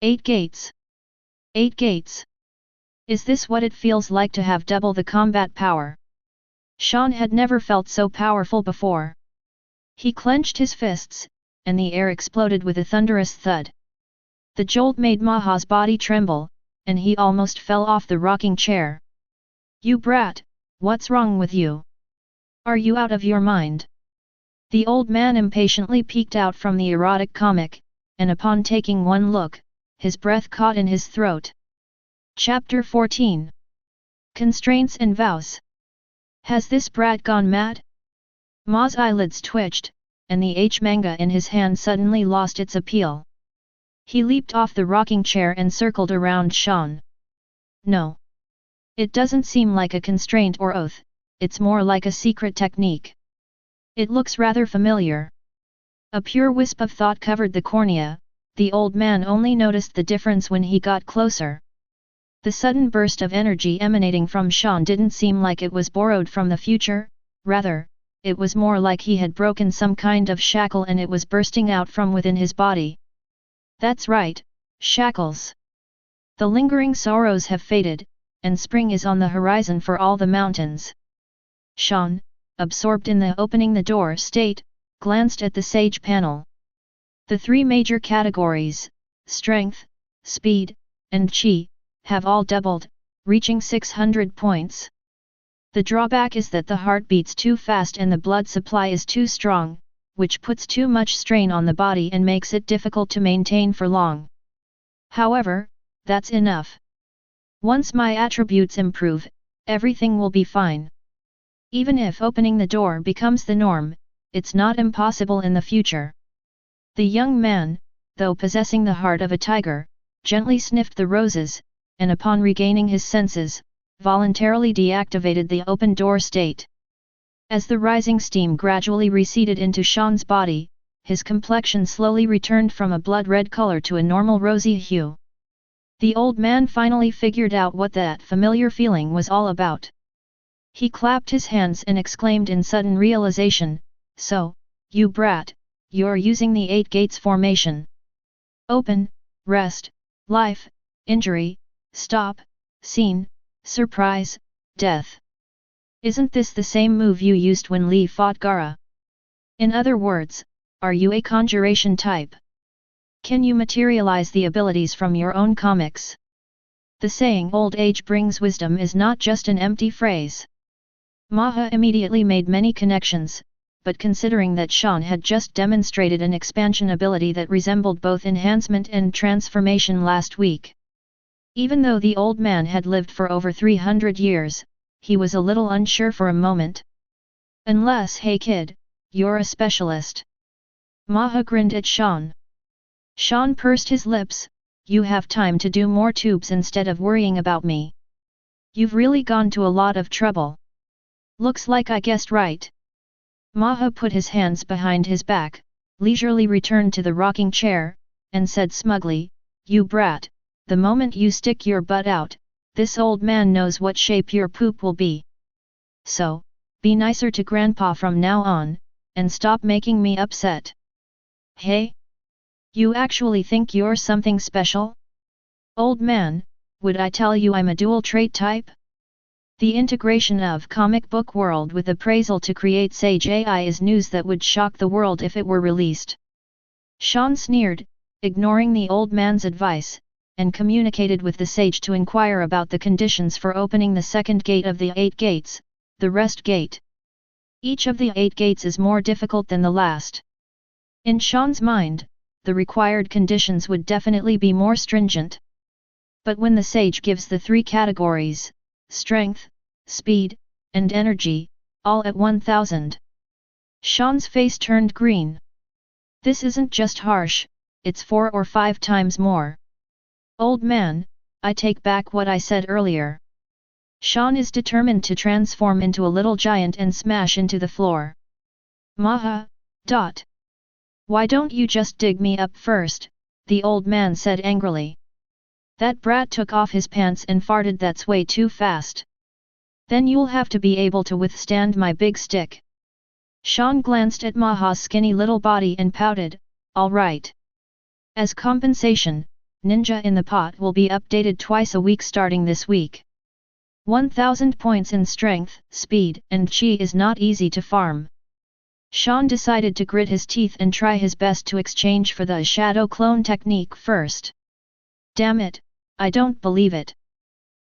8 gates. 8 gates. Is this what it feels like to have double the combat power? Shawn had never felt so powerful before. He clenched his fists, and the air exploded with a thunderous thud. The jolt made Maha's body tremble, and he almost fell off the rocking chair. You brat, what's wrong with you? Are you out of your mind? The old man impatiently peeked out from the erotic comic, and upon taking one look, his breath caught in his throat. Chapter 14. Constraints and Vows. Has this brat gone mad? Ma's eyelids twitched, and the manga in his hand suddenly lost its appeal. He leaped off the rocking chair and circled around Shawn. No. It doesn't seem like a constraint or oath, it's more like a secret technique. It looks rather familiar. A pure wisp of thought covered the cornea. The old man only noticed the difference when he got closer. The sudden burst of energy emanating from Shawn didn't seem like it was borrowed from the future, rather, it was more like he had broken some kind of shackle and it was bursting out from within his body. That's right, shackles. The lingering sorrows have faded, and spring is on the horizon for all the mountains. Shawn, absorbed in the opening the door state, glanced at the sage panel. The 3 major categories, strength, speed, and chi, have all doubled, reaching 600 points. The drawback is that the heart beats too fast and the blood supply is too strong, which puts too much strain on the body and makes it difficult to maintain for long. However, that's enough. Once my attributes improve, everything will be fine. Even if opening the door becomes the norm, it's not impossible in the future. The young man, though possessing the heart of a tiger, gently sniffed the roses, and upon regaining his senses, voluntarily deactivated the open door state. As the rising steam gradually receded into Shawn's body, his complexion slowly returned from a blood-red color to a normal rosy hue. The old man finally figured out what that familiar feeling was all about. He clapped his hands and exclaimed in sudden realization, "So, you brat, you're using the 8 gates formation. Open, rest, life, injury, stop, scene, surprise, death. Isn't this the same move you used when Lee fought Gaara? In other words, are you a conjuration type? Can you materialize the abilities from your own comics?" The saying old age brings wisdom is not just an empty phrase. Maha immediately made many connections, but considering that Shawn had just demonstrated an expansion ability that resembled both enhancement and transformation last week. Even though the old man had lived for over 300 years, he was a little unsure for a moment. Unless, hey kid, you're a specialist. Maha grinned at Shawn. Shawn pursed his lips, you have time to do more tubes instead of worrying about me. You've really gone to a lot of trouble. Looks like I guessed right. Maha put his hands behind his back, leisurely returned to the rocking chair, and said smugly, "You brat, the moment you stick your butt out, this old man knows what shape your poop will be. So, be nicer to Grandpa from now on, and stop making me upset." Hey? You actually think you're something special? Old man, would I tell you I'm a dual trait type? The integration of comic book world with appraisal to create Sage AI is news that would shock the world if it were released. Shawn sneered, ignoring the old man's advice, and communicated with the sage to inquire about the conditions for opening the second gate of the 8 gates, the rest gate. Each of the 8 gates is more difficult than the last. In Shawn's mind, the required conditions would definitely be more stringent. But when the sage gives the 3 categories, strength, speed, and energy, all at 1000. Shawn's face turned green. This isn't just harsh, it's 4 or 5 times more. Old man, I take back what I said earlier. Shawn is determined to transform into a little giant and smash into the floor. Maha. Why don't you just dig me up first, the old man said angrily. That brat took off his pants and farted, that's way too fast. Then you'll have to be able to withstand my big stick. Shawn glanced at Maha's skinny little body and pouted, all right. As compensation, Ninja in the Pot will be updated twice a week starting this week. 1000 points in strength, speed, and chi is not easy to farm. Shawn decided to grit his teeth and try his best to exchange for the shadow clone technique first. Damn it, I don't believe it.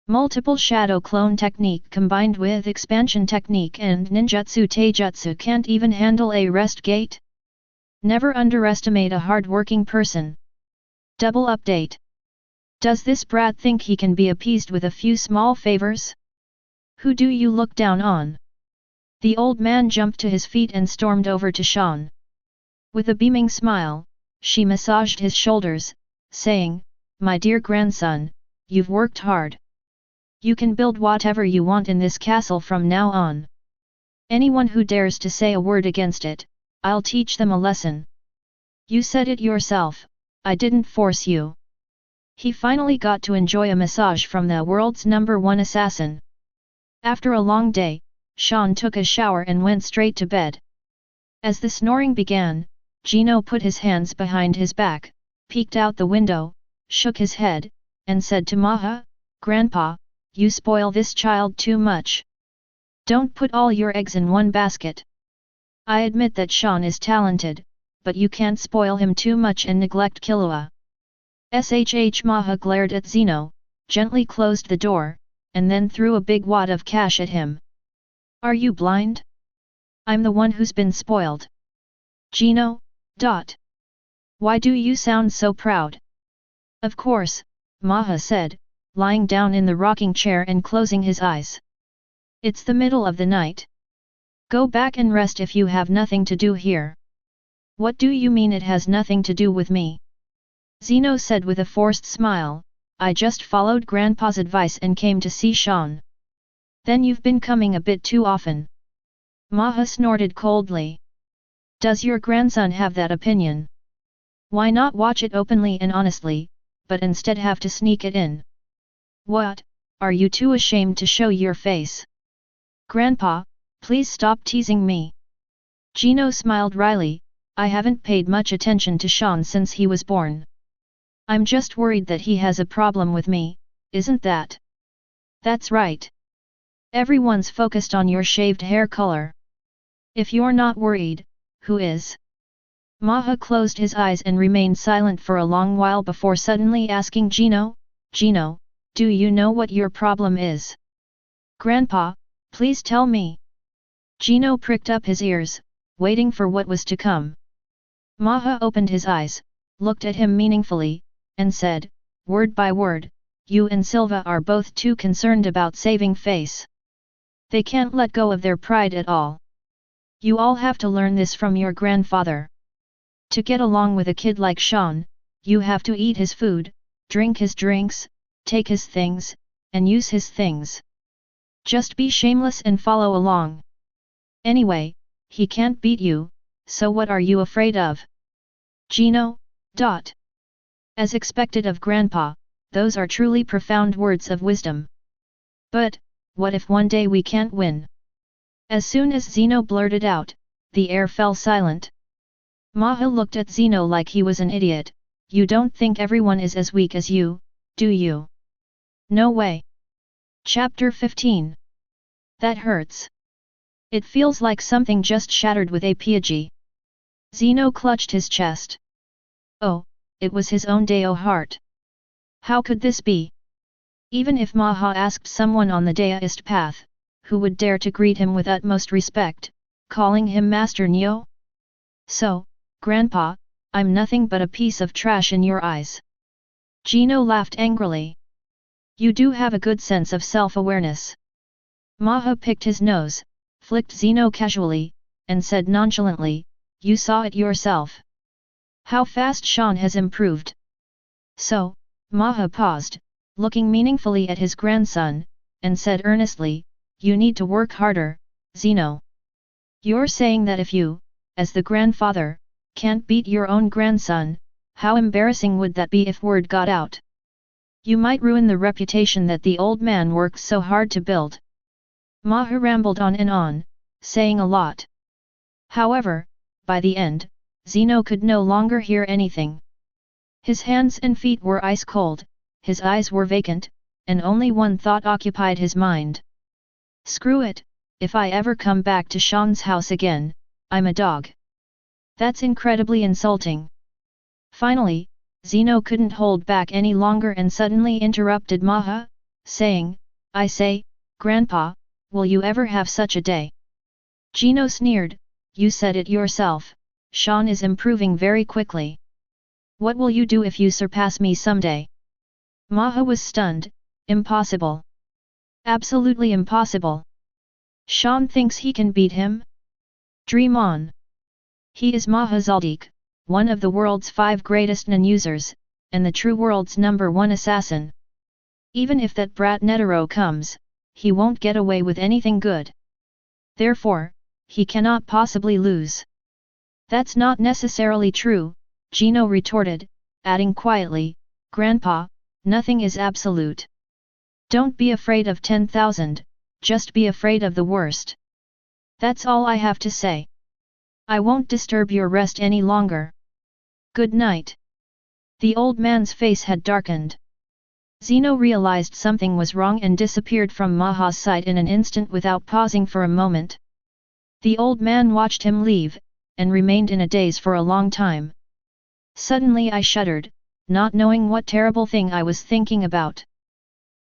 Multiple shadow clone technique combined with expansion technique and ninjutsu taijutsu can't even handle a rest gate? Never underestimate a hard-working person. Double update. Does this brat think he can be appeased with a few small favors? Who do you look down on? The old man jumped to his feet and stormed over to Shawn. With a beaming smile, she massaged his shoulders, saying, my dear grandson, you've worked hard. You can build whatever you want in this castle from now on. Anyone who dares to say a word against it, I'll teach them a lesson. You said it yourself, I didn't force you. He finally got to enjoy a massage from the world's #1 assassin. After a long day, Shawn took a shower and went straight to bed. As the snoring began, Gino put his hands behind his back, peeked out the window, shook his head, and said to Maha, Grandpa, you spoil this child too much. Don't put all your eggs in one basket. I admit that Shawn is talented, but you can't spoil him too much and neglect Killua. Maha glared at Zeno, gently closed the door, and then threw a big wad of cash at him. Are you blind? I'm the one who's been spoiled. Gino. Why do you sound so proud? Of course, Maha said, lying down in the rocking chair and closing his eyes. It's the middle of the night. Go back and rest if you have nothing to do here. What do you mean it has nothing to do with me? Zeno said with a forced smile, I just followed Grandpa's advice and came to see Shawn. Then you've been coming a bit too often. Maha snorted coldly. Does your grandson have that opinion? Why not watch it openly and honestly, but instead have to sneak it in? What, are you too ashamed to show your face? Grandpa, please stop teasing me. Gino smiled wryly, I haven't paid much attention to Shawn since he was born. I'm just worried that he has a problem with me, isn't that? That's right. Everyone's focused on your shaved hair color. If you're not worried, who is? Maha closed his eyes and remained silent for a long while before suddenly asking Gino, do you know what your problem is? Grandpa, please tell me. Gino pricked up his ears, waiting for what was to come. Maha opened his eyes, looked at him meaningfully, and said, word by word, you and Silva are both too concerned about saving face. They can't let go of their pride at all. You all have to learn this from your grandfather. To get along with a kid like Shawn, you have to eat his food, drink his drinks, take his things, and use his things. Just be shameless and follow along. Anyway, he can't beat you, so what are you afraid of? Gino. As expected of Grandpa, those are truly profound words of wisdom. But, what if one day we can't win? As soon as Zeno blurted out, the air fell silent. Maha looked at Zeno like he was an idiot. You don't think everyone is as weak as you, do you? No way. Chapter 15. That hurts. It feels like something just shattered with a piagi. Zeno clutched his chest. Oh, it was his own Deo heart. How could this be? Even if Maha asked someone on the Daoist path, who would dare to greet him with utmost respect, calling him Master Neo? So, Grandpa, I'm nothing but a piece of trash in your eyes. Gino laughed angrily. You do have a good sense of self-awareness. Maha picked his nose, flicked Zeno casually, and said nonchalantly, you saw it yourself. How fast Shawn has improved. So, Maha paused, looking meaningfully at his grandson, and said earnestly, you need to work harder, Zeno. You're saying that if you, as the grandfather, can't beat your own grandson, how embarrassing would that be if word got out? You might ruin the reputation that the old man worked so hard to build. Maha rambled on and on, saying a lot. However, by the end, Zeno could no longer hear anything. His hands and feet were ice cold, his eyes were vacant, and only one thought occupied his mind. Screw it, if I ever come back to Shawn's house again, I'm a dog. That's incredibly insulting. Finally, Zeno couldn't hold back any longer and suddenly interrupted Maha, saying, I say, Grandpa, will you ever have such a day? Gino sneered, you said it yourself, Shawn is improving very quickly. What will you do if you surpass me someday? Maha was stunned, impossible. Absolutely impossible. Shawn thinks he can beat him? Dream on. He is Hunter Zoldyck, one of the world's 5 greatest non-users, and the true world's #1 assassin. Even if that brat Netero comes, he won't get away with anything good. Therefore, he cannot possibly lose. That's not necessarily true, Gino retorted, adding quietly, Grandpa, nothing is absolute. Don't be afraid of 10,000, just be afraid of the worst. That's all I have to say. I won't disturb your rest any longer. Good night. The old man's face had darkened. Zeno realized something was wrong and disappeared from Maha's sight in an instant without pausing for a moment. The old man watched him leave, and remained in a daze for a long time. Suddenly I shuddered, not knowing what terrible thing I was thinking about.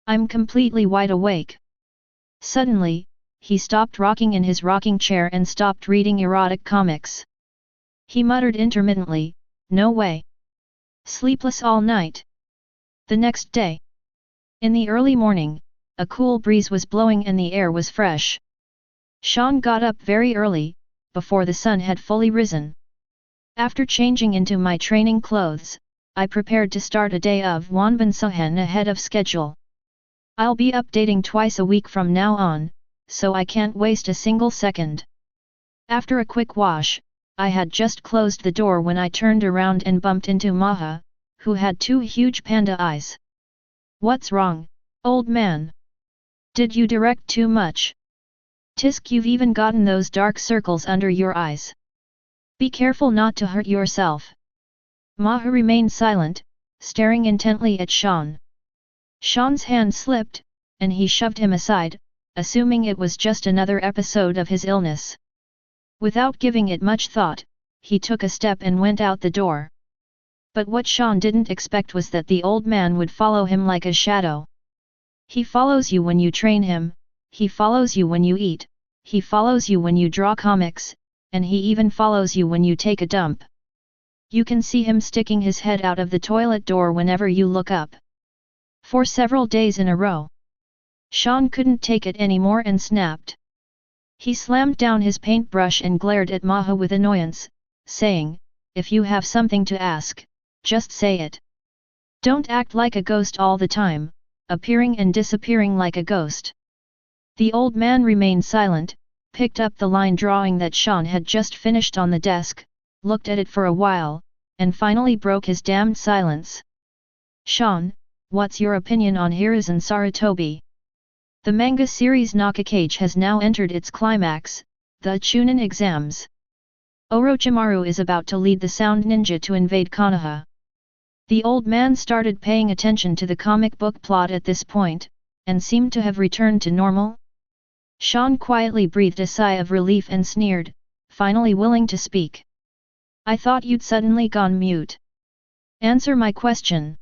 I'm completely wide awake. Suddenly, he stopped rocking in his rocking chair and stopped reading erotic comics. He muttered intermittently, no way. Sleepless all night. The next day. In the early morning, a cool breeze was blowing and the air was fresh. Shawn got up very early, before the sun had fully risen. After changing into my training clothes, I prepared to start a day of Wanban ahead of schedule. I'll be updating twice a week from now on, so I can't waste a single second. After a quick wash, I had just closed the door when I turned around and bumped into Maha, who had 2 huge panda eyes. What's wrong, old man? Did you direct too much? Tisk, you've even gotten those dark circles under your eyes. Be careful not to hurt yourself. Maha remained silent, staring intently at Shawn. Shawn's hand slipped, and he shoved him aside, assuming it was just another episode of his illness. Without giving it much thought, he took a step and went out the door. But what Shawn didn't expect was that the old man would follow him like a shadow. He follows you when you train him, he follows you when you eat, he follows you when you draw comics, and he even follows you when you take a dump. You can see him sticking his head out of the toilet door whenever you look up. For several days in a row. Shawn couldn't take it anymore and snapped. He slammed down his paintbrush and glared at Maha with annoyance, saying, if you have something to ask, just say it. Don't act like a ghost all the time, appearing and disappearing like a ghost. The old man remained silent, picked up the line drawing that Shawn had just finished on the desk, looked at it for a while, and finally broke his damned silence. Shawn, what's your opinion on Hiruzen Sarutobi? The manga series Nakakage has now entered its climax, the Chunin exams. Orochimaru is about to lead the Sound Ninja to invade Konoha. The old man started paying attention to the comic book plot at this point, and seemed to have returned to normal. Shawn quietly breathed a sigh of relief and sneered, finally willing to speak. I thought you'd suddenly gone mute. Answer my question.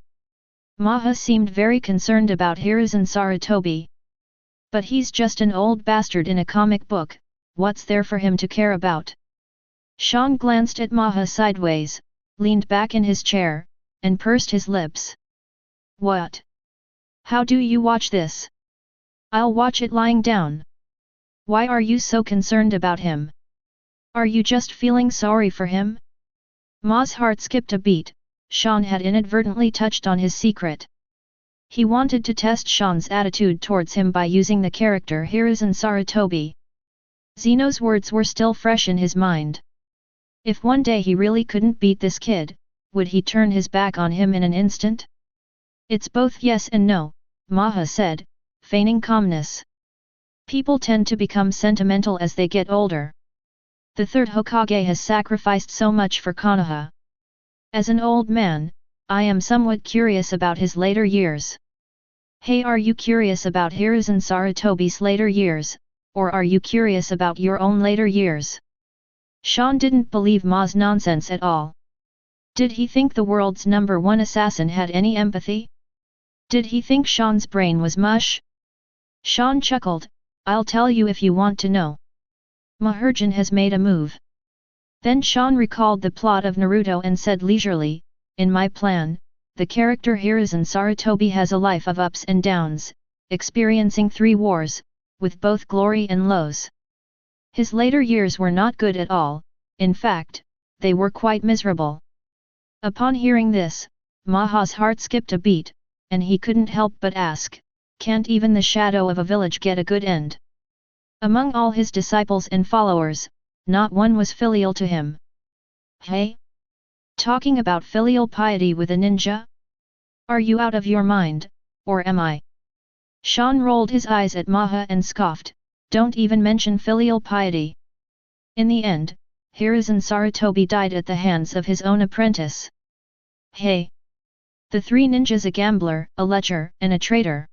Maha seemed very concerned about Hiruzen Sarutobi. But he's just an old bastard in a comic book, what's there for him to care about? Shawn glanced at Maha sideways, leaned back in his chair, and pursed his lips. What? How do you watch this? I'll watch it lying down. Why are you so concerned about him? Are you just feeling sorry for him? Ma's heart skipped a beat. Shawn had inadvertently touched on his secret. He wanted to test Shawn's attitude towards him by using the character Hiruzen Sarutobi. Zeno's words were still fresh in his mind. If one day he really couldn't beat this kid, would he turn his back on him in an instant? It's both yes and no, Maha said, feigning calmness. People tend to become sentimental as they get older. The third Hokage has sacrificed so much for Konoha. As an old man, I am somewhat curious about his later years. Hey, are you curious about Hiruzen Sarutobi's later years, or are you curious about your own later years? Shawn didn't believe Ma's nonsense at all. Did he think the world's #1 assassin had any empathy? Did he think Shawn's brain was mush? Shawn chuckled, I'll tell you if you want to know. Mahurjan has made a move. Then Shawn recalled the plot of Naruto and said leisurely, in my plan, the character Hiruzen Sarutobi has a life of ups and downs, experiencing 3 wars, with both glory and lows. His later years were not good at all, in fact, they were quite miserable. Upon hearing this, Maha's heart skipped a beat, and he couldn't help but ask, can't even the shadow of a village get a good end? Among all his disciples and followers, not one was filial to him. Hey? Talking about filial piety with a ninja? Are you out of your mind, or am I? Shawn rolled his eyes at Maha and scoffed, don't even mention filial piety. In the end, Hiruzen Sarutobi died at the hands of his own apprentice. Hey! The 3 ninjas, a gambler, a lecher, and a traitor.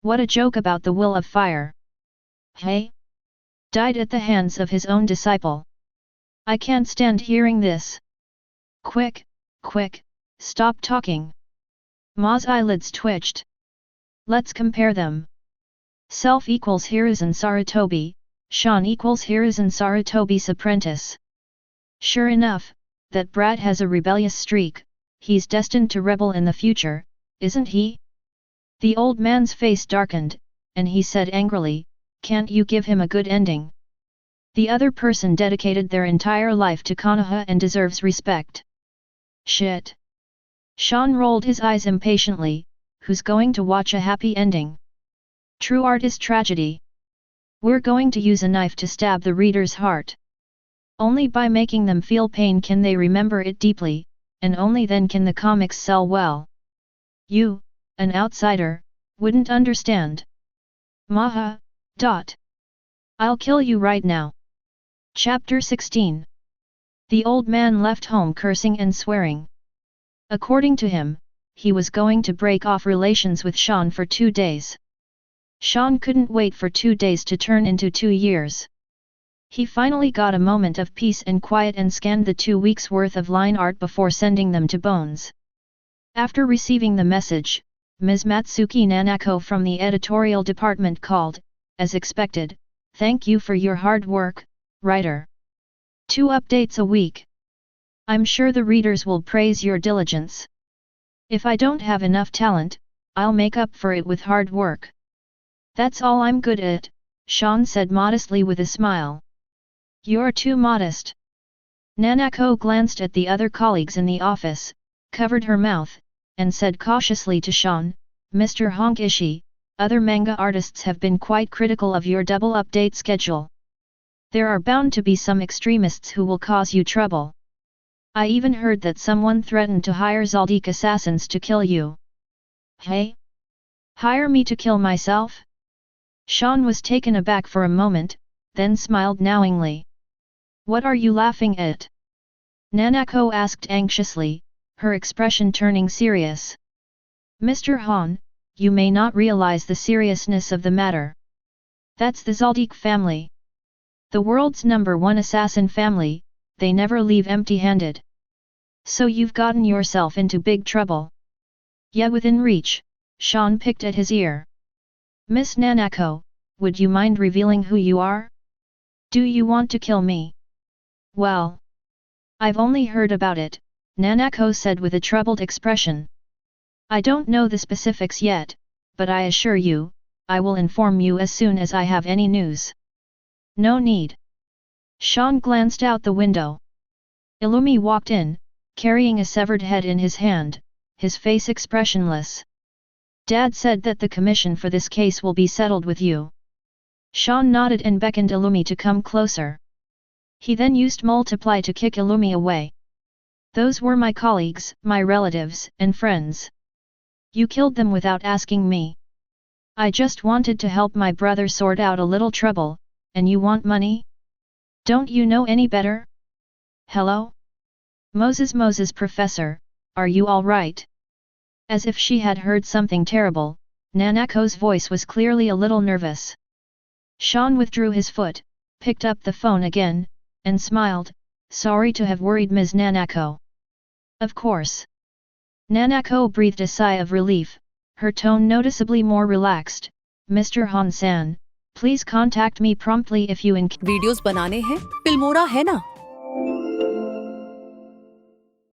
What a joke about the will of fire. Hey? Died at the hands of his own disciple. I can't stand hearing this. Quick, stop talking. Ma's eyelids twitched. Let's compare them. Self equals Hiruzen Sarutobi, Shawn equals Hiruzen Sarutobi's apprentice. Sure enough, that brat has a rebellious streak, he's destined to rebel in the future, isn't he? The old man's face darkened, and he said angrily, can't you give him a good ending? The other person dedicated their entire life to Konoha and deserves respect. Shit. Shawn rolled his eyes impatiently, who's going to watch a happy ending? True art is tragedy. We're going to use a knife to stab the reader's heart. Only by making them feel pain can they remember it deeply, and only then can the comics sell well. You, an outsider, wouldn't understand. Maha. I'll kill you right now. Chapter 16. The old man left home cursing and swearing. According to him, he was going to break off relations with Shawn for 2 days. Shawn couldn't wait for 2 days to turn into 2 years. He finally got a moment of peace and quiet and scanned the 2 weeks' worth of line art before sending them to Bones. After receiving the message, Ms. Matsuki Nanako from the editorial department called, as expected, thank you for your hard work, writer. 2 updates a week. I'm sure the readers will praise your diligence. If I don't have enough talent, I'll make up for it with hard work. That's all I'm good at, Shawn said modestly with a smile. You're too modest. Nanako glanced at the other colleagues in the office, covered her mouth, and said cautiously to Shawn, Mr. Honk Ishii, other manga artists have been quite critical of your double update schedule. There are bound to be some extremists who will cause you trouble. I even heard that someone threatened to hire Zoldyck assassins to kill you. Hey? Hire me to kill myself? Shawn was taken aback for a moment, then smiled knowingly. What are you laughing at? Nanako asked anxiously, her expression turning serious. Mr. Han, you may not realize the seriousness of the matter. That's the Zoldyck family. The world's #1 assassin family, they never leave empty-handed. So you've gotten yourself into big trouble. Yeah, within reach, Shawn picked at his ear. Miss Nanako, would you mind revealing who you are? Do you want to kill me? Well, I've only heard about it, Nanako said with a troubled expression. I don't know the specifics yet, but I assure you, I will inform you as soon as I have any news. No need. Shawn glanced out the window. Illumi walked in, carrying a severed head in his hand, his face expressionless. Dad said that the commission for this case will be settled with you. Shawn nodded and beckoned Illumi to come closer. He then used Multiply to kick Illumi away. Those were my colleagues, my relatives, and friends. You killed them without asking me. I just wanted to help my brother sort out a little trouble, and you want money? Don't you know any better? Hello? Moses Professor, are you all right? As if she had heard something terrible, Nanako's voice was clearly a little nervous. Shawn withdrew his foot, picked up the phone again, and smiled, sorry to have worried Ms. Nanako. Of course. Nanako breathed a sigh of relief, her tone noticeably more relaxed. Mr. Han-san, please contact me promptly if you videos बनाने हैं, Filmora है ना?